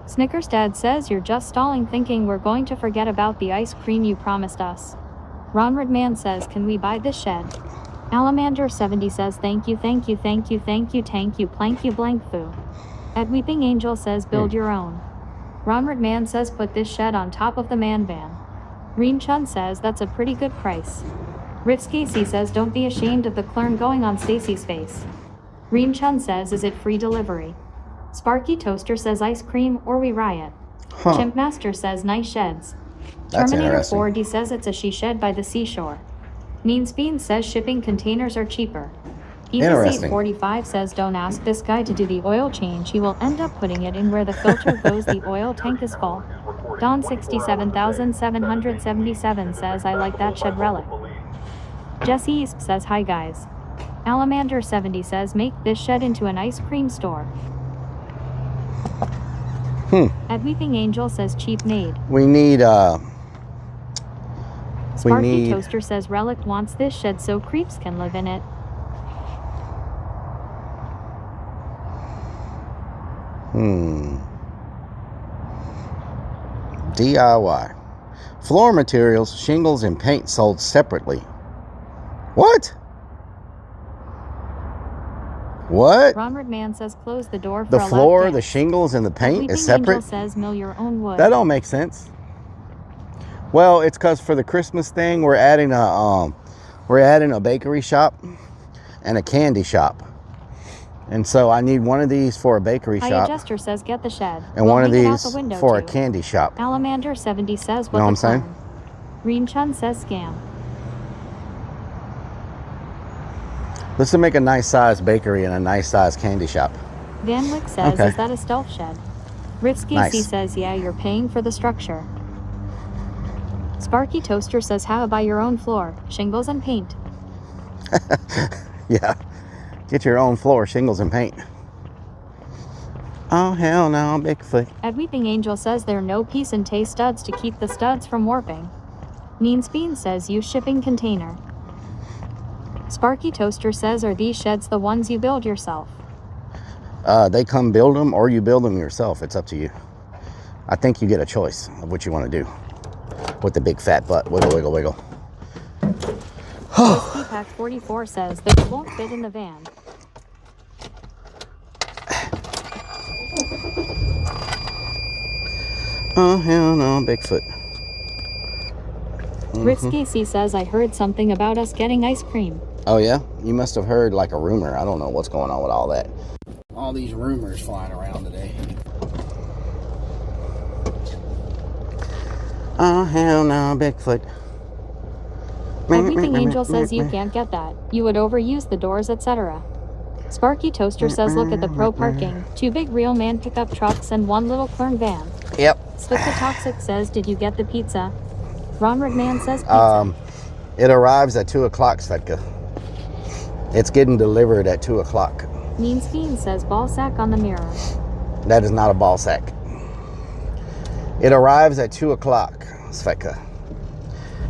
Speaker 2: Snickers Dad says you're just stalling thinking we're going to forget about the ice cream you promised us. Ron Redman says can we buy this shed? Alamander 70 says thank you plank you blank foo. Ed Weeping Angel says build your own. Ron Redman says put this shed on top of the man van. Green Chun says that's a pretty good price. Riff Casey says don't be ashamed of the Clern going on Stacy's face. Green Chun says is it free delivery? Sparky Toaster says ice cream or we riot.
Speaker 3: Huh.
Speaker 2: Chimp Master says nice sheds.
Speaker 3: That's
Speaker 2: Terminator
Speaker 3: interesting.
Speaker 2: 4D says it's a she shed by the seashore. Means Bean says shipping containers are cheaper.
Speaker 3: Interesting.
Speaker 2: 45 says don't ask this guy to do the oil change, he will end up putting it in where the filter goes, the oil tank is full. Don 67,777 says I like that shed relic. Jesse East says hi guys. Alamander 70 says make this shed into an ice cream store. At Weeping Angel says cheap made.
Speaker 3: We need
Speaker 2: Sparky Toaster says Relic wants this shed so creeps can live in it.
Speaker 3: DIY. Floor materials, shingles, and paint sold separately. What? What?
Speaker 2: Ronald Man says close the door for
Speaker 3: The
Speaker 2: a
Speaker 3: floor,
Speaker 2: lap
Speaker 3: the
Speaker 2: dance.
Speaker 3: shingles, and the paint
Speaker 2: Weeping
Speaker 3: is separate?
Speaker 2: Angel says mill your own wood.
Speaker 3: That don't make sense. Well, it's because for the Christmas thing, we're adding a bakery shop and a candy shop. And so I need one of these for a bakery
Speaker 2: High
Speaker 3: shop
Speaker 2: Adjuster says get the shed.
Speaker 3: and
Speaker 2: We'll
Speaker 3: one of
Speaker 2: hang it out
Speaker 3: these
Speaker 2: the window
Speaker 3: for a
Speaker 2: too.
Speaker 3: candy shop.
Speaker 2: Alamander 70 says
Speaker 3: Know what I'm saying?
Speaker 2: clown. Green Chun says scam.
Speaker 3: Let's make a nice size bakery and a nice size candy shop.
Speaker 2: Van Wyck says
Speaker 3: Okay.
Speaker 2: is that a stealth shed? Ritsky
Speaker 3: Nice.
Speaker 2: says yeah, you're paying for the structure. Sparky Toaster says how about your own floor, shingles and paint.
Speaker 3: Yeah. Get your own floor, shingles, and paint. Oh, hell no, Bigfoot.
Speaker 2: At Weeping Angel says there are no piece and taste studs to keep the studs from warping. Means Bean says use shipping container. Sparky Toaster says are these sheds the ones you build yourself?
Speaker 3: They come build them or you build them yourself. It's up to you. I think you get a choice of what you want to do with the big fat butt. Wiggle, wiggle, wiggle.
Speaker 2: Whiskey Pack 44 says they won't fit in the van.
Speaker 3: Oh, hell no, Bigfoot.
Speaker 2: Ritsky says I heard something about us getting ice cream.
Speaker 3: Oh, yeah? You must have heard like a rumor. I don't know what's going on with all that. All these rumors flying around today. Oh, hell no, Bigfoot.
Speaker 2: Everything Angel says you can't get that. You would overuse the doors, etc. Sparky Toaster says look at the pro parking. 2 big real man pickup trucks and 1 little Klern van.
Speaker 3: Yep.
Speaker 2: Svika Toxic says did you get the pizza? Ron Redman says pizza.
Speaker 3: It arrives at 2 o'clock, Svetka. It's getting delivered at 2 o'clock.
Speaker 2: Mean Bean says ball sack on the mirror.
Speaker 3: That is not a ball sack. It arrives at 2 o'clock, Svetka.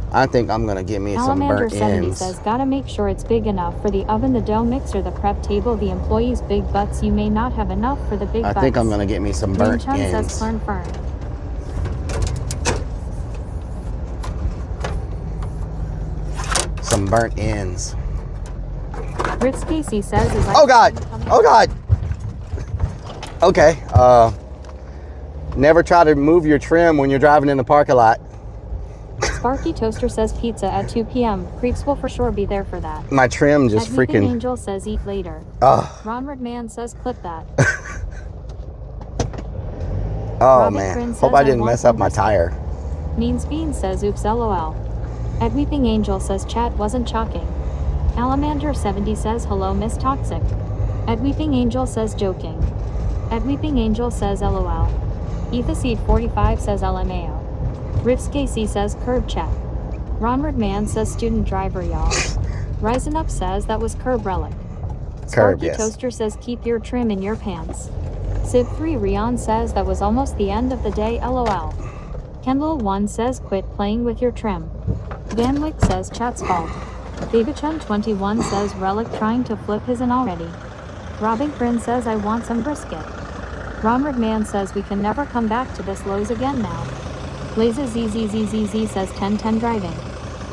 Speaker 3: I think I'm gonna get me some
Speaker 2: Alamander
Speaker 3: burnt
Speaker 2: 70
Speaker 3: ends.
Speaker 2: says gotta make sure it's big enough for the oven, the dough mixer, the prep table, the employees' big butts. You may not have enough for the big
Speaker 3: I
Speaker 2: butts.
Speaker 3: think I'm gonna get me some burnt
Speaker 2: Chun says
Speaker 3: ends.
Speaker 2: Klern Fern.
Speaker 3: Some burnt ends.
Speaker 2: Ritz Casey says is
Speaker 3: Oh God! Oh God! Okay. Never try to move your trim when you're driving in the parking lot.
Speaker 2: Sparky Toaster says pizza at 2 p.m. Creeps will for sure be there for that.
Speaker 3: My trim just
Speaker 2: At Weeping
Speaker 3: freaking.
Speaker 2: Angel says eat later.
Speaker 3: Oh.
Speaker 2: Ron Redman says clip that.
Speaker 3: Oh
Speaker 2: Robin
Speaker 3: man.
Speaker 2: Grin
Speaker 3: Hope
Speaker 2: says,
Speaker 3: I
Speaker 2: "I
Speaker 3: didn't
Speaker 2: want
Speaker 3: mess up
Speaker 2: some
Speaker 3: my
Speaker 2: brisket."
Speaker 3: tire.
Speaker 2: Means Bean says oops lol. At Weeping Angel says chat wasn't shocking. Alamander 70 says hello Miss Toxic. At Weeping Angel says joking. At Weeping Angel says lol. Ethaseed 45 says LMAO. Riffs KC says curb chat. Ron Redman says student driver y'all. Rising Up says that was curb relic.
Speaker 3: Curb,
Speaker 2: Sparky
Speaker 3: yes.
Speaker 2: Toaster says keep your trim in your pants. Civ 3 Rion says that was almost the end of the day lol. Kendall 1 says quit playing with your trim. Van Wyck says chat's fault. Babychun 21 says Relic trying to flip his in already. Robin Grin says I want some brisket. Ron Redman says we can never come back to this Lowe's again now. Laza ZZZZZ says 1010 driving.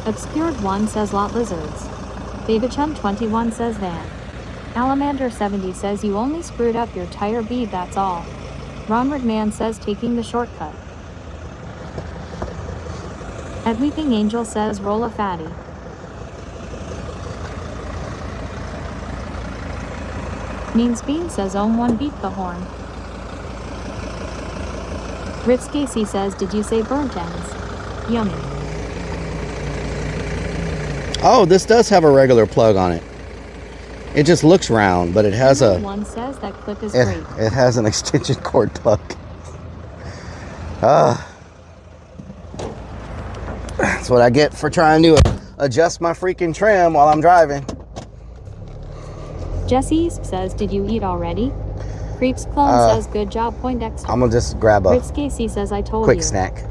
Speaker 2: Obscured 1 says lot lizards. Babychun 21 says van. Alamander 70 says you only screwed up your tire bead, that's all. Ron Redman says taking the shortcut. At Weeping Angel says roll a fatty. Means Bean says Ohm 1 beat the horn. Ritz Casey says, did you say burnt ends? Yummy.
Speaker 3: Oh, this does have a regular plug on it. It just looks round, but it has a...
Speaker 2: One says that clip is great.
Speaker 3: It has an extension cord plug. That's what I get for trying to adjust my freaking trim while I'm driving.
Speaker 2: Jesse says, did you eat already? Creeps Clone says, good job, Poindexter.
Speaker 3: I'm gonna just grab a
Speaker 2: Ritz Casey says, I told
Speaker 3: quick
Speaker 2: you.
Speaker 3: snack.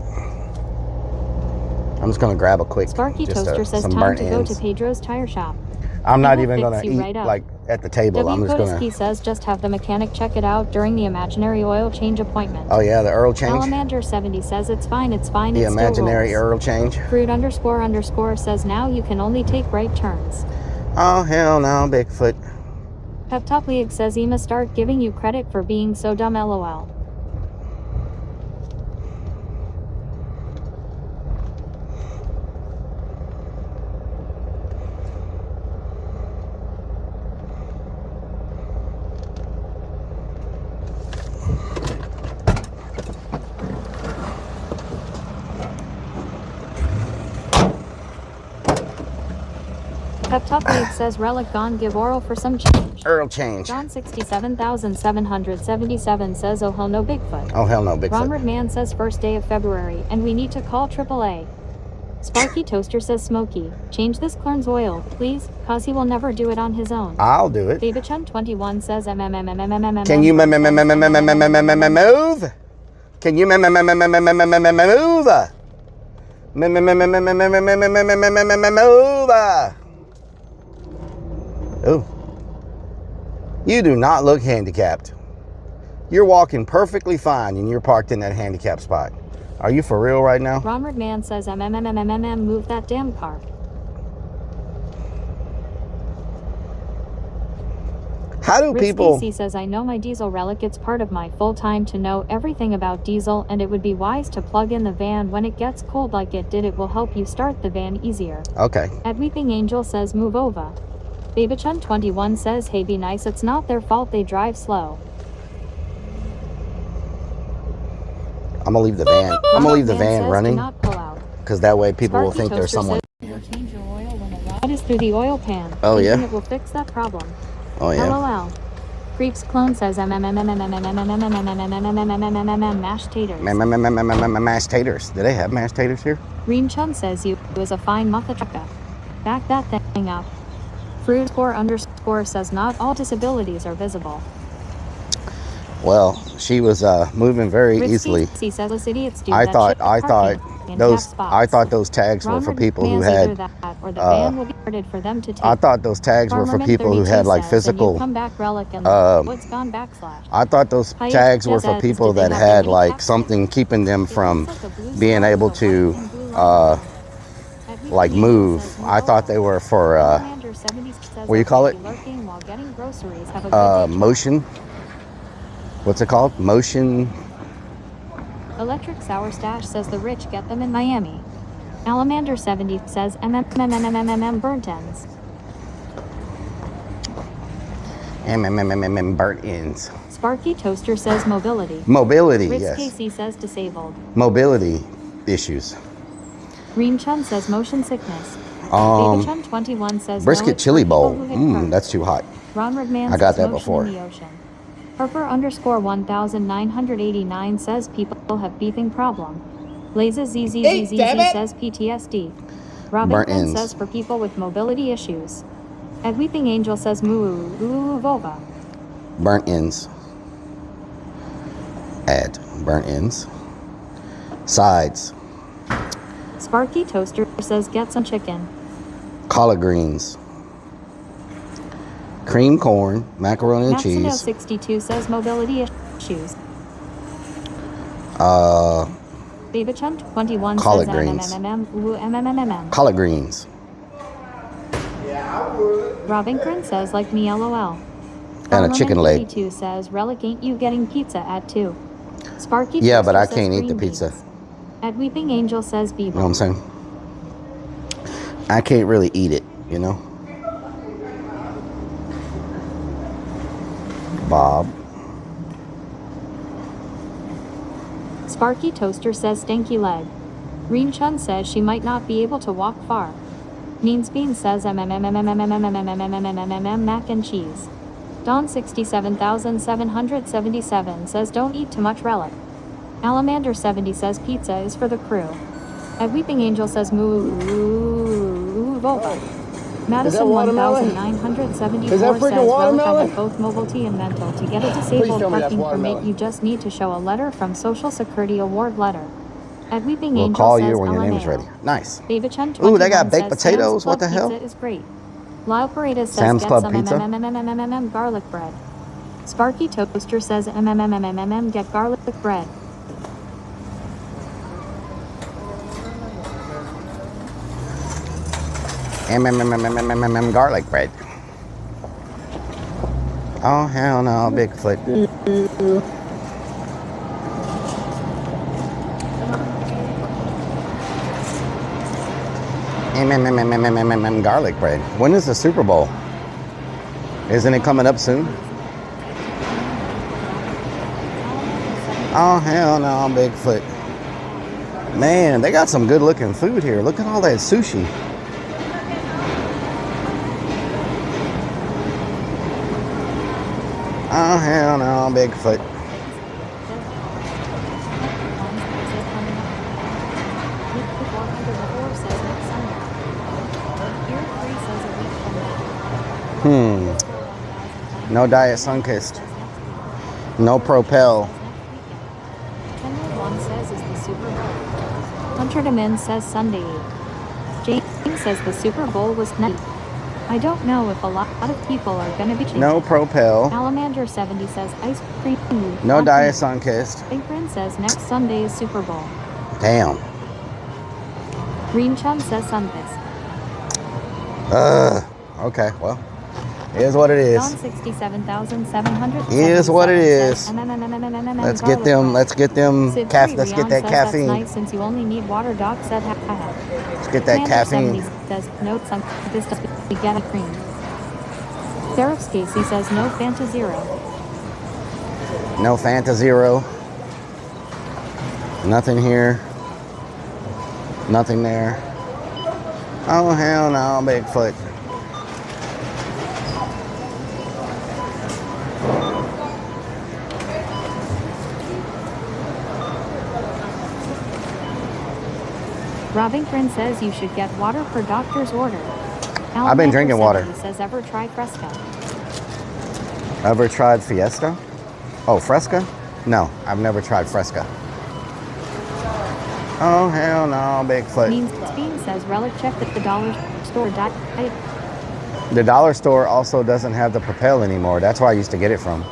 Speaker 3: I'm just gonna grab a quick...
Speaker 2: Sparky
Speaker 3: just
Speaker 2: Toaster says,
Speaker 3: some
Speaker 2: time
Speaker 3: burnt
Speaker 2: to go
Speaker 3: ends.
Speaker 2: to Pedro's tire shop.
Speaker 3: I'm not
Speaker 2: He will
Speaker 3: even gonna
Speaker 2: fix you
Speaker 3: eat
Speaker 2: right up.
Speaker 3: like at the table. I'm just gonna...
Speaker 2: He says, just have the mechanic check it out during the imaginary oil change appointment.
Speaker 3: Oh yeah, the Earl change?
Speaker 2: Salamander70 says, it's fine,
Speaker 3: The
Speaker 2: it still
Speaker 3: imaginary
Speaker 2: rolls.
Speaker 3: Earl change?
Speaker 2: Fruit__ says, now you can only take right turns.
Speaker 3: Oh hell no, Bigfoot.
Speaker 2: Pep Top League says, Ema start giving you credit for being so dumb, lol. Pep Top League says, Relic gone, give oral for some change.
Speaker 3: Earl change.
Speaker 2: John 67,777 says, oh hell no Bigfoot.
Speaker 3: Oh hell no, Bigfoot.
Speaker 2: Ronward Man says, first day of February, and we need to call AAA. Sparky Toaster says, Smokey, change this Clern's oil, please, cause he will never do it on his own.
Speaker 3: I'll do it.
Speaker 2: Babychun21 says,
Speaker 3: Can you move? Can you move? Oh. You do not look handicapped. You're walking perfectly fine and you're parked in that handicapped spot. Are you for real right now?
Speaker 2: Ronward Man says, move that damn car.
Speaker 3: How do people...
Speaker 2: Casey says, I know my diesel relic, it's part of my full time to know everything about diesel, and it would be wise to plug in the van when it gets cold like it did. It will help you start the van easier.
Speaker 3: Okay.
Speaker 2: At Weeping Angel says, move over. Babychun21 says, hey, be nice, it's not their fault they drive slow.
Speaker 3: I'm gonna leave the van. I'm gonna leave the van running, because that way people will think there's someone.
Speaker 2: Change your oil when the rod is through the oil pan.
Speaker 3: Oh yeah.
Speaker 2: It will fix that problem.
Speaker 3: Oh yeah.
Speaker 2: LOL. Creeps Clone says, mashed taters.
Speaker 3: Mashed taters. Do they have mashed taters here?
Speaker 2: Reem Chun says, you was a fine motherfucker. Back that thing up. Fruit__ says, not all disabilities are visible.
Speaker 3: Well, she was moving very easily. I thought those tags were for people who had. I thought those tags were for people who had like physical. I thought those tags were for people that had like something keeping them from being able to like move. I thought they were for what do you call it? Motion. What's it called? Motion.
Speaker 2: Electric Sour Stash says the rich get them in Miami. Alamander70 says burnt ends.
Speaker 3: Burnt ends.
Speaker 2: Sparky Toaster says mobility.
Speaker 3: Mobility,
Speaker 2: Ritz
Speaker 3: yes.
Speaker 2: Casey says disabled.
Speaker 3: Mobility issues.
Speaker 2: Reem Chun says motion sickness. Baby Chun 21 says
Speaker 3: brisket chili bowl. That's too hot.
Speaker 2: Ron Redman
Speaker 3: I got
Speaker 2: says
Speaker 3: that before.
Speaker 2: in the ocean. Harper_1989 says people have beefing problem. Laza ZZZZ says PTSD. Robin Quinn says for people with mobility issues. And Weeping Angel says Vova.
Speaker 3: Burnt ends. Add burnt ends. Sides.
Speaker 2: Sparky Toaster says get some chicken.
Speaker 3: Collard greens. Cream corn, macaroni and cheese.
Speaker 2: Maxino62 says mobility issues. Babychun21
Speaker 3: collard
Speaker 2: says
Speaker 3: greens.
Speaker 2: Collard
Speaker 3: greens.
Speaker 2: Robin Grin says like me LOL.
Speaker 3: And a chicken leg.
Speaker 2: 32 says Relic ain't you getting pizza at 2. Sparky
Speaker 3: yeah, but I
Speaker 2: says
Speaker 3: can't eat the
Speaker 2: green
Speaker 3: pizza.
Speaker 2: beans. At Weeping Angel says Bebo.
Speaker 3: You know what I'm saying? I can't really eat it, you know? Bob.
Speaker 2: Sparky Toaster says stanky leg. Reem Chun says she might not be able to walk far. Means Bean says mac and cheese. Dawn 67,777 says don't eat too much Rellik. Alamander 70 says pizza is for the crew. A Weeping Angel says moo Volva. Madison 1974 says Rellik I have both mobility and mental. To get a disabled parking permit you just need to show a letter from Social Security Award letter. At Weeping
Speaker 3: We'll
Speaker 2: Angel
Speaker 3: call
Speaker 2: says
Speaker 3: you when your name is
Speaker 2: LMAO.
Speaker 3: ready. Nice.
Speaker 2: David Chen
Speaker 3: Ooh, they got
Speaker 2: 21
Speaker 3: baked
Speaker 2: says
Speaker 3: potatoes.
Speaker 2: Sam's
Speaker 3: What the
Speaker 2: Club
Speaker 3: hell?
Speaker 2: Pizza is great. Lyle Paredes says
Speaker 3: Sam's
Speaker 2: get
Speaker 3: Club
Speaker 2: some
Speaker 3: pizza?
Speaker 2: garlic bread. Sparky Toaster says get garlic bread.
Speaker 3: Garlic bread. Oh, hell no, Bigfoot. Garlic bread. When is the Super Bowl? Isn't it coming up soon? Oh, hell no, Bigfoot. Man, they got some good looking food here. Look at all that sushi. Oh, hell no, Bigfoot. No Diet Sunkist. No Propel.
Speaker 2: One says is the Super Bowl. Hunter Demin says Sunday. James says the Super Bowl was night. I don't know if a lot of people are gonna be.
Speaker 3: No Propel.
Speaker 2: Alamander 70 says ice cream.
Speaker 3: No Diet Sunkist.
Speaker 2: Apron says next Sunday is Super Bowl.
Speaker 3: Damn.
Speaker 2: Green Chum says Sunkist.
Speaker 3: Okay, well. Is what it is.
Speaker 2: Dawn 67,700.
Speaker 3: Is what it is. Let's get them let's get that caffeine.
Speaker 2: Nice since you only need water, Doc said.
Speaker 3: Let's get that caffeine.
Speaker 2: Says notes on this we get a cream. Derek Casey says no Fanta Zero.
Speaker 3: No Fanta Zero. Nothing here. Nothing there. Oh hell no, Bigfoot.
Speaker 2: Robbington says you should get water per doctor's order.
Speaker 3: I've been drinking water.
Speaker 2: Says ever try Fresca?
Speaker 3: Ever tried Fiesta? Oh, Fresca? No, I've never tried Fresca. Oh hell no, Bigfoot.
Speaker 2: Means Bean says Rellik checked at the dollar store.
Speaker 3: The dollar store also doesn't have the Propel anymore. That's where I used to get it from.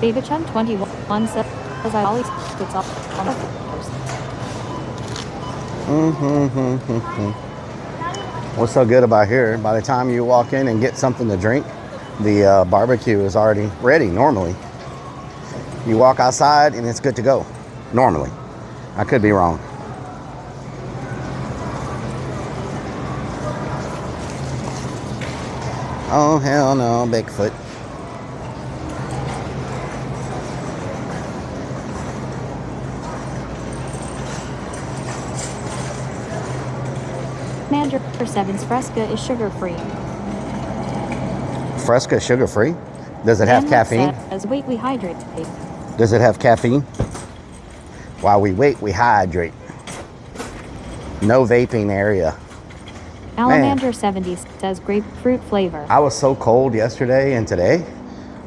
Speaker 2: David Chun 21 says I always it's all on the
Speaker 3: What's so good about here? By the time you walk in and get something to drink, the barbecue is already ready normally. You walk outside and it's good to go. Normally. I could be wrong. Oh hell no, Bigfoot.
Speaker 2: Commander for 7's Fresca is sugar-free.
Speaker 3: Fresca sugar-free? Does it have caffeine?
Speaker 2: Says, wait, we hydrate.
Speaker 3: Does it have caffeine? While we wait, we hydrate. No vaping area.
Speaker 2: Alamander 70 says grapefruit flavor.
Speaker 3: I was so cold yesterday and today,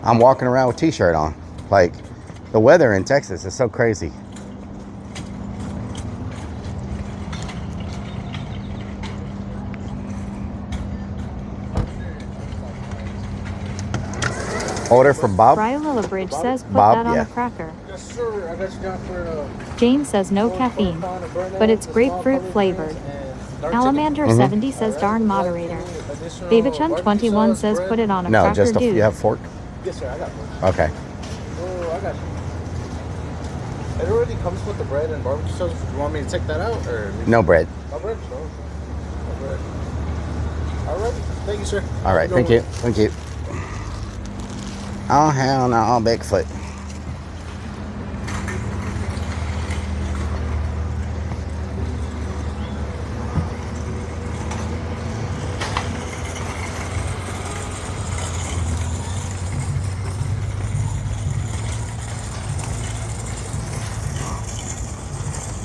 Speaker 3: I'm walking around with a t-shirt on. Like, the weather in Texas is so crazy. Order for Bob.
Speaker 2: Brian Lillibridge says put
Speaker 3: Bob,
Speaker 2: that on
Speaker 3: yeah.
Speaker 2: a cracker.
Speaker 7: Yes, sir. I got you down for
Speaker 2: James says no caffeine, but it's grapefruit flavored. Alamander70 says darn moderator. Babachun21 says put it on a
Speaker 3: No,
Speaker 2: cracker
Speaker 3: just
Speaker 2: dude.
Speaker 3: you have fork?
Speaker 7: Yes, sir. I got one.
Speaker 3: Okay.
Speaker 7: Oh, I got you. It already comes with the bread and barbecue sauce. You want me to take that out or?
Speaker 3: No bread.
Speaker 7: No bread? No. No bread. All right. Thank you, sir.
Speaker 3: All right. Thank you. Thank you. Oh, hell no. Bigfoot.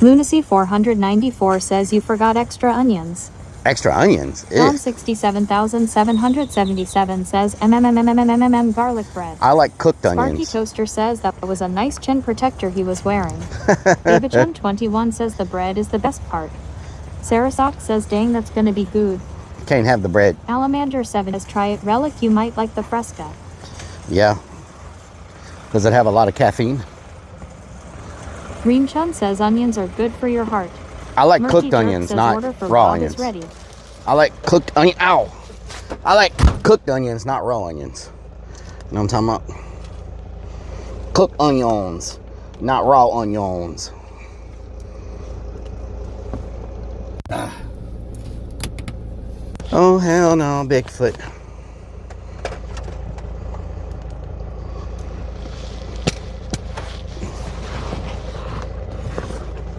Speaker 2: Lunacy 494 says you forgot extra onions.
Speaker 3: Extra onions?
Speaker 2: Ron 67,777 says garlic bread.
Speaker 3: I like cooked
Speaker 2: Sparky
Speaker 3: onions.
Speaker 2: Toaster says that was a nice chin protector he was wearing. Babachun21 says the bread is the best part. Sarah Sock says dang that's gonna be good.
Speaker 3: Can't have the bread.
Speaker 2: Alamander7 says try it. Rellik you might like the Fresca.
Speaker 3: Yeah. Does it have a lot of caffeine?
Speaker 2: Green Chun says onions are good for your heart.
Speaker 3: I like
Speaker 2: Murky
Speaker 3: cooked
Speaker 2: Jerk
Speaker 3: onions,
Speaker 2: says
Speaker 3: not
Speaker 2: order for
Speaker 3: raw
Speaker 2: Bob
Speaker 3: onions.
Speaker 2: is ready.
Speaker 3: I like cooked onion. Ow! I like cooked onions, not raw onions. You know what I'm talking about? Cooked onions, not raw onions. Oh, hell no, Bigfoot.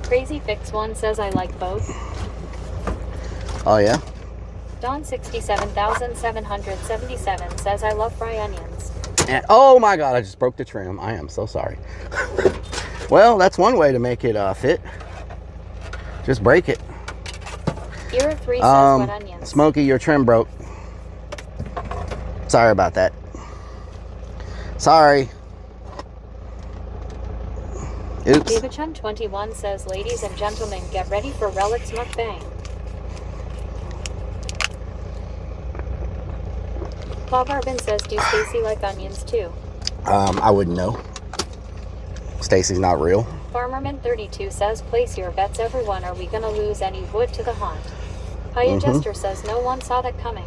Speaker 2: Crazy Fix One says I like both.
Speaker 3: Oh, yeah?
Speaker 2: Don 67,777 says I love fry onions.
Speaker 3: And, oh my God, I just broke the trim. I am so sorry. Well, that's one way to make it fit. Just break it.
Speaker 2: Era 3 says what onions?
Speaker 3: Smokey, your trim broke. Sorry about that. Sorry. Oops.
Speaker 2: Babachun21 says ladies and gentlemen get ready for Rellik's mukbang. Bob Arbin says do Stacy like onions too?
Speaker 3: I wouldn't know. Stacy's not real.
Speaker 2: Farmerman32 says place your bets everyone, are we gonna lose any wood to the haunt? Hiya Jester says no one saw that coming.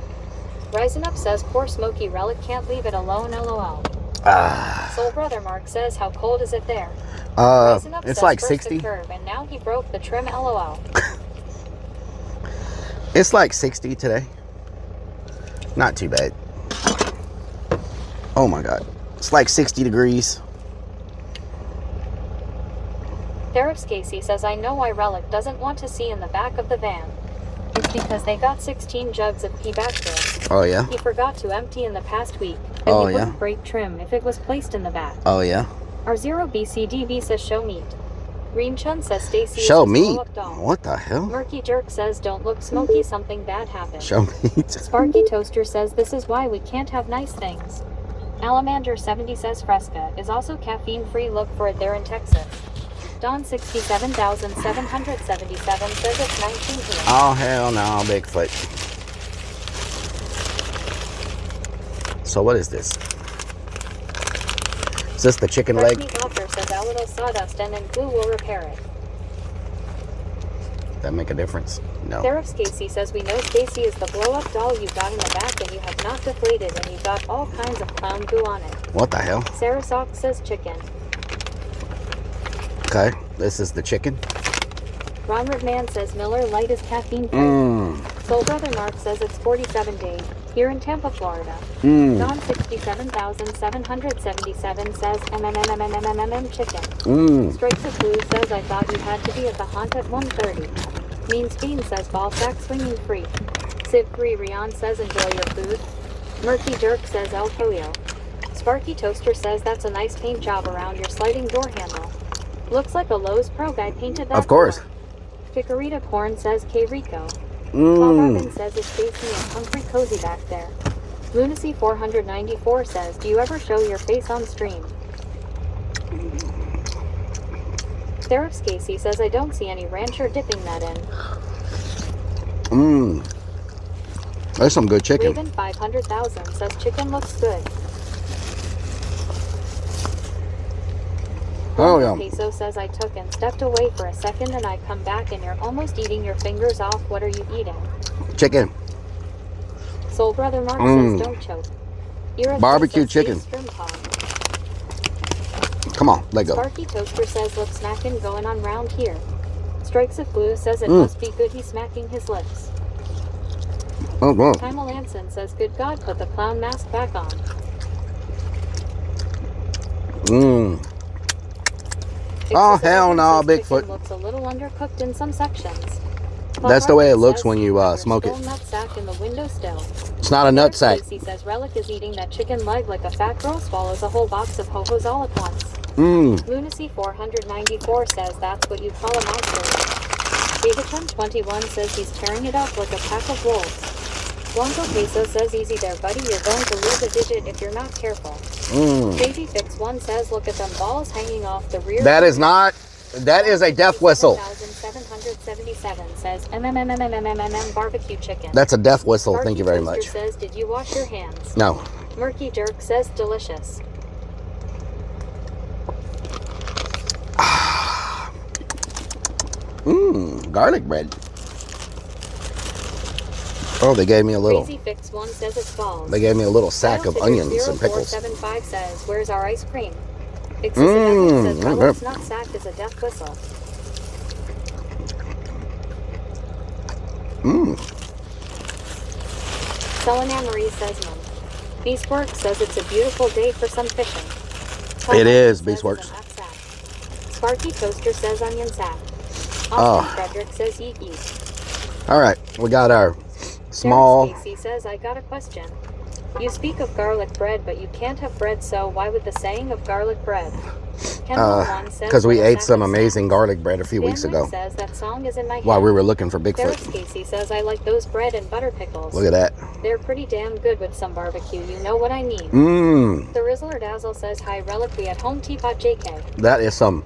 Speaker 2: Rising Up says poor Smokey Rellik can't leave it alone lol. Soul Brother Mark says how cold is it there? Rising Up
Speaker 3: it's
Speaker 2: says
Speaker 3: like
Speaker 2: first
Speaker 3: 60.
Speaker 2: the curve, and now he broke the trim lol.
Speaker 3: It's like 60 today. Not too bad. Oh my God. It's like 60 degrees.
Speaker 2: Therap's Casey says I know why Rellik doesn't want to see in the back of the van. It's because they got 16 jugs of pee back there.
Speaker 3: Oh yeah?
Speaker 2: He forgot to empty in the past week, and he wouldn't break trim if it was placed in the back.
Speaker 3: Oh yeah?
Speaker 2: R0BCDB says show meat. Green Chun says Stacy
Speaker 3: Show
Speaker 2: is his
Speaker 3: meat?
Speaker 2: blow-up doll.
Speaker 3: What the hell?
Speaker 2: Murky Jerk says don't look Smoky, something bad happened.
Speaker 3: Show meat?
Speaker 2: Sparky Toaster says this is why we can't have nice things. Alamander70 says Fresca is also caffeine-free, look for it there in Texas. Don 67,777 says it's 19 here.
Speaker 3: Oh hell no, Bigfoot. So what is this? Is this the chicken
Speaker 2: Fresh
Speaker 3: leg?
Speaker 2: Meat Author says a little sawdust and then glue will repair it.
Speaker 3: That make a difference? No.
Speaker 2: Therap's Casey says we know Stacy is the blow-up doll you got in the back and you have not deflated and you got all kinds of clown goo on it.
Speaker 3: What the hell?
Speaker 2: Sarah Sock says chicken.
Speaker 3: Okay, this is the chicken.
Speaker 2: Ron Man says Miller Lite is caffeine-free. Soul Brother Mark says it's 47 days here in Tampa, Florida. Don 67,777 says chicken. Strikes of Blue says I thought you had to be at the haunt at 1:30. Mean Bean says ball sack swinging free. Civ 3 Rion says enjoy your food. Murky Jerk says El Pollo. Sparky Toaster says that's a nice paint job around your sliding door handle. Looks like a Lowe's Pro guy painted that.
Speaker 3: Of course.
Speaker 2: Door. Chikorita Corn says K Rico. Bob Robin says it's Stacy and Humphrey Cozy back there. Lunacy 494 says, do you ever show your face on stream? Therap's Casey says I don't see any rancher dipping that in.
Speaker 3: That's some good chicken.
Speaker 2: Raven 500,000 says chicken looks good.
Speaker 3: Oh,
Speaker 2: Blanco
Speaker 3: yeah.
Speaker 2: Peso says I took and stepped away for a second and I come back and you're almost eating your fingers off. What are you eating?
Speaker 3: Chicken.
Speaker 2: Soul Brother Mark says don't choke. You're a
Speaker 3: Barbecue
Speaker 2: face of
Speaker 3: chicken.
Speaker 2: string hog.
Speaker 3: Come on, let go.
Speaker 2: Sparky Toaster says lip smacking going on round here. Strikes of Blue says it
Speaker 3: Mm.
Speaker 2: must be good he's smacking his lips.
Speaker 3: Oh, wow.
Speaker 2: Timal Anson says good God put the clown mask back on.
Speaker 3: Mmm. Oh, hell no, Bigfoot.
Speaker 2: Looks a little undercooked in some sections.
Speaker 3: That's the way it looks
Speaker 2: says
Speaker 3: when you
Speaker 2: there's
Speaker 3: smoke it.
Speaker 2: still nutsack in the window still.
Speaker 3: It's not a nut sack.
Speaker 2: Casey says Rellik is eating that chicken leg like a fat girl swallows a whole box of ho-hos all at once.
Speaker 3: Mmm.
Speaker 2: Lunacy 494 says that's what you call a monster. Davidchun 21 says he's tearing it up like a pack of wolves. Blanco Peso says easy there buddy, you're going to lose a digit if you're not careful. JD Fix 1 says look at them balls hanging off the rear.
Speaker 3: That is not, that is a death whistle.
Speaker 2: 1777 says barbecue chicken.
Speaker 3: That's a death whistle,
Speaker 2: Sparky
Speaker 3: thank you very
Speaker 2: Toaster
Speaker 3: much.
Speaker 2: says did you wash your hands?
Speaker 3: No.
Speaker 2: Murky Dirk says delicious.
Speaker 3: Mmm, garlic bread. Oh, they gave me a little.
Speaker 2: Crazy Fix 1 says it's balls.
Speaker 3: They gave me a little sack of onions and pickles.
Speaker 2: 0475 says where's our ice cream? Says
Speaker 3: Mmm.
Speaker 2: Rellik's not sack is a death whistle.
Speaker 3: Mmm.
Speaker 2: Selena Marie says no. Beastworks says it's a beautiful day for some fishing.
Speaker 3: It is,
Speaker 2: Says
Speaker 3: Beastworks.
Speaker 2: it's an sack. Sparky Toaster says onion sack. Austin
Speaker 3: Oh.
Speaker 2: Frederick says yeet yeet.
Speaker 3: All right, we got our small.
Speaker 2: Stacy says I got a question. You speak of garlic bread, but you can't have bread, so why would the saying of garlic bread?
Speaker 3: Because we ate some amazing garlic bread a few weeks ago
Speaker 2: says that song is in my head.
Speaker 3: while we were looking for Bigfoot.
Speaker 2: Casey says I like those bread and butter pickles.
Speaker 3: Look at that.
Speaker 2: They're pretty damn good with some barbecue. You know what I mean.
Speaker 3: Mmm.
Speaker 2: The Rizzler Dazzle says hi Rellik I at home teapot JK.
Speaker 3: That is some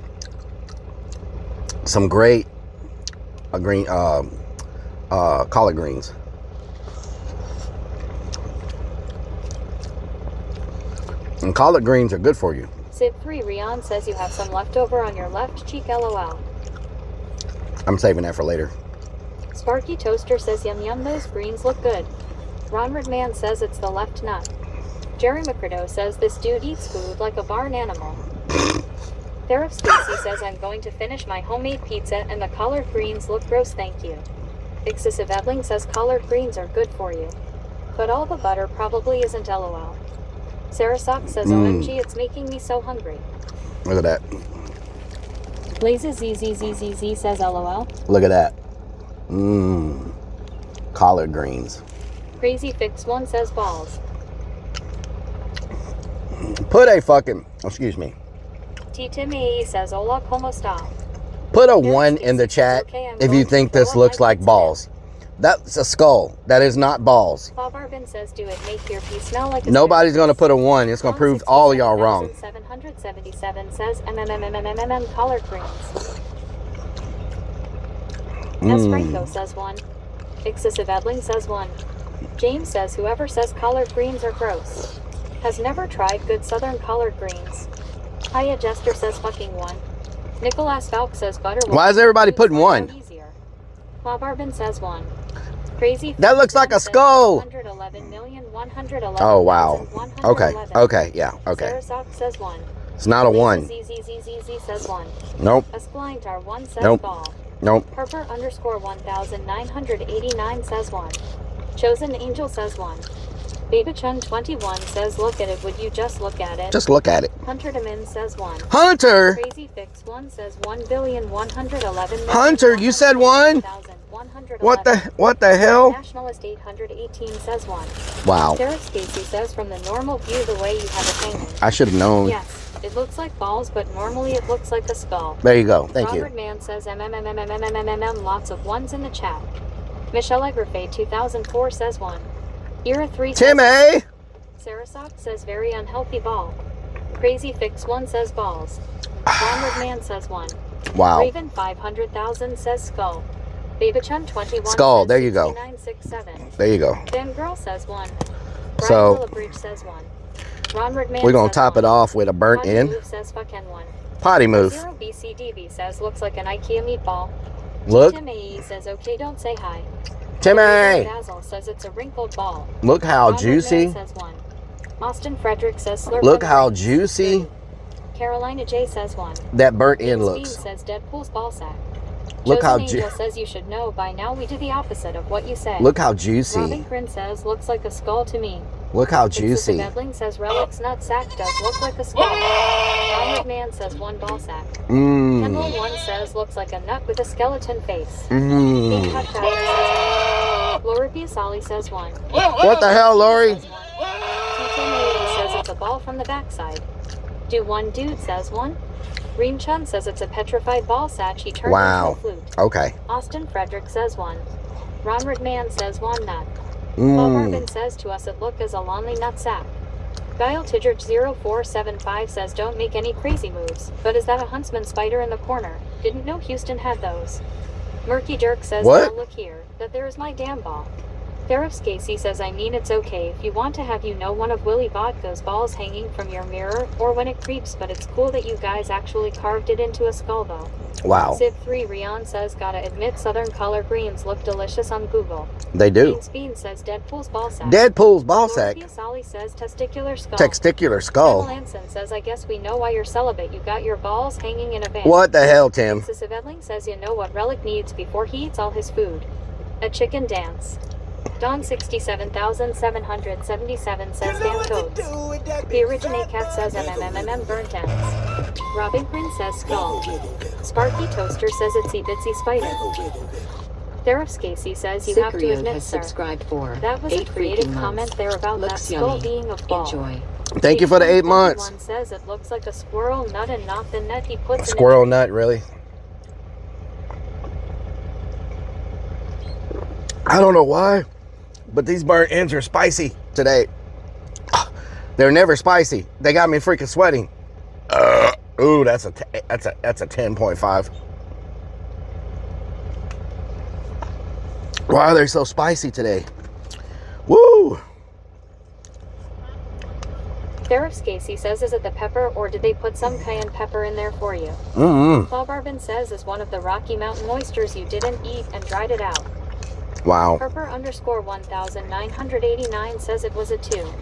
Speaker 3: great green collard greens. And collard greens are good for you.
Speaker 2: Sid3 Rion says you have some leftover on your left cheek LOL.
Speaker 3: I'm saving that for later.
Speaker 2: Sparky Toaster says yum yum those greens look good. Ronrid Man says it's the left nut. Jerry McCurdo says this dude eats food like a barn animal. Therif Stacy says I'm going to finish my homemade pizza and the collard greens look gross thank you. Excessive Edling says collard greens are good for you. But all the butter probably isn't LOL. Sarah Sock says OMG it's making me so hungry.
Speaker 3: Look at that.
Speaker 2: Blazes ZZZZZ says LOL.
Speaker 3: Look at that. Mmm. Collard greens.
Speaker 2: Crazy Fix 1 says balls.
Speaker 3: Put a fucking, excuse me.
Speaker 2: T-Timmy says hola como esta.
Speaker 3: Put a 1 in the chat if you think this looks like balls. That's a skull. That is not balls.
Speaker 2: Bob Arbin says do it make your pee smell like a
Speaker 3: Nobody's going to put a 1. It's going to prove all of y'all wrong.
Speaker 2: 777 says collard greens. Franco says 1. Excessive Edling says 1. James says whoever says collard greens are gross has never tried good southern collard greens. Hiya Jester says fucking 1. Nicholas Falk says butter.
Speaker 3: Why is everybody putting 1?
Speaker 2: Bob Arbin says 1. Crazy.
Speaker 3: That looks like a skull.
Speaker 2: 111,111.
Speaker 3: Oh wow. Okay. Okay. Yeah. Okay.
Speaker 2: Sarah Sock says 1.
Speaker 3: It's not a 1.
Speaker 2: ZZZZZ says 1.
Speaker 3: Nope.
Speaker 2: Esplintar 1 says
Speaker 3: Nope.
Speaker 11: ball.
Speaker 3: Nope.
Speaker 2: Harper _ 1989 says 1. Chosen Angel says 1. Babychun 21 says look at it. Would you just look at it?
Speaker 3: Just look at it.
Speaker 2: Hunter Demin says 1.
Speaker 3: Hunter.
Speaker 2: Crazy Fix 1 says 1,111,000,000.
Speaker 3: Hunter, you said 1?
Speaker 2: 111.
Speaker 3: What the hell?
Speaker 2: Nationalist 818 says 1.
Speaker 3: Wow.
Speaker 2: Derek Stacy says from the normal view the way you have it hanging.
Speaker 3: I should have known.
Speaker 2: Yes, it looks like balls, but normally it looks like a skull.
Speaker 3: There you go. Thank you.
Speaker 2: Robert Mann says lots of 1s in the chat. Michelle Egrafay 2004 says 1. Ira 3 says
Speaker 3: Timmy.
Speaker 2: Sarah Sock says very unhealthy ball. Crazy Fix 1 says balls. Ronald Man says 1.
Speaker 3: Wow.
Speaker 2: Raven 500,000 says skull. Babychun 21
Speaker 3: Skull,
Speaker 2: says
Speaker 3: there you go.
Speaker 2: 6967.
Speaker 3: There you go.
Speaker 2: Dan Girl says 1.
Speaker 3: So,
Speaker 2: Bridge says 1. Ron Redman
Speaker 3: we're going
Speaker 2: says
Speaker 3: to top
Speaker 2: 1.
Speaker 3: it off with a burnt
Speaker 2: Ron
Speaker 3: end.
Speaker 2: Move says fucking 1.
Speaker 3: Potty move.
Speaker 2: Zero BCDB says looks like an IKEA meatball.
Speaker 3: Look.
Speaker 2: Tim AE says okay, don't say hi.
Speaker 3: Timmy.
Speaker 2: Dazzle says it's a wrinkled ball.
Speaker 3: Look how
Speaker 2: Ron
Speaker 3: juicy.
Speaker 2: McMahon says 1. Austin Frederick says slurp.
Speaker 3: Look how juicy.
Speaker 2: Carolina J says 1.
Speaker 3: That burnt end
Speaker 2: Bean
Speaker 3: looks.
Speaker 2: says Deadpool's ball sack.
Speaker 3: Look how
Speaker 2: Angel says you should know by now we do the opposite of what you say.
Speaker 3: Look how juicy.
Speaker 2: Robin Grin says looks like a skull to me.
Speaker 3: Look how juicy.
Speaker 2: Bedling says Relik's nut sack does look like a skull. Ron McMahon says 1 ball sack. Kendall 1 says looks like a nut with a skeleton face. Pink Hot Tiger says 1. Lori Biasali says 1.
Speaker 3: What the hell, Lori?
Speaker 2: T1080 says it's a ball from the backside. Do One Dude says 1. Reem Chun says it's a petrified ball sack he turned into a flute.
Speaker 3: Okay.
Speaker 2: Austin Frederick says 1. Ron McMahon says 1 nut. Paul Marvin says to us it look as a lonely nut sack. Guile Tidridge 0475 says don't make any crazy moves, but is that a huntsman spider in the corner? Didn't know Houston had those. Murky Dirk says
Speaker 3: what?
Speaker 2: Now look here, that there is my damn ball. Therif Scasey says I mean it's okay if you want to have one of Willy Vodka's balls hanging from your mirror or when it creeps, but it's cool that you guys actually carved it into a skull though.
Speaker 3: Wow.
Speaker 2: Civ 3 Rion says gotta admit southern color greens look delicious on Google.
Speaker 3: They do.
Speaker 2: Bean says Deadpool's ball sack.
Speaker 3: Deadpool's ball sack.
Speaker 2: Sally says testicular skull.
Speaker 3: Testicular skull.
Speaker 2: Lanson says I guess we know why you're celibate. You got your balls hanging in a van.
Speaker 3: What the hell, Tim?
Speaker 2: Sissive Edling says you know what Relik needs before he eats all his food. A chicken dance. Don 67,777 says Dan Toads. The Originate Cat says MMMM burnt ends. Robin Grin says skull. Sparky Toaster says itsy bitsy spider. Therif Scasey says you have to admit, sir, that was a creative comment there about that skull being a ball.
Speaker 8: Enjoy.
Speaker 3: Thank you for the 8 months.
Speaker 2: One says it looks like a squirrel nut and not the nut he puts
Speaker 3: Squirrel nut, really? I don't know why, but these burnt ends are spicy today. They're never spicy. They got me freaking sweating. Ooh, that's a 10.5. Why are they so spicy today? Woo!
Speaker 2: Therif Scasey says, is it the pepper or did they put some cayenne pepper in there for you? Claw Barbin says, is one of the Rocky Mountain oysters you didn't eat and dried it out.
Speaker 3: Wow.
Speaker 2: Harper _ 1989 says it was a 2.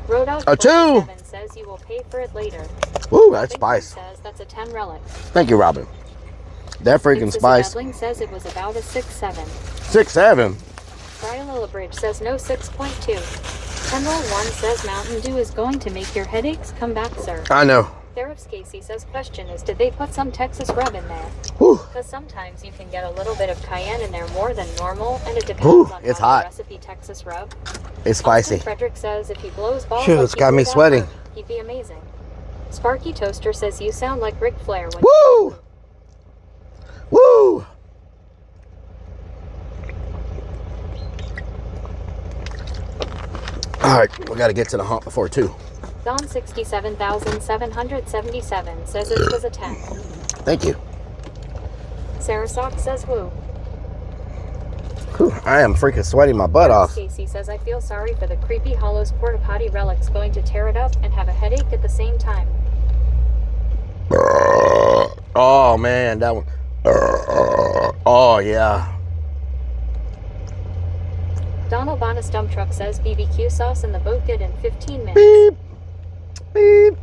Speaker 2: Road out
Speaker 3: a 2
Speaker 2: says you will pay for it later.
Speaker 3: Ooh, that's spice.
Speaker 2: Says that's a 10 Relik.
Speaker 3: Thank you, Robin. That freaking spice.
Speaker 2: Edling says it was about a 6.7.
Speaker 3: 6.7.
Speaker 2: Brian Lillibridge says no 6.2. Kendall 1 says Mountain Dew is going to make your headaches come back, sir.
Speaker 3: I know.
Speaker 2: Therif Scasey says question is, did they put some Texas rub in there? Because sometimes you can get a little bit of cayenne in there more than normal, and it depends on
Speaker 3: it's
Speaker 2: how
Speaker 3: hot.
Speaker 2: the recipe Texas rub.
Speaker 3: It's spicy.
Speaker 2: Frederick says if he blows balls
Speaker 3: Shoot,
Speaker 2: like
Speaker 3: it's got me sweating.
Speaker 2: he'd be amazing. Sparky Toaster says you sound like Ric Flair when
Speaker 3: Woo! Woo! All right, we got to get to the hump before 2.
Speaker 2: Don 67,777 says it was a 10.
Speaker 3: Thank you.
Speaker 2: Sarah Sock says woo.
Speaker 3: Whew, I am freaking sweating my butt off.
Speaker 2: Casey says I feel sorry for the creepy Hollows porta potty relics going to tear it up and have a headache at the same time.
Speaker 3: Oh man, that one. Oh yeah.
Speaker 2: Donald Bonus Dump Truck says BBQ sauce in the boat good in 15 minutes.
Speaker 3: Beep. Beep.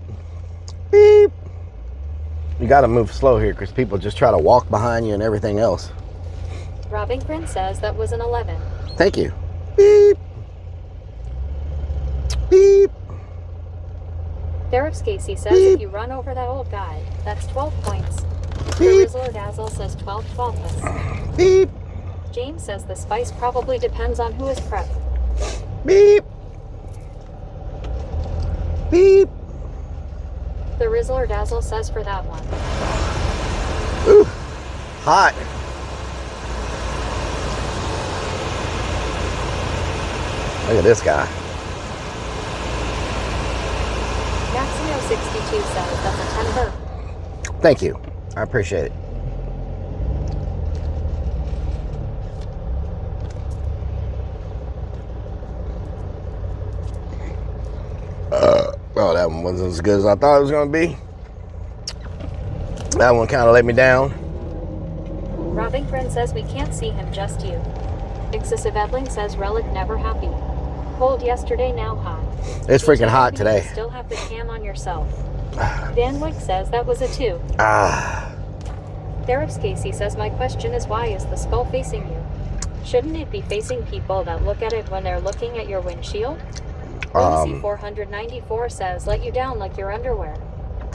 Speaker 3: Beep. You gotta move slow here because people just try to walk behind you and everything else.
Speaker 2: Robin Grin says that was an 11.
Speaker 3: Thank you. Beep. Beep.
Speaker 2: Therif Scasey says if you run over that old guy, that's 12 points. The Rizzler Dazzle says 12 12.
Speaker 3: Beep.
Speaker 2: James says the spice probably depends on who is prep.
Speaker 3: Beep. Beep.
Speaker 2: The Rizzler Dazzle says for that one.
Speaker 3: Ooh, hot. Look at this guy.
Speaker 2: Maximo62 says that's a 10 burp.
Speaker 3: Thank you. I appreciate it. Oh, that one wasn't as good as I thought it was going to be. That one kind of let me down.
Speaker 2: Robbing Friend says we can't see him, just you. Excessive Edling says Rellik never happy. Cold yesterday, now hot.
Speaker 3: It's freaking hot
Speaker 2: You
Speaker 3: today.
Speaker 2: still have the cam on yourself. Dan Wick says that was a 2. Therap's Casey says my question is why is the skull facing you? Shouldn't it be facing people that look at it when they're looking at your windshield? Lucy 494 says let you down like your underwear.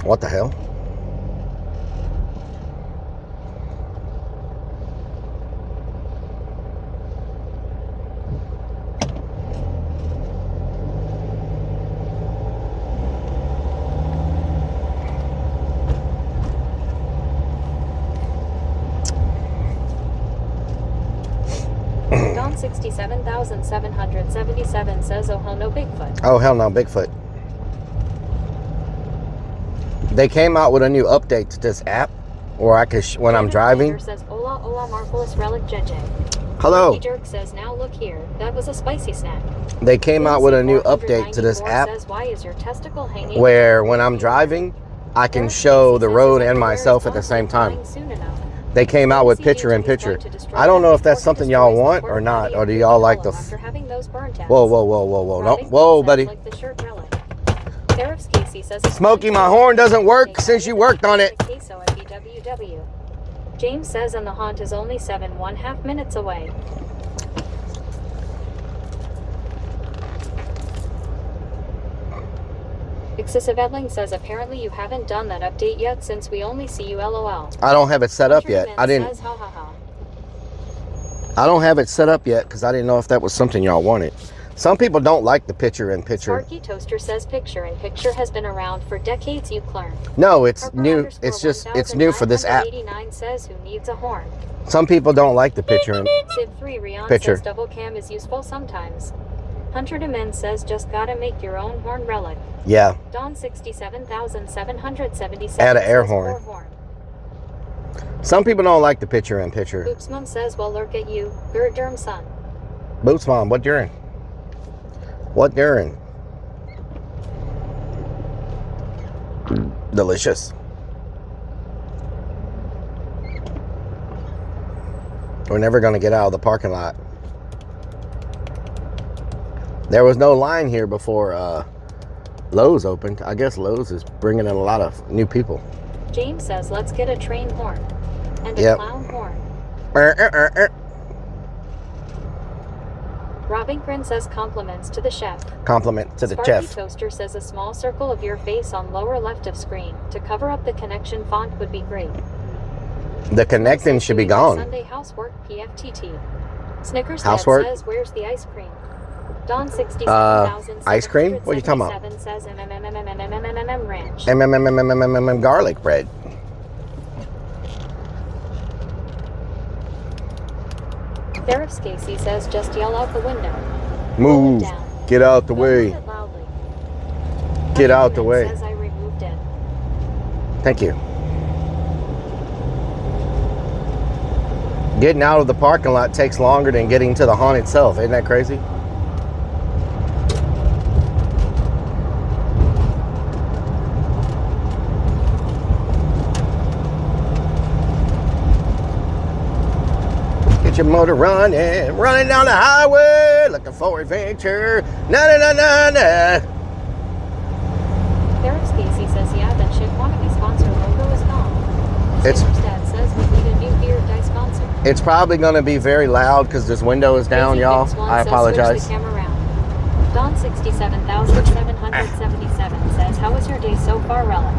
Speaker 3: What the hell?
Speaker 2: Don 67,777 says oh hell no Bigfoot.
Speaker 3: Oh hell no, Bigfoot. They came out with a new update to this app, or I could when I'm driving.
Speaker 2: Says hola hola marvelous Rellik JJ.
Speaker 3: Hello.
Speaker 2: Jerk says now look here, that was a spicy snack.
Speaker 3: They came out with a new update to this app
Speaker 2: says, why is your testicle hanging
Speaker 3: where when I'm driving, I can show the road and myself at the same time. They came out with picture-in-picture. I don't know if that's something y'all want or not, or do y'all like the... Whoa, whoa, whoa, whoa, whoa, no, whoa, buddy. Smokey, my horn doesn't work since you worked on it.
Speaker 2: James says and the haunt is only 7.5 minutes away. Excessive Edling says apparently you haven't done that update yet since we only see you LOL.
Speaker 3: I don't have it set up yet. I didn't.
Speaker 2: Says, ha, ha, ha.
Speaker 3: I don't have it set up yet because I didn't know if that was something y'all wanted. Some people don't like the picture-in-picture.
Speaker 2: Sparky Toaster says picture-in-picture has been around for decades, you learn.
Speaker 3: No, it's new. It's just, it's new for this app.
Speaker 2: 89 says who needs a horn.
Speaker 3: Some people don't like the picture-in-picture.
Speaker 2: Civ3 Rion says double cam is useful sometimes. Hunter Demen says just gotta make your own horn Rellik.
Speaker 3: Yeah.
Speaker 2: Don 67,777
Speaker 3: add an air
Speaker 2: horn.
Speaker 3: Some people don't like the picture-in-picture.
Speaker 2: Boops Mom says well lurk at you, Gerd Derm son.
Speaker 3: Boots Mom, what during? What during? Delicious. We're never gonna get out of the parking lot. There was no line here before Lowe's opened. I guess Lowe's is bringing in a lot of new people.
Speaker 2: James says let's get a train horn and a clown horn. Robbing Grin says compliments to the chef.
Speaker 3: Compliment to the
Speaker 2: Sparky
Speaker 3: chef.
Speaker 2: Toaster says a small circle of your face on lower left of screen to cover up the connection font would be great.
Speaker 3: The connecting should be gone.
Speaker 2: Sunday housework PFTT. Snickers
Speaker 3: housework
Speaker 2: says where's the ice cream? Don 67,000
Speaker 3: ice cream? What are you talking about?
Speaker 2: Says ranch.
Speaker 3: Garlic bread.
Speaker 2: Therap's Casey says just yell out the window.
Speaker 3: Move. Get out the way. Get out the way.
Speaker 2: Says I removed it.
Speaker 3: Thank you. Getting out of the parking lot takes longer than getting to the haunt itself. Isn't that crazy? Get your motor running, running down the highway, looking for adventure. Na na na na na.
Speaker 2: Therap's Casey says, yeah, that shit wannabe sponsor logo is gone.
Speaker 3: It's
Speaker 2: Dad says we need a new beer die sponsor.
Speaker 3: It's probably going to be very loud because this window is down, y'all. I apologize.
Speaker 2: Don 67,777 says, how was your day so far, Rellik?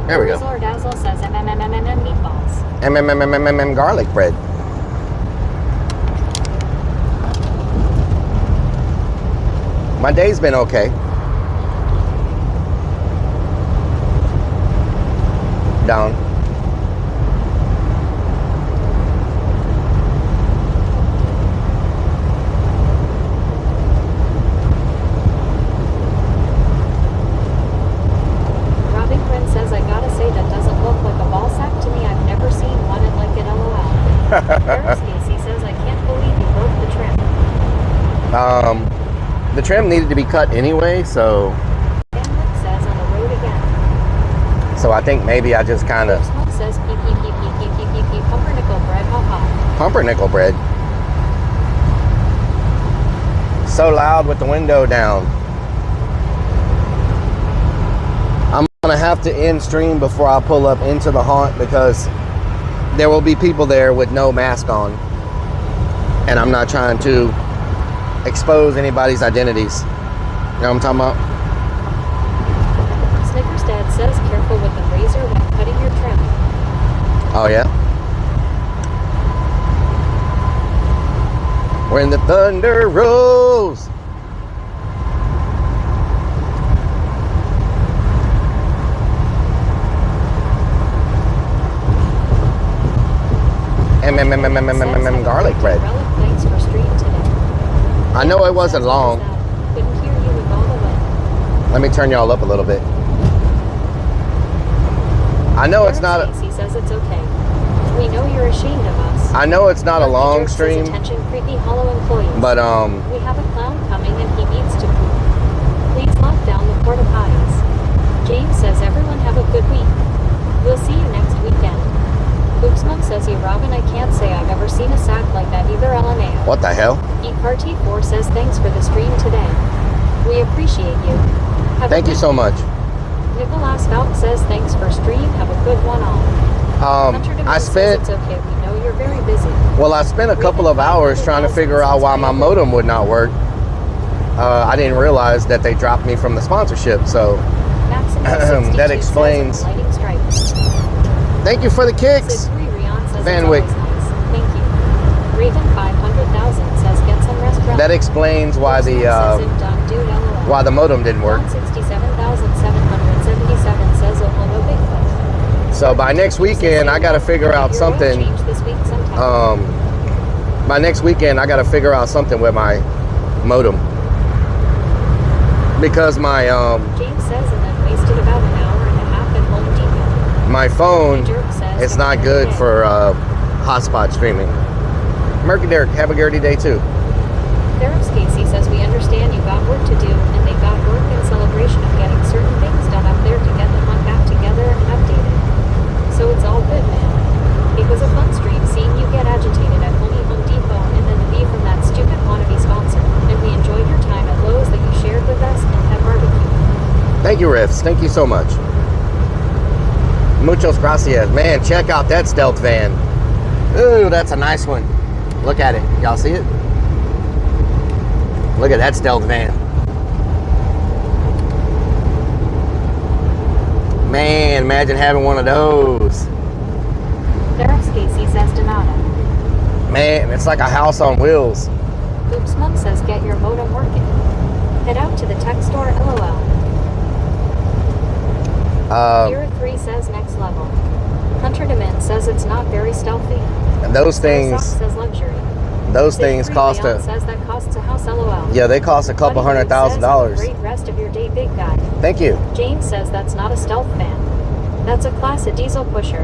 Speaker 3: There we go.
Speaker 2: Dazzle Dazzle says, meatballs.
Speaker 3: Garlic bread. My day's been okay. Down.
Speaker 2: Robbing Quinn says, I gotta say that doesn't look like a ball sack to me. I've never seen one and like it, LOL. Therap's Casey says, I can't believe you broke the trim.
Speaker 3: The trim needed to be cut anyway, so
Speaker 2: Says on the road again.
Speaker 3: I think maybe I just kind of
Speaker 2: Says
Speaker 3: Pumpernickel bread. So loud with the window down. I'm gonna have to end stream before I pull up into the haunt because there will be people there with no mask on. And I'm not trying to expose anybody's identities. You know what I'm talking about?
Speaker 2: Snickers Dad says careful with the razor when cutting your trim.
Speaker 3: Oh yeah? When the thunder rolls. Garlic bread.
Speaker 2: Rellik, thanks for stream today.
Speaker 3: I know it wasn't long.
Speaker 2: Couldn't hear you with all the wind.
Speaker 3: Let me turn y'all up a little bit. I know it's not a,
Speaker 2: Stacy says it's okay. We know you're ashamed of us.
Speaker 3: I know it's not a long stream,
Speaker 2: Attention, creepy hollow employees.
Speaker 3: but
Speaker 2: We have a clown coming and he needs to poop. Please lock down the porta potties. James says everyone have a good week. We'll see you next weekend. Oops Mom says you Robin, I can't say I've ever seen a sack like that either. LMAO.
Speaker 3: what the hell?
Speaker 2: eCarT4 says thanks for the stream today. We appreciate you.
Speaker 3: Thank you so much.
Speaker 2: Nicholas Falk says thanks for stream. Have a good one all.
Speaker 3: I spent,
Speaker 2: It's okay. We know you're very busy.
Speaker 3: well, I spent a couple of hours trying to figure out why my modem would not work. I didn't realize that they dropped me from the sponsorship, so that explains. Thank you for the kicks. Van Wyck.
Speaker 2: Thank you. Raven 500,000 says get some restaurant.
Speaker 3: That explains why the modem didn't work.
Speaker 2: 67,777 says no Bigfoot.
Speaker 3: So by next weekend, I got to figure out something. By next weekend, I got to figure out something with my modem because my
Speaker 2: James says and then wasted about an hour and a half at Home Depot.
Speaker 3: my phone, it's not good for hotspot streaming. Murky Derek, have a dirty day too.
Speaker 2: Theros Casey says we understand you got work to do, and they got work in celebration of getting certain things done up there to get the hunt back together and updated. So it's all good, man. It was a fun stream seeing you get agitated at Home Depot and then leave from that stupid wannabe sponsor. And we enjoyed your time at Lowe's that you shared with us and had barbecue.
Speaker 3: Thank you, Riffs. Thank you so much. Muchos gracias. Man, check out that stealth van. Ooh, that's a nice one. Look at it. Y'all see it? Look at that stealth van. Man, imagine having one of those.
Speaker 2: Theros Casey says Donata.
Speaker 3: Man, it's like a house on wheels.
Speaker 2: Oops Mom says get your modem working. Head out to the tech store, LOL. Era 3 says next level. Hunter Demin says it's not very stealthy.
Speaker 3: And those things
Speaker 2: says luxury.
Speaker 3: Those things cost
Speaker 2: Leon says that costs a house, LOL.
Speaker 3: Yeah, they cost a couple $100,000.
Speaker 2: Great rest of your day, big guy.
Speaker 3: Thank you.
Speaker 2: James says that's not a stealth fan. That's a class A diesel pusher.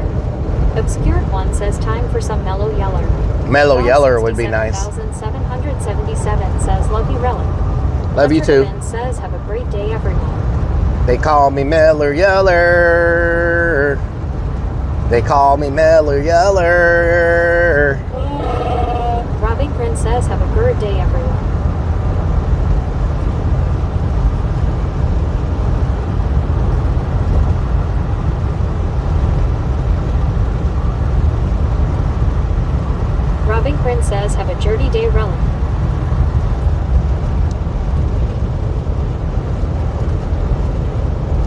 Speaker 2: Obscured One says time for some mellow yeller.
Speaker 3: Mellow yeller would be nice.
Speaker 2: 777 says love you, Rellik.
Speaker 3: Love you too.
Speaker 2: Says have a great day, everyone.
Speaker 3: They call me Meller Yeller. They call me Meller Yeller.
Speaker 2: Robbie Prince says have a good day, everyone. Robbing Prince says have a dirty day, Rellik.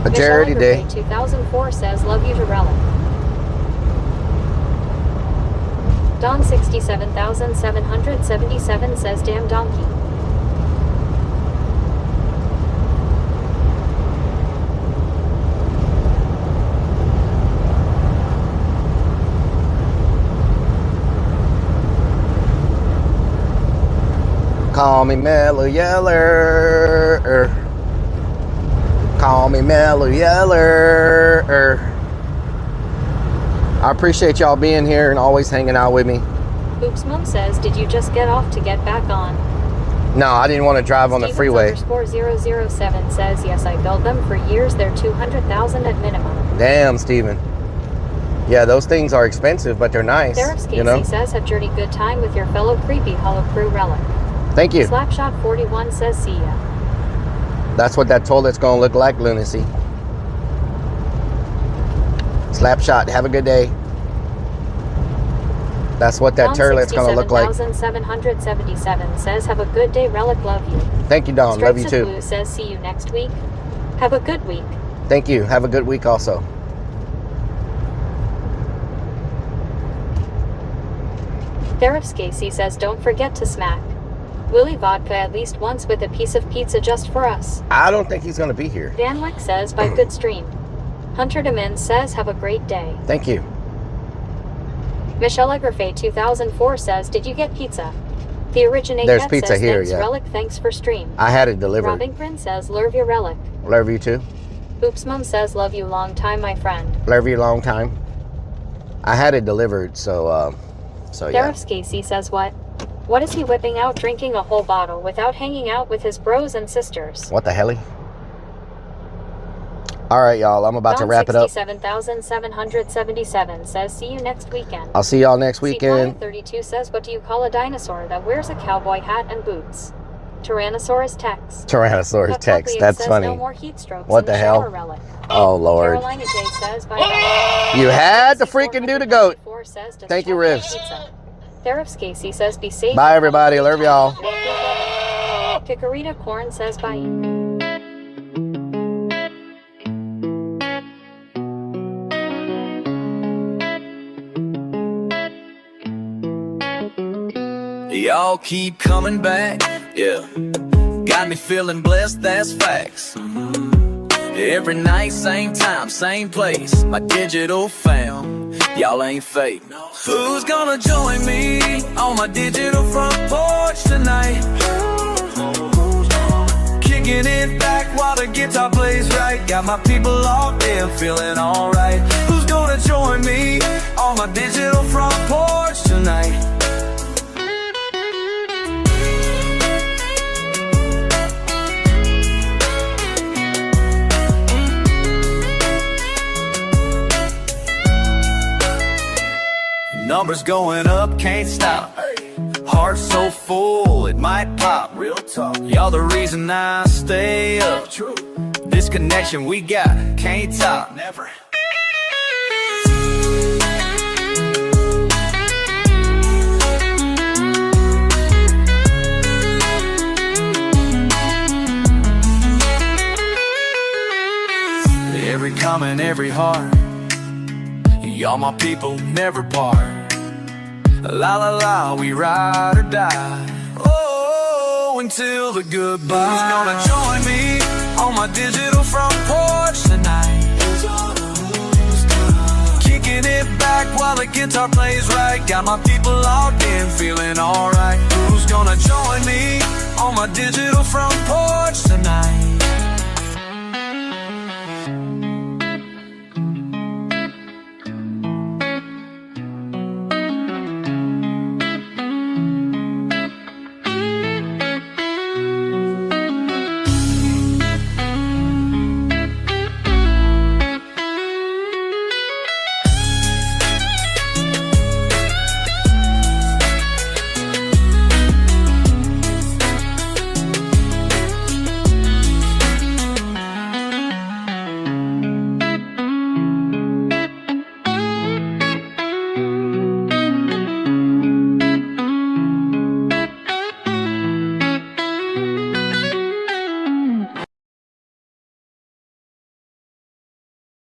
Speaker 3: A dirty day.
Speaker 2: 2004 says love you to Rellik. Don 67,777 says damn donkey.
Speaker 3: Call me Mellow Yeller. Call me Mellow Yeller. I appreciate y'all being here and always hanging out with me.
Speaker 2: Oops Mom says, did you just get off to get back on?
Speaker 3: No, I didn't want to drive on the freeway.
Speaker 2: Stevens_007 says, yes, I built them for years. They're 200,000 at minimum.
Speaker 3: Damn, Steven. Yeah, those things are expensive, but they're nice.
Speaker 2: Derek
Speaker 3: You know.
Speaker 2: says, have journey good time with your fellow creepy hollow crew Relic.
Speaker 3: Thank you.
Speaker 2: Slapshot 41 says, see ya.
Speaker 3: That's what that toilet's gonna look like, lunacy. Slapshot, have a good day. That's what that toilet's gonna look like.
Speaker 2: 777 says, have a good day, Relic, love you.
Speaker 3: Thank you, Dawn. Love you
Speaker 2: Stripes of
Speaker 3: too.
Speaker 2: Blue says, see you next week. Have a good week.
Speaker 3: Thank you. Have a good week also.
Speaker 2: Derek Scasey says, don't forget to smack Willy Vodka at least once with a piece of pizza just for us.
Speaker 3: I don't think he's gonna be here.
Speaker 2: Dan Wick says, by good stream. Hunter Demin says, have a great day.
Speaker 3: Thank you.
Speaker 2: Michelle Egrafay 2004 says, did you get pizza? The Originate
Speaker 3: There's
Speaker 2: Cat
Speaker 3: pizza
Speaker 2: says,
Speaker 3: here,
Speaker 2: thanks,
Speaker 3: yeah.
Speaker 2: Relic, thanks for stream.
Speaker 3: I had it delivered.
Speaker 2: Robin Grin says, love your Relic.
Speaker 3: Love you too.
Speaker 2: Oops Mom says, love you long time, my friend.
Speaker 3: Love you long time. I had it delivered, so yeah.
Speaker 2: Derek Scasey says, what? What is he whipping out, drinking a whole bottle without hanging out with his bros and sisters?
Speaker 3: What the helly? All right, y'all. I'm about to wrap it up.
Speaker 2: 67,777 says, see you next weekend.
Speaker 3: I'll see y'all next weekend.
Speaker 2: 32 says, what do you call a dinosaur that wears a cowboy hat and boots? Tyrannosaurus Tex.
Speaker 3: Tyrannosaurus Tex. That's
Speaker 2: says,
Speaker 3: funny.
Speaker 2: no more heat strokes
Speaker 3: What
Speaker 2: in
Speaker 3: the
Speaker 2: shower,
Speaker 3: hell?
Speaker 2: Relic.
Speaker 3: Oh, Lord.
Speaker 2: Carolina J says, bye.
Speaker 3: You had to freaking do the goat. Thank you, Rivs.
Speaker 2: Derek Scasey says, be safe.
Speaker 3: Bye, everybody. Love y'all.
Speaker 2: Kikarita Corn says, bye.
Speaker 1: Y'all keep coming back, yeah. Got me feeling blessed, that's facts. Every night, same time, same place. My digital fam, y'all ain't fake. Who's gonna join me on my digital front porch tonight? Kicking it back while the guitar plays right. Got my people locked in, feeling alright. Who's gonna join me on my digital front porch tonight? Numbers going up, can't stop. Heart so full, it might pop. Real talk. Y'all the reason I stay up. True. This connection we got, can't top. Never. Every comment, every heart. Y'all my people, never part. La la la, we ride or die. Oh, until the goodbye. Who's gonna join me on my digital front porch tonight? Kicking it back while the guitar plays right. Got my people locked in, feeling alright. Who's gonna join me on my digital front porch tonight?